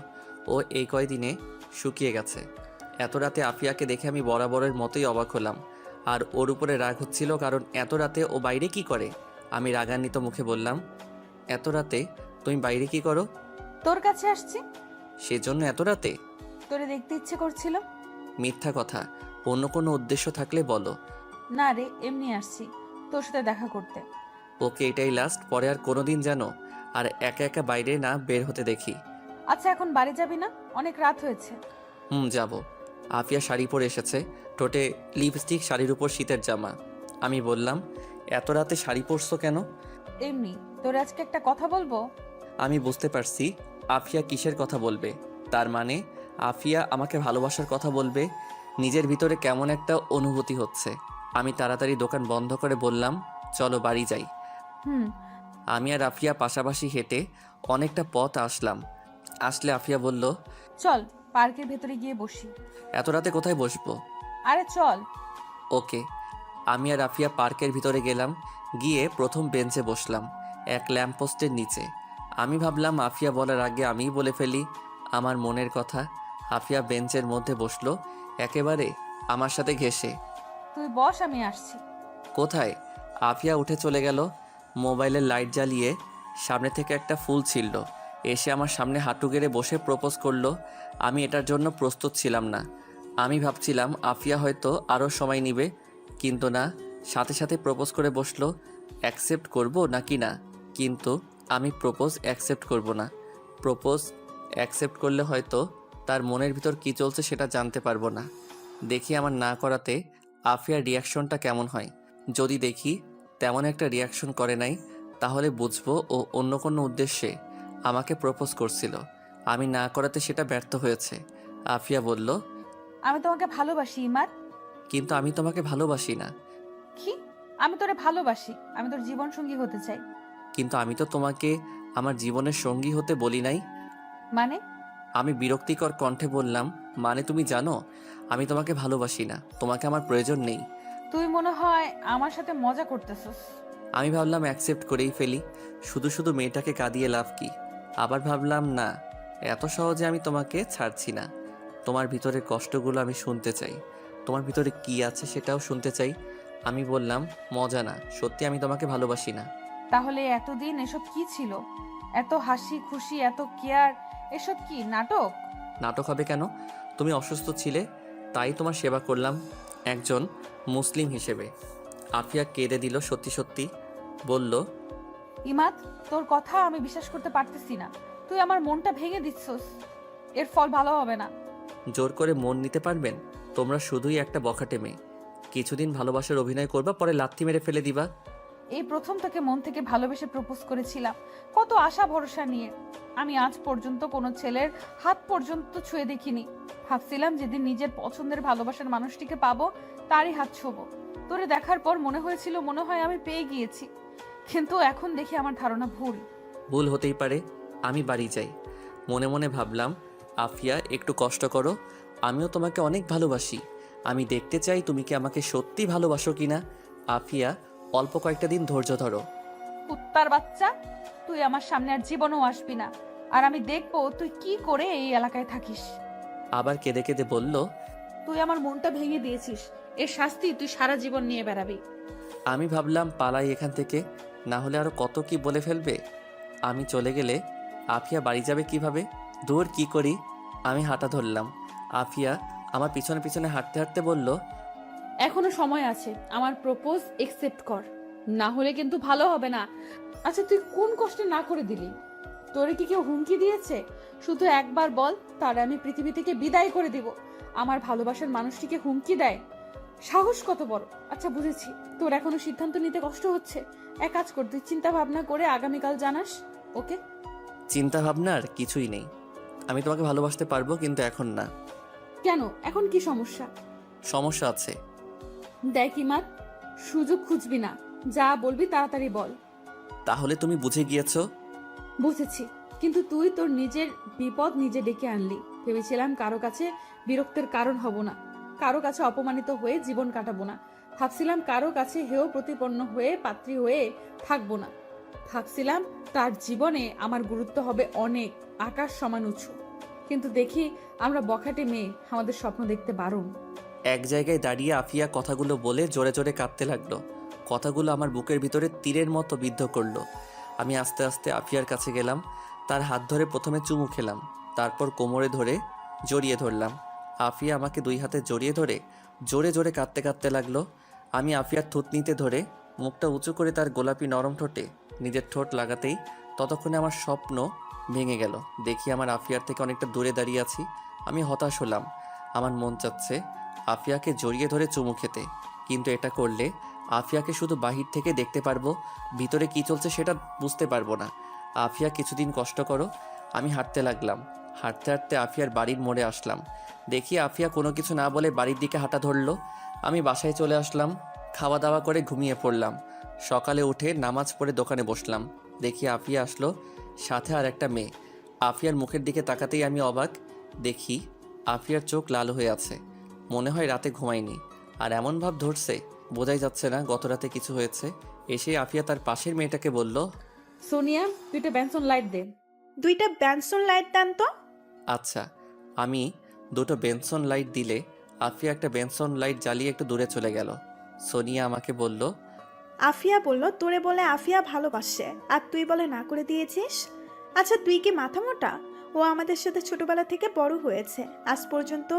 ও এই কয়দিনে শুকিয়ে গেছে। এত রাতে আফিয়াকে দেখে আমি বরাবরের মতোই অবাক হলাম। আর ওর উপরে রাগ হচ্ছিল, কারণ এত রাতে ও বাইরে কি করে। আমি রাগান্বিত মুখে বললাম, এত রাতে তুমি বাইরে কি করো? তোর কাছে আসছি। সেজন্য এত রাতে? তোরে দেখতে ইচ্ছে করছিল। মিথ্যা কথা, অন্য কোনো উদ্দেশ্য থাকলে বলো। না রে, এমনি আসছি তোর সাথে দেখা করতে। ওকে, এটাই লাস্ট। পরে আর কোনোদিন যেন আর একা একা বাইরে না বের হতে দেখি। আচ্ছা, এখন বাড়ি যাবি না? অনেক রাত হয়েছে। যাব। আফিয়া শাড়ি পরে এসেছে, ঠোঁটে লিপস্টিক, শাড়ির উপর শীতের জামা। আমি বললাম, এত রাতে শাড়ি পরছো কেন? এমনি। তোরে আজকে একটা কথা বলবো। আমি বুঝতে পারছি আফিয়া কিসের কথা বলবে। তার মানে আফিয়া আমাকে ভালোবাসার কথা বলবে। নিজের ভিতরে কেমন একটা অনুভূতি হচ্ছে। আমি তাড়াতাড়ি দোকান বন্ধ করে বললাম, চলো বাড়ি যাই। হুম। আমি আর আফিয়া পাশাপাশি হেঁটে অনেকটা পথ আসলে আফিয়া বলল, চল পার্কের ভেতরে গিয়ে বসি। এত রাতে কোথায় বসবো? আরে চল। ওকে। আমি আর আফিয়া পার্কের ভিতরে গেলাম। গিয়ে প্রথম বেঞ্চে বসলাম, এক ল্যাম্পপোস্টের নিচে। আমি ভাবলাম আফিয়া বলার আগে আমিই বলে ফেলি আমার মনের কথা। আফিয়া বেঞ্চের মধ্যে বসলো, একেবারে আমার সাথে ঘেঁষে। তুই বস, আমি আসছি। কোথায়? আফিয়া উঠে চলে গেল। মোবাইলের লাইট জ্বালিয়ে সামনে থেকে একটা ফুল ছিঁড়ল, এসে আমার সামনে হাঁটু গেড়ে বসে প্রপোজ করলো। আমি এটার জন্য প্রস্তুত ছিলাম না। আমি ভাবছিলাম আফিয়া হয়তো আরও সময় নেবে, কিন্তু না, সাথে সাথে প্রপোজ করে বসলো। অ্যাকসেপ্ট করব নাকি না? কিন্তু আমি প্রপোজ অ্যাকসেপ্ট করব না। প্রপোজ অ্যাকসেপ্ট করলে হয়তো তার মনের ভিতর কী চলছে সেটা জানতে পারবো না। দেখি আমার না করাতে আফিয়ার রিয়াকশনটা কেমন হয়। যদি দেখি তেমন একটা রিয়াকশন করে নাই, তাহলে বুঝবো ও অন্য কোনো উদ্দেশ্যে আমাকে প্রপোজ করছিল। আমি না করাতে সেটা ব্যর্থ হয়েছে। আফিয়া বলল, আমি তোমাকে ভালোবাসি ইমাদ। কিন্তু আমি তোমাকে ভালোবাসি না। কি? আমি তোরে ভালোবাসি, আমি তোর জীবন সঙ্গী হতে চাই। কিন্তু আমি তো তোমাকে আমার জীবনের সঙ্গী হতে বলি নাই। মানে? আমি বিরক্তিকর কণ্ঠে বললাম, মানে তুমি জানো আমি তোমাকে ভালোবাসি না, তোমাকে আমার প্রয়োজন নেই। তুই মনে হয় আমার সাথে মজা করতেছস। আমি ভাবলাম অ্যাকসেপ্ট করেই ফেলি, শুধু শুধু মেয়েটাকে কাঁদিয়ে লাভ কি। আবার ভাবলাম না, এত সহজে আমি তোমাকে ছাড়ছি না। তোমার ভিতরের কষ্টগুলো আমি শুনতে চাই, তোমার ভিতরে কি আছে সেটাও শুনতে চাই। আমি বললাম, মজা না, সত্যি আমি তোমাকে ভালোবাসি না। তাহলে এতদিন এসব কি ছিল? এত হাসি খুশি, এত কেয়ার, এসব কি নাটক? নাটক হবে কেন? তুমি অসুস্থ ছিলে, তাই তোমার সেবা করলাম একজন মুসলিম হিসেবে। আফিয়া কেঁদে দিল সত্যি সত্যি, বলল, ইমাদ, তোর কথা আমি বিশ্বাস করতে পারতেছি না। তুই আমার মনটা ভেঙে দিচ্ছস। এর ফল ভালো হবে না। জোর করে মন নিতে পারবেন? তোমরা শুধুই একটা বখাটে মেয়ে। কিছুদিন ভালোবাসার অভিনয় করবা, পরে লাথি মেরে ফেলে দিবা। এই প্রথম তোকে মন থেকে ভালোবেসে প্রপোজ করেছিলাম, কত আশা ভরসা নিয়ে। আমি আজ পর্যন্ত কোনো ছেলের হাত পর্যন্ত ছুঁয়ে দেখিনি। ভাবছিলাম যেদিন নিজের পছন্দের ভালোবাসার মানুষটিকে পাবো, তারই হাত ছোবো। তোরে দেখার পর মনে হয়েছিল মনে হয় আমি পেয়ে গিয়েছি, কিন্তু এখন দেখি আমার ধারণা ভুল। ভুল হতেই পারে। আমি বাড়ি যাই। মনে মনে ভাবলাম, আফিয়া একটু কষ্ট করো, আমিও তোমাকে অনেক ভালোবাসি। আমি দেখতে চাই তুমি কি আমাকে সত্যি ভালোবাসো কিনা। আফিয়া, অল্প কয়েকটা দিন ধৈর্য ধরো। কুত্তার বাচ্চা, তুই আমার সামনে আর জীবনেও আসবি না। আর আমি দেখবো তুই কি করে এই এলাকায় থাকিস। আবার কেঁদে কেঁদে বলল, তুই আমার মনটা ভেঙে দিয়েছিস, এর শাস্তি তুই সারা জীবন নিয়ে বেড়াবি। আমি ভাবলাম পালাই এখান থেকে, না হলে আরো কত কি বলে ফেলবে। আমি চলে গেলে আফিয়া বাড়ি যাবে কিভাবে? দূর কি করি? আমি হাঁটা ধরলাম। আফিয়া আমার পিছনে পিছনে হাঁটতে হাঁটতে বলল, এখনো সময় আছে, আমার প্রপোজ একসেপ্ট কর, না হলে কিন্তু ভালো হবে না। আচ্ছা, তুই কোন কষ্টে না করে দিলি? তোরে কি কেউ হুমকি দিয়েছে? শুধু একবার বল, তার আমি পৃথিবী থেকে বিদায় করে দিব। আমার ভালোবাসার মানুষটিকে হুমকি দেয়, সাহস কত বড়! আচ্ছা বুঝেছি, তোর এখনো সিদ্ধান্ত নিতে কষ্ট হচ্ছে। এক কাজ কর, তুই চিন্তা ভাবনা করে আগামীকাল জানাস, ওকে? চিন্তা ভাবনার কিছুই নেই। আমি তোমাকে ভালোবাসতে পারবো, কিন্তু এখন না। কেন? এখন কি সমস্যা? সমস্যা আছে। দেখ ইমাদ, সুযোগ খুঁজবি না, যা বলবি তাড়াতাড়ি বল। তাহলে তুমি বুঝে গিয়েছো? বুঝেছি, কিন্তু তুই তোর নিজের বিপদ নিজে ডেকে আনলি। ভেবেছিলাম কারো কাছে বিরক্তের কারণ হব না, কারো কাছে অপমানিত হয়ে জীবন কাটাবো না। ভাবছিলাম কারো কাছে হেয় প্রতিপন্ন হয়ে পাত্রী হয়ে থাকবো না। ভাবছিলাম তার জীবনে আমার গুরুত্ব হবে অনেক, আকাশ সমান উঁচু। কিন্তু দেখি আমরা বখাটে মেয়ে, আমাদের স্বপ্ন দেখতে বারণ। এক জায়গায় দাঁড়িয়ে আফিয়া কথাগুলো বলে জোরে জোরে কাঁদতে লাগলো। কথাগুলো আমার বুকের ভিতরে তীরের মতো বিদ্ধ করলো। আমি আস্তে আস্তে আফিয়ার কাছে গেলাম। তার হাত ধরে প্রথমে চুমু খেলাম, তারপর কোমরে ধরে জড়িয়ে ধরলাম। আফিয়া আমাকে দুই হাতে জড়িয়ে ধরে জোরে জোরে কাঁদতে কাঁদতে লাগলো। আমি আফিয়ার থুতনিতে ধরে মুখটা উঁচু করে তার গোলাপি নরম ঠোঁটে নিজের ঠোঁট লাগাতেই ততক্ষণে আমার স্বপ্ন ভেঙে গেল। দেখি আমার আফিয়ার থেকে অনেকটা দূরে দাঁড়িয়ে আছি। আমি হতাশ হলাম। আমার মন চাচ্ছে আফিয়াকে জড়িয়ে ধরে চুমু খেতে, কিন্তু এটা করলে আফিয়াকে শুধু বাহির থেকে দেখতে পারবো, ভিতরে কি চলছে সেটা বুঝতে পারবো না। আফিয়া, কিছুদিন কষ্ট করো। আমি হাঁটতে লাগলাম। হাঁটতে হাঁটতে আফিয়ার বাড়ির মোড়ে আসলাম। দেখি আফিয়া কোনো কিছু না বলে বাড়ির দিকে হাঁটা ধরলো। আমি বাসায় চলে আসলাম, খাওয়া দাওয়া করে ঘুমিয়ে পড়লাম। সকালে উঠে নামাজ পড়ে দোকানে বসলাম। দেখি আফিয়া আসলো, সাথে আর একটা মেয়ে। আফিয়ার মুখের দিকে তাকাতেই আমি অবাক। দেখি আফিয়ার চোখ লাল হয়ে আছে, মনে হয় রাতে ঘুমায়নি। আর এমন ভাব ধরছে, বোঝাই যাচ্ছে না গত রাতে কিছু হয়েছে। এসে আফিয়া তার পাশের মেয়েটাকে বলল, সোনিয়া, দুইটা বেনসন লাইট দে। 2টা ব্যানসন লাইট দেন তো। আচ্ছা। আমি দুটো বেনসন লাইট দিলে আফিয়া একটা বেনসন লাইট জ্বালিয়ে একটু দূরে চলে গেল। সোনিয়া আমাকে বলল, আফিয়া বলল তোরে বলে আফিয়া ভালোবাসে, আর তুই বলে না করে দিয়েছিস। আচ্ছা তুই কি মাথা মোটা? ও আমাদের সাথে ছোটবেলা থেকে বড় হয়েছে, আজ পর্যন্ত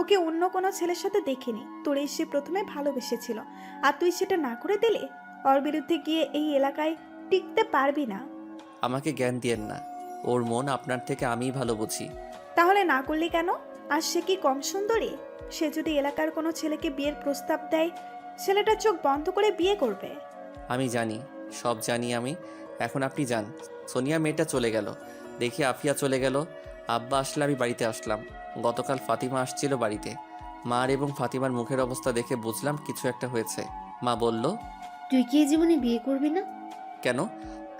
ওকে অন্য কোনো ছেলের সাথে দেখিনি। তোরে সে প্রথমে ভালোবেসেছিল, আর তুই সেটা না করে দিলে। ওর বিরুদ্ধে গিয়ে এই এলাকায় টিকতে পারবি না। আমাকে জ্ঞান দিয়েন না, ওর মন আপনার থেকে আমিই ভালো বুঝি। তাহলে না করলি কেন? আর সে কি কম সুন্দরী? সে যদি এলাকার কোনো ছেলেকে বিয়ের প্রস্তাব দেয়, ছেলেটা চোখ বন্ধ করে বিয়ে করবে। আমি জানি, সব জানি আমি। এখন আপনি যান। সোনিয়া মেয়েটা চলে গেল। দেখি আফিয়া চলে গেল। আব্বা আসলে আমি বাড়িতে আসলাম। গতকাল ফাতিমা আসছিল বাড়িতে। মার এবং ফাতিমার মুখের অবস্থা দেখে বুঝলাম কিছু একটা হয়েছে। মা বলল, তুই কি এই জীবনে বিয়ে করবি না? কেন?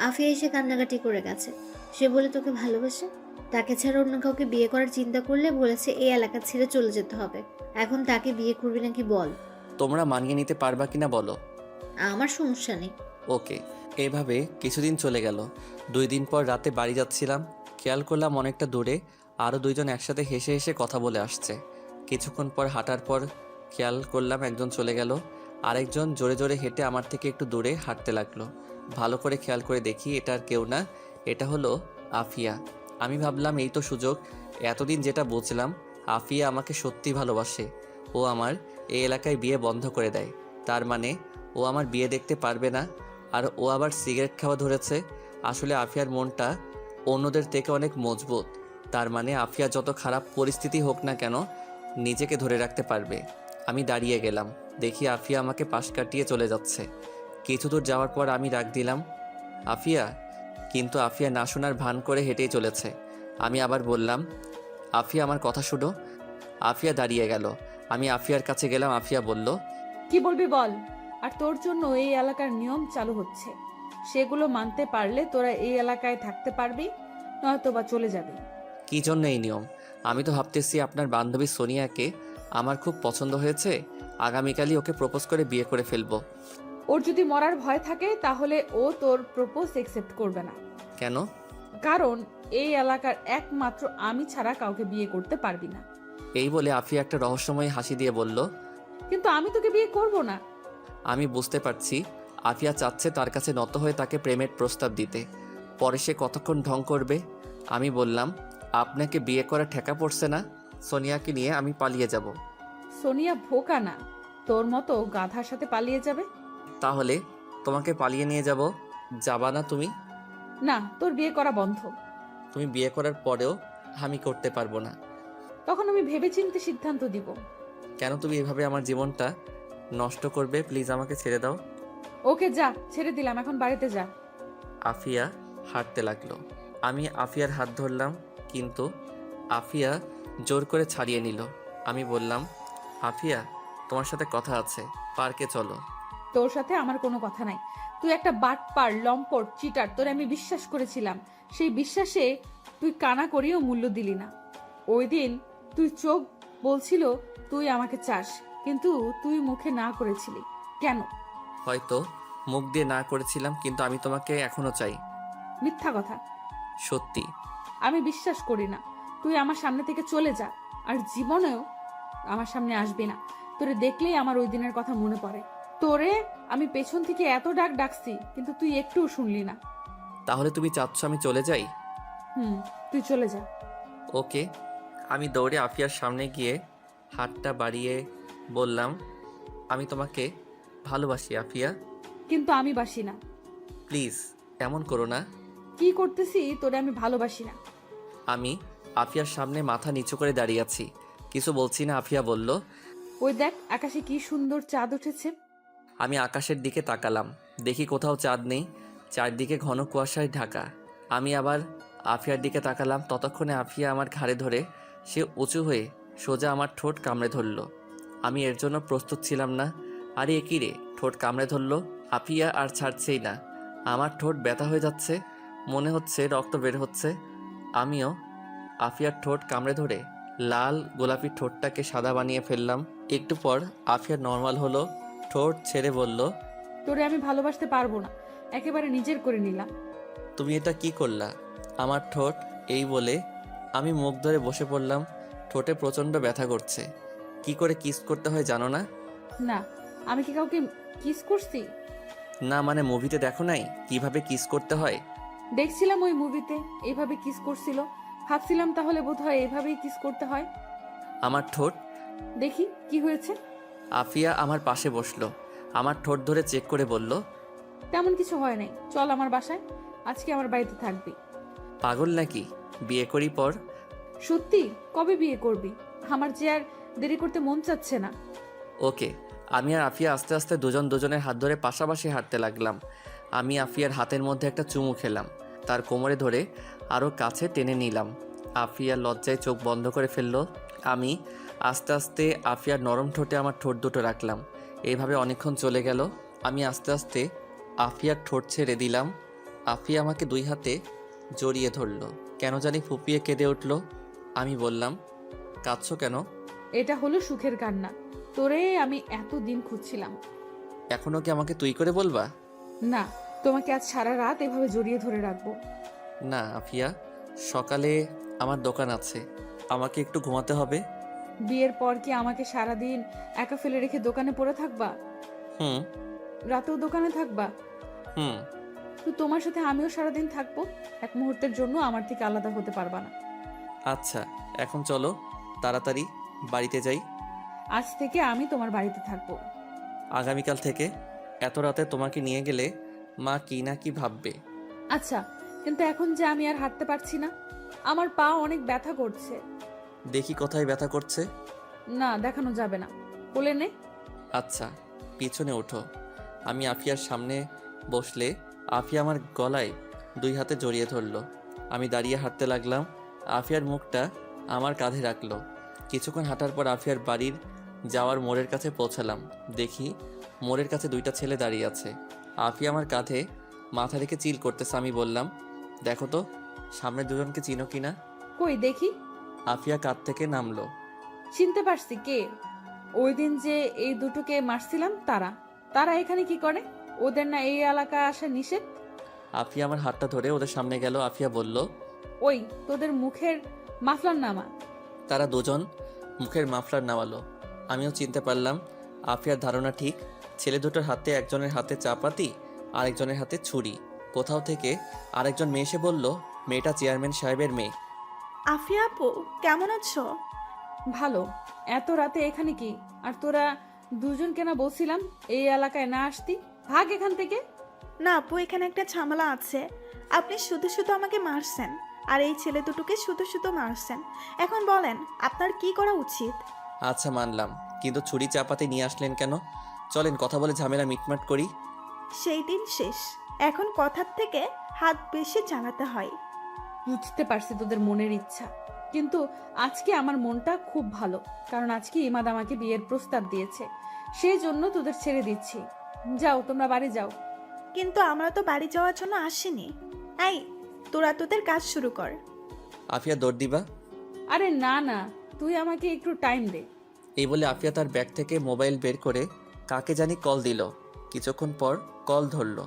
আফিয়া এসে কান্নাকাটি করে গেছে। সে বলে তোকে ভালোবাসে। তাকে ছাড়া অন্য কাউকে বিয়ে করার চিন্তা করলে বলেছে এই এলাকা ছেড়ে চলে যেতে হবে। এখন তাকে বিয়ে করবি নাকি বল? তোমরা মানিয়ে নিতে পারবা কিনা বলো। আমার সমস্যা নেই। ওকে। এভাবে কিছুদিন চলে গেল। 2 দিন পর রাতে বাড়ি যাচ্ছিলাম, খেয়াল করলাম অনেকটা দূরে আরও 2 জন একসাথে হেসে হেসে কথা বলে আসছে। কিছুক্ষণ পর হাঁটার পর খেয়াল করলাম একজন চলে গেল। আরেকজন জোরে জোরে হেঁটে আমার থেকে একটু দূরে হাঁটতে লাগলো। ভালো করে খেয়াল করে দেখি এটা আর কেউ না, এটা হলো আফিয়া। আমি ভাবলাম এই তো সুযোগ। এতদিন যেটা বুঝলাম, আফিয়া আমাকে সত্যি ভালোবাসে। ও আমার এই এলাকায় বিয়ে বন্ধ করে দেয়, তার মানে ও আমার বিয়ে দেখতে পারবে না। আর ও আবার সিগারেট খাওয়া ধরেছে। আসলে আফিয়ার মনটা অন্যদের থেকে অনেক মজবুত। তার মানে আফিয়া যত খারাপ পরিস্থিতি হোক না কেন, নিজেকে ধরে রাখতে পারবে। আমি দাঁড়িয়ে গেলাম, দেখি আফিয়া আমাকে পাশ কাটিয়ে চলে যাচ্ছে। কিছু দূর যাওয়ার পর আমি ডাক দিলাম, আফিয়া। কিন্তু আফিয়া না শোনার ভান করে হেঁটেই চলেছে। আমি আবার বললাম, আফিয়া আমার কথা শুনো। আফিয়া দাঁড়িয়ে গেল। আমি আফিয়ার কাছে গেলাম। আফিয়া বলল, কি বলবি বল। আর তোর জন্য এই এলাকার নিয়ম চালু হচ্ছে, সেগুলো মানতে পারলে তোরা এই এলাকায় থাকতে পারবি, নয়তো বা চলে যাবি। কী জন্য এই নিয়ম? আমি তো ভাবতেছি আপনার বান্ধবী সোনিয়াকে আমার খুব পছন্দ হয়েছে, আগামীকালই ওকে প্রপোজ করে বিয়ে করে ফেলবো। ওর যদি মরার ভয় থাকে তাহলে ও তোর প্রপোজ একসেপ্ট করবে না। কেন? কারণ এই এলাকার একমাত্র আমি ছাড়া কাউকে বিয়ে করতে পারবি না। এই বলে আফিয়া একটা রহস্যময় হাসি দিয়ে বলল, কিন্তু আমি তোকে বিয়ে করব না। আমি বুঝতে পারছি আফিয়া চাচ্ছে তার কাছে নত হয়ে তাকে প্রেমের প্রস্তাব দিতে। পরে সে কতক্ষণ ঢং করবে। আমি বললাম, আপনাকে বিয়ে করা ঠেকা পড়ছে না? সোনিয়াকে নিয়ে আমি পালিয়ে যাব। সোনিয়া ভোকা না, তোর মতো গাধার সাথে পালিয়ে যাবে। তাহলে তোমাকে পালিয়ে নিয়ে যাব, যাবা না তুমি? না, তোর বিয়ে করা বন্ধ। তুমি বিয়ে করার পরেও আমি করতে পারবো না। তখন আমি ভেবেচিন্তে সিদ্ধান্ত দিব। কেন তুমি এভাবে আমার জীবনটা নষ্ট করবে? প্লিজ আমাকে ছেড়ে দাও। ওকে যা, ছেড়ে দিলাম, এখন বাড়িতে যা। আফিয়া হাঁটতে লাগলো। আমি আফিয়ার হাত ধরলাম, কিন্তু আফিয়া জোর করে ছাড়িয়ে নিল। আমি বললাম, আফিয়া, তোমার সাথে কথা আছে, পার্কে চলো। তোর সাথে আমার কোনো কথা নাই। তুই একটা বাটপার, লম্পট, চিটার। তোরে আমি বিশ্বাস করেছিলাম, সেই বিশ্বাসে তুই কানা করিয়েও মূল্য দিলি না। ওই দিন তুই চোখ বলছিল তুই আমাকে চাস, কিন্তু তুই মুখে না করেছিলি কেন? হয়তো মুখ দিয়ে না করেছিলাম, কিন্তু আমি তোমাকে এখনো চাই। মিথ্যা কথা। সত্যি। আমি বিশ্বাস করি না। তুই আমার সামনে থেকে চলে যা, আর জীবনেও আমার সামনে আসবি না। তোরে দেখলেই আমার ওই দিনের কথা মনে পড়ে। তোরে আমি পেছন থেকে এত ডাকছি, কিন্তু তুই একটুও শুনলি না। তাহলে তুমি চাচ্ছ আমি চলে যাই? তুই চলে যা। ওকে। আমি দৌড়ে আফিয়ার সামনে গিয়ে হাতটা বাড়িয়ে বললাম, আমি তোমাকে ভালোবাসি আফিয়া। কিন্তু আমি বাসি না। প্লিজ এমন করো না। কি করতেছি তোরে আমি ভালোবাসি না। আমি আফিয়ার সামনে মাথা নিচু করে দাঁড়িয়ে আছি, কিছু বলছি না। আফিয়া বলল, ওই দেখ আকাশে কি সুন্দর চাঁদ উঠেছে। আমি আকাশের দিকে তাকালাম, দেখি কোথাও চাঁদ নেই, চারদিকে ঘন কুয়াশায় ঢাকা। আমি আবার আফিয়ার দিকে তাকালাম, ততক্ষণে আফিয়া আমার ঘাড়ে ধরে সে উঁচু হয়ে সোজা আমার ঠোঁট কামড়ে ধরল। আমি এর জন্য প্রস্তুত ছিলাম না। আরে একই রে, ঠোঁট কামড়ে ধরলো। আফিয়া আর ছাড়ছেই না। আমার ঠোঁট ব্যথা হয়ে যাচ্ছে, মনে হচ্ছে রক্ত বের হচ্ছে। আমিও আফিয়ার ঠোঁট কামড়ে ধরে লাল গোলাপি ঠোঁটটাকে সাদা বানিয়ে ফেললাম। একটু পর আফিয়া নর্মাল হলো, ঠোঁট ছেড়ে বলল, তোরে আমি ভালোবাসতে পারবো না, একেবারে নিজের করে নিলাম। তুমি এটা কি করলা আমার ঠোঁট? এই বলে আমি মুখ ধরে বসে পড়লাম। ঠোঁটে প্রচণ্ড ব্যথা করছে। কি করে কিস করতে হয় জানো না? না, আমি কি কাউকে কিস করছি? না মানে মুভিতে দেখো নাই কিভাবে কিস করতে হয়? দেখছিলাম ওই মুভিতে এইভাবে কিস করছিল, ভাবছিলাম তাহলে বোধহয় এভাবেই কিস করতে হয়। আমার ঠোঁট। দেখি কি হয়েছে। আফিয়া আমার পাশে বসলো, আমার ঠোঁট ধরে চেক করে বলল, তেমন কিছু হয় নাই, চল আমার বাসায়, আজকে আমার বাড়িতে থাকবি। পাগল নাকি? বিয়ে করি পর। সত্যি? কবে বিয়ে করবি? আমার যে আর দেরি করতে মন চাচ্ছে না। ওকে। আমি আর আফিয়া আস্তে আস্তে দুজন দুজনের হাত ধরে পাশাপাশি হাঁটতে লাগলাম। আমি আফিয়ার হাতের মধ্যে একটা চুমু খেলাম, তার কোমরে ধরে আরও কাছে টেনে নিলাম। আফিয়া লজ্জায় চোখ বন্ধ করে ফেললো। আমি আস্তে আস্তে আফিয়ার নরম ঠোঁটে আমার ঠোঁট দুটো রাখলাম। এইভাবে অনেকক্ষণ চলে গেল। আমি আস্তে আস্তে আফিয়ার ঠোঁট ছেড়ে দিলাম। আফিয়া আমাকে দুই হাতে জড়িয়ে ধরলো, কেন জানি ফুপিয়ে কেঁদে উঠল। আমি বললাম, কাঁদছো কেন? এটা হলো সুখের কান্না। তোরে আমি এতদিন খুঁজছিলাম। এখনও কি আমাকে তুই করে বলবা? না, তোমাকে আজ সারা রাত এভাবে জড়িয়ে ধরে রাখবো। না আফিয়া, সকালে আমার দোকান আছে, আমাকে একটু ঘুমাতে হবে। বিয়ের পর কি আমাকে সারাদিন একা ফেলে রেখে দোকানে পড়ে থাকবা? হুম। রাতেও দোকানে থাকবা? হুম। তো তোমার সাথে আমিও সারাদিন থাকবো, এক মুহূর্তের জন্য আমার থেকে আলাদা হতে পারবা না। আচ্ছা, এখন চলো তাড়াতাড়ি বাড়িতে যাই। আজ থেকে আমি তোমার বাড়িতে থাকবো। আগামীকাল থেকে এত রাতে তোমাকে নিয়ে গেলে মা কি না কি ভাববে। আচ্ছা, কিন্তু এখন যে আমি আর হাঁটতে পারছি না, আমার পা অনেক ব্যথা করছে। দেখি কোথায় ব্যথা করছে। না, দেখানো যাবে না, বলে নে। আচ্ছা, পিছনে ওঠো। আমি আফিয়ার সামনে বসলে আফিয়া আমার গলায় 2 হাতে জড়িয়ে ধরলো। আমি দাঁড়িয়ে হাঁটতে লাগলাম। আফিয়ার মুখটা আমার কাঁধে রাখলো। কিছুক্ষণ হাঁটার পর আফিয়ার বাড়ির যাওয়ার মোড়ের কাছে পৌঁছালাম। দেখি মোড়ের কাছে 2টা ছেলে দাঁড়িয়ে আছে। আফিয়া আমার কাঁধে মাথা রেখে চিল করতেছে। আমি বললাম, দেখো তো সামনে দুজনকে চিনো কিনা। কই দেখি। আফিয়া কাঁধ থেকে নামলো। চিনতে পারছি কে। ওই দিন যে এই দুটোকে মারছিলাম তারা। তারা এখানে কি করে? ওদের না এই এলাকায় আসা নিষেধ? আফিয়া আমার হাতটা ধরে ওদের সামনে গেল। আফিয়া বলল, ওই তোদের মুখের মাফলার নামা। তারা দুজন মুখের মাফলার নামালো। আমিও চিনতে পারলাম আফিয়ার ধারণা ঠিক। ছেলে দুটোর হাতে, একজনের হাতে চাপাতি, আরেকজনের হাতে ছুরি। কোথাও থেকে আরেকজন মেয়ে এসে বলল, মেয়েটা চেয়ারম্যান সাহেবের মেয়ে। আফিয়া আপু, কেমন আছো? ভালো। এত রাতে এখানে কি? আর তোরা দুজনকে না বলছিলাম এই এলাকায় না আসতি? ভাগ এখান থেকে। না আপু, এখানে একটা ঝামেলা আছে। আপনি শুধু শুধু আমাকে মারছেন, আর এই ছেলে দুটোকে শুধু শুধু মারছেন। এখন বলেন আপনার কি করা উচিত? আচ্ছা মানলাম, কিন্তু ছুরি চাপাতি নিয়ে আসলেন কেন? চলেন কথা বলে ঝামেলা মিটমাট করি। সেই দিন শেষ। এখন কথার থেকে হাত বেশি চালাতে হয়। বুঝতে পারছি তোদের মনের ইচ্ছা, কিন্তু আজকে আমার মনটা খুব ভালো, কারণ আজকে ইমাদ আমাকে বিয়ের প্রস্তাব দিয়েছে। সেই জন্য তোদের ছেড়ে দিচ্ছি। যাও, তোমরা বাড়ি যাও। কিন্তু আমরা তো বাড়ি যাওয়ার জন্য আসিনি। এই, তোরা তোদের কাজ শুরু কর। আফিয়া দৌড় দিবা? আরে না না, তুই আমাকে একটু টাইম দে। এই বলে আফিয়া তার ব্যাগ থেকে মোবাইল বের করে কাকে জানি কল দিল। কিছুক্ষণ পর কল ধরলো।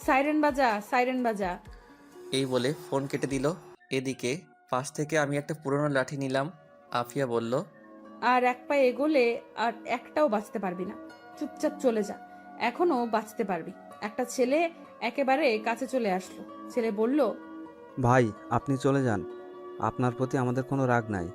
সাইরেন বাজা, সাইরেন বাজা। এই বলে ফোন কেটে দিল। এদিকে পাশ থেকে আমি একটা পুরনো লাঠি নিলাম। আফিয়া বলল, আর এক পায়ে এগোলে আর একটাও বাঁচতে পারবি না। চুপচাপ চলে যা, এখনো বাঁচতে পারবি। একটা ছেলে একেবারে কাছে চলে আসলো। ছেলে বলল, ভাই আপনি চলে যান, আপনার প্রতি আমাদের কোনো রাগ নাই।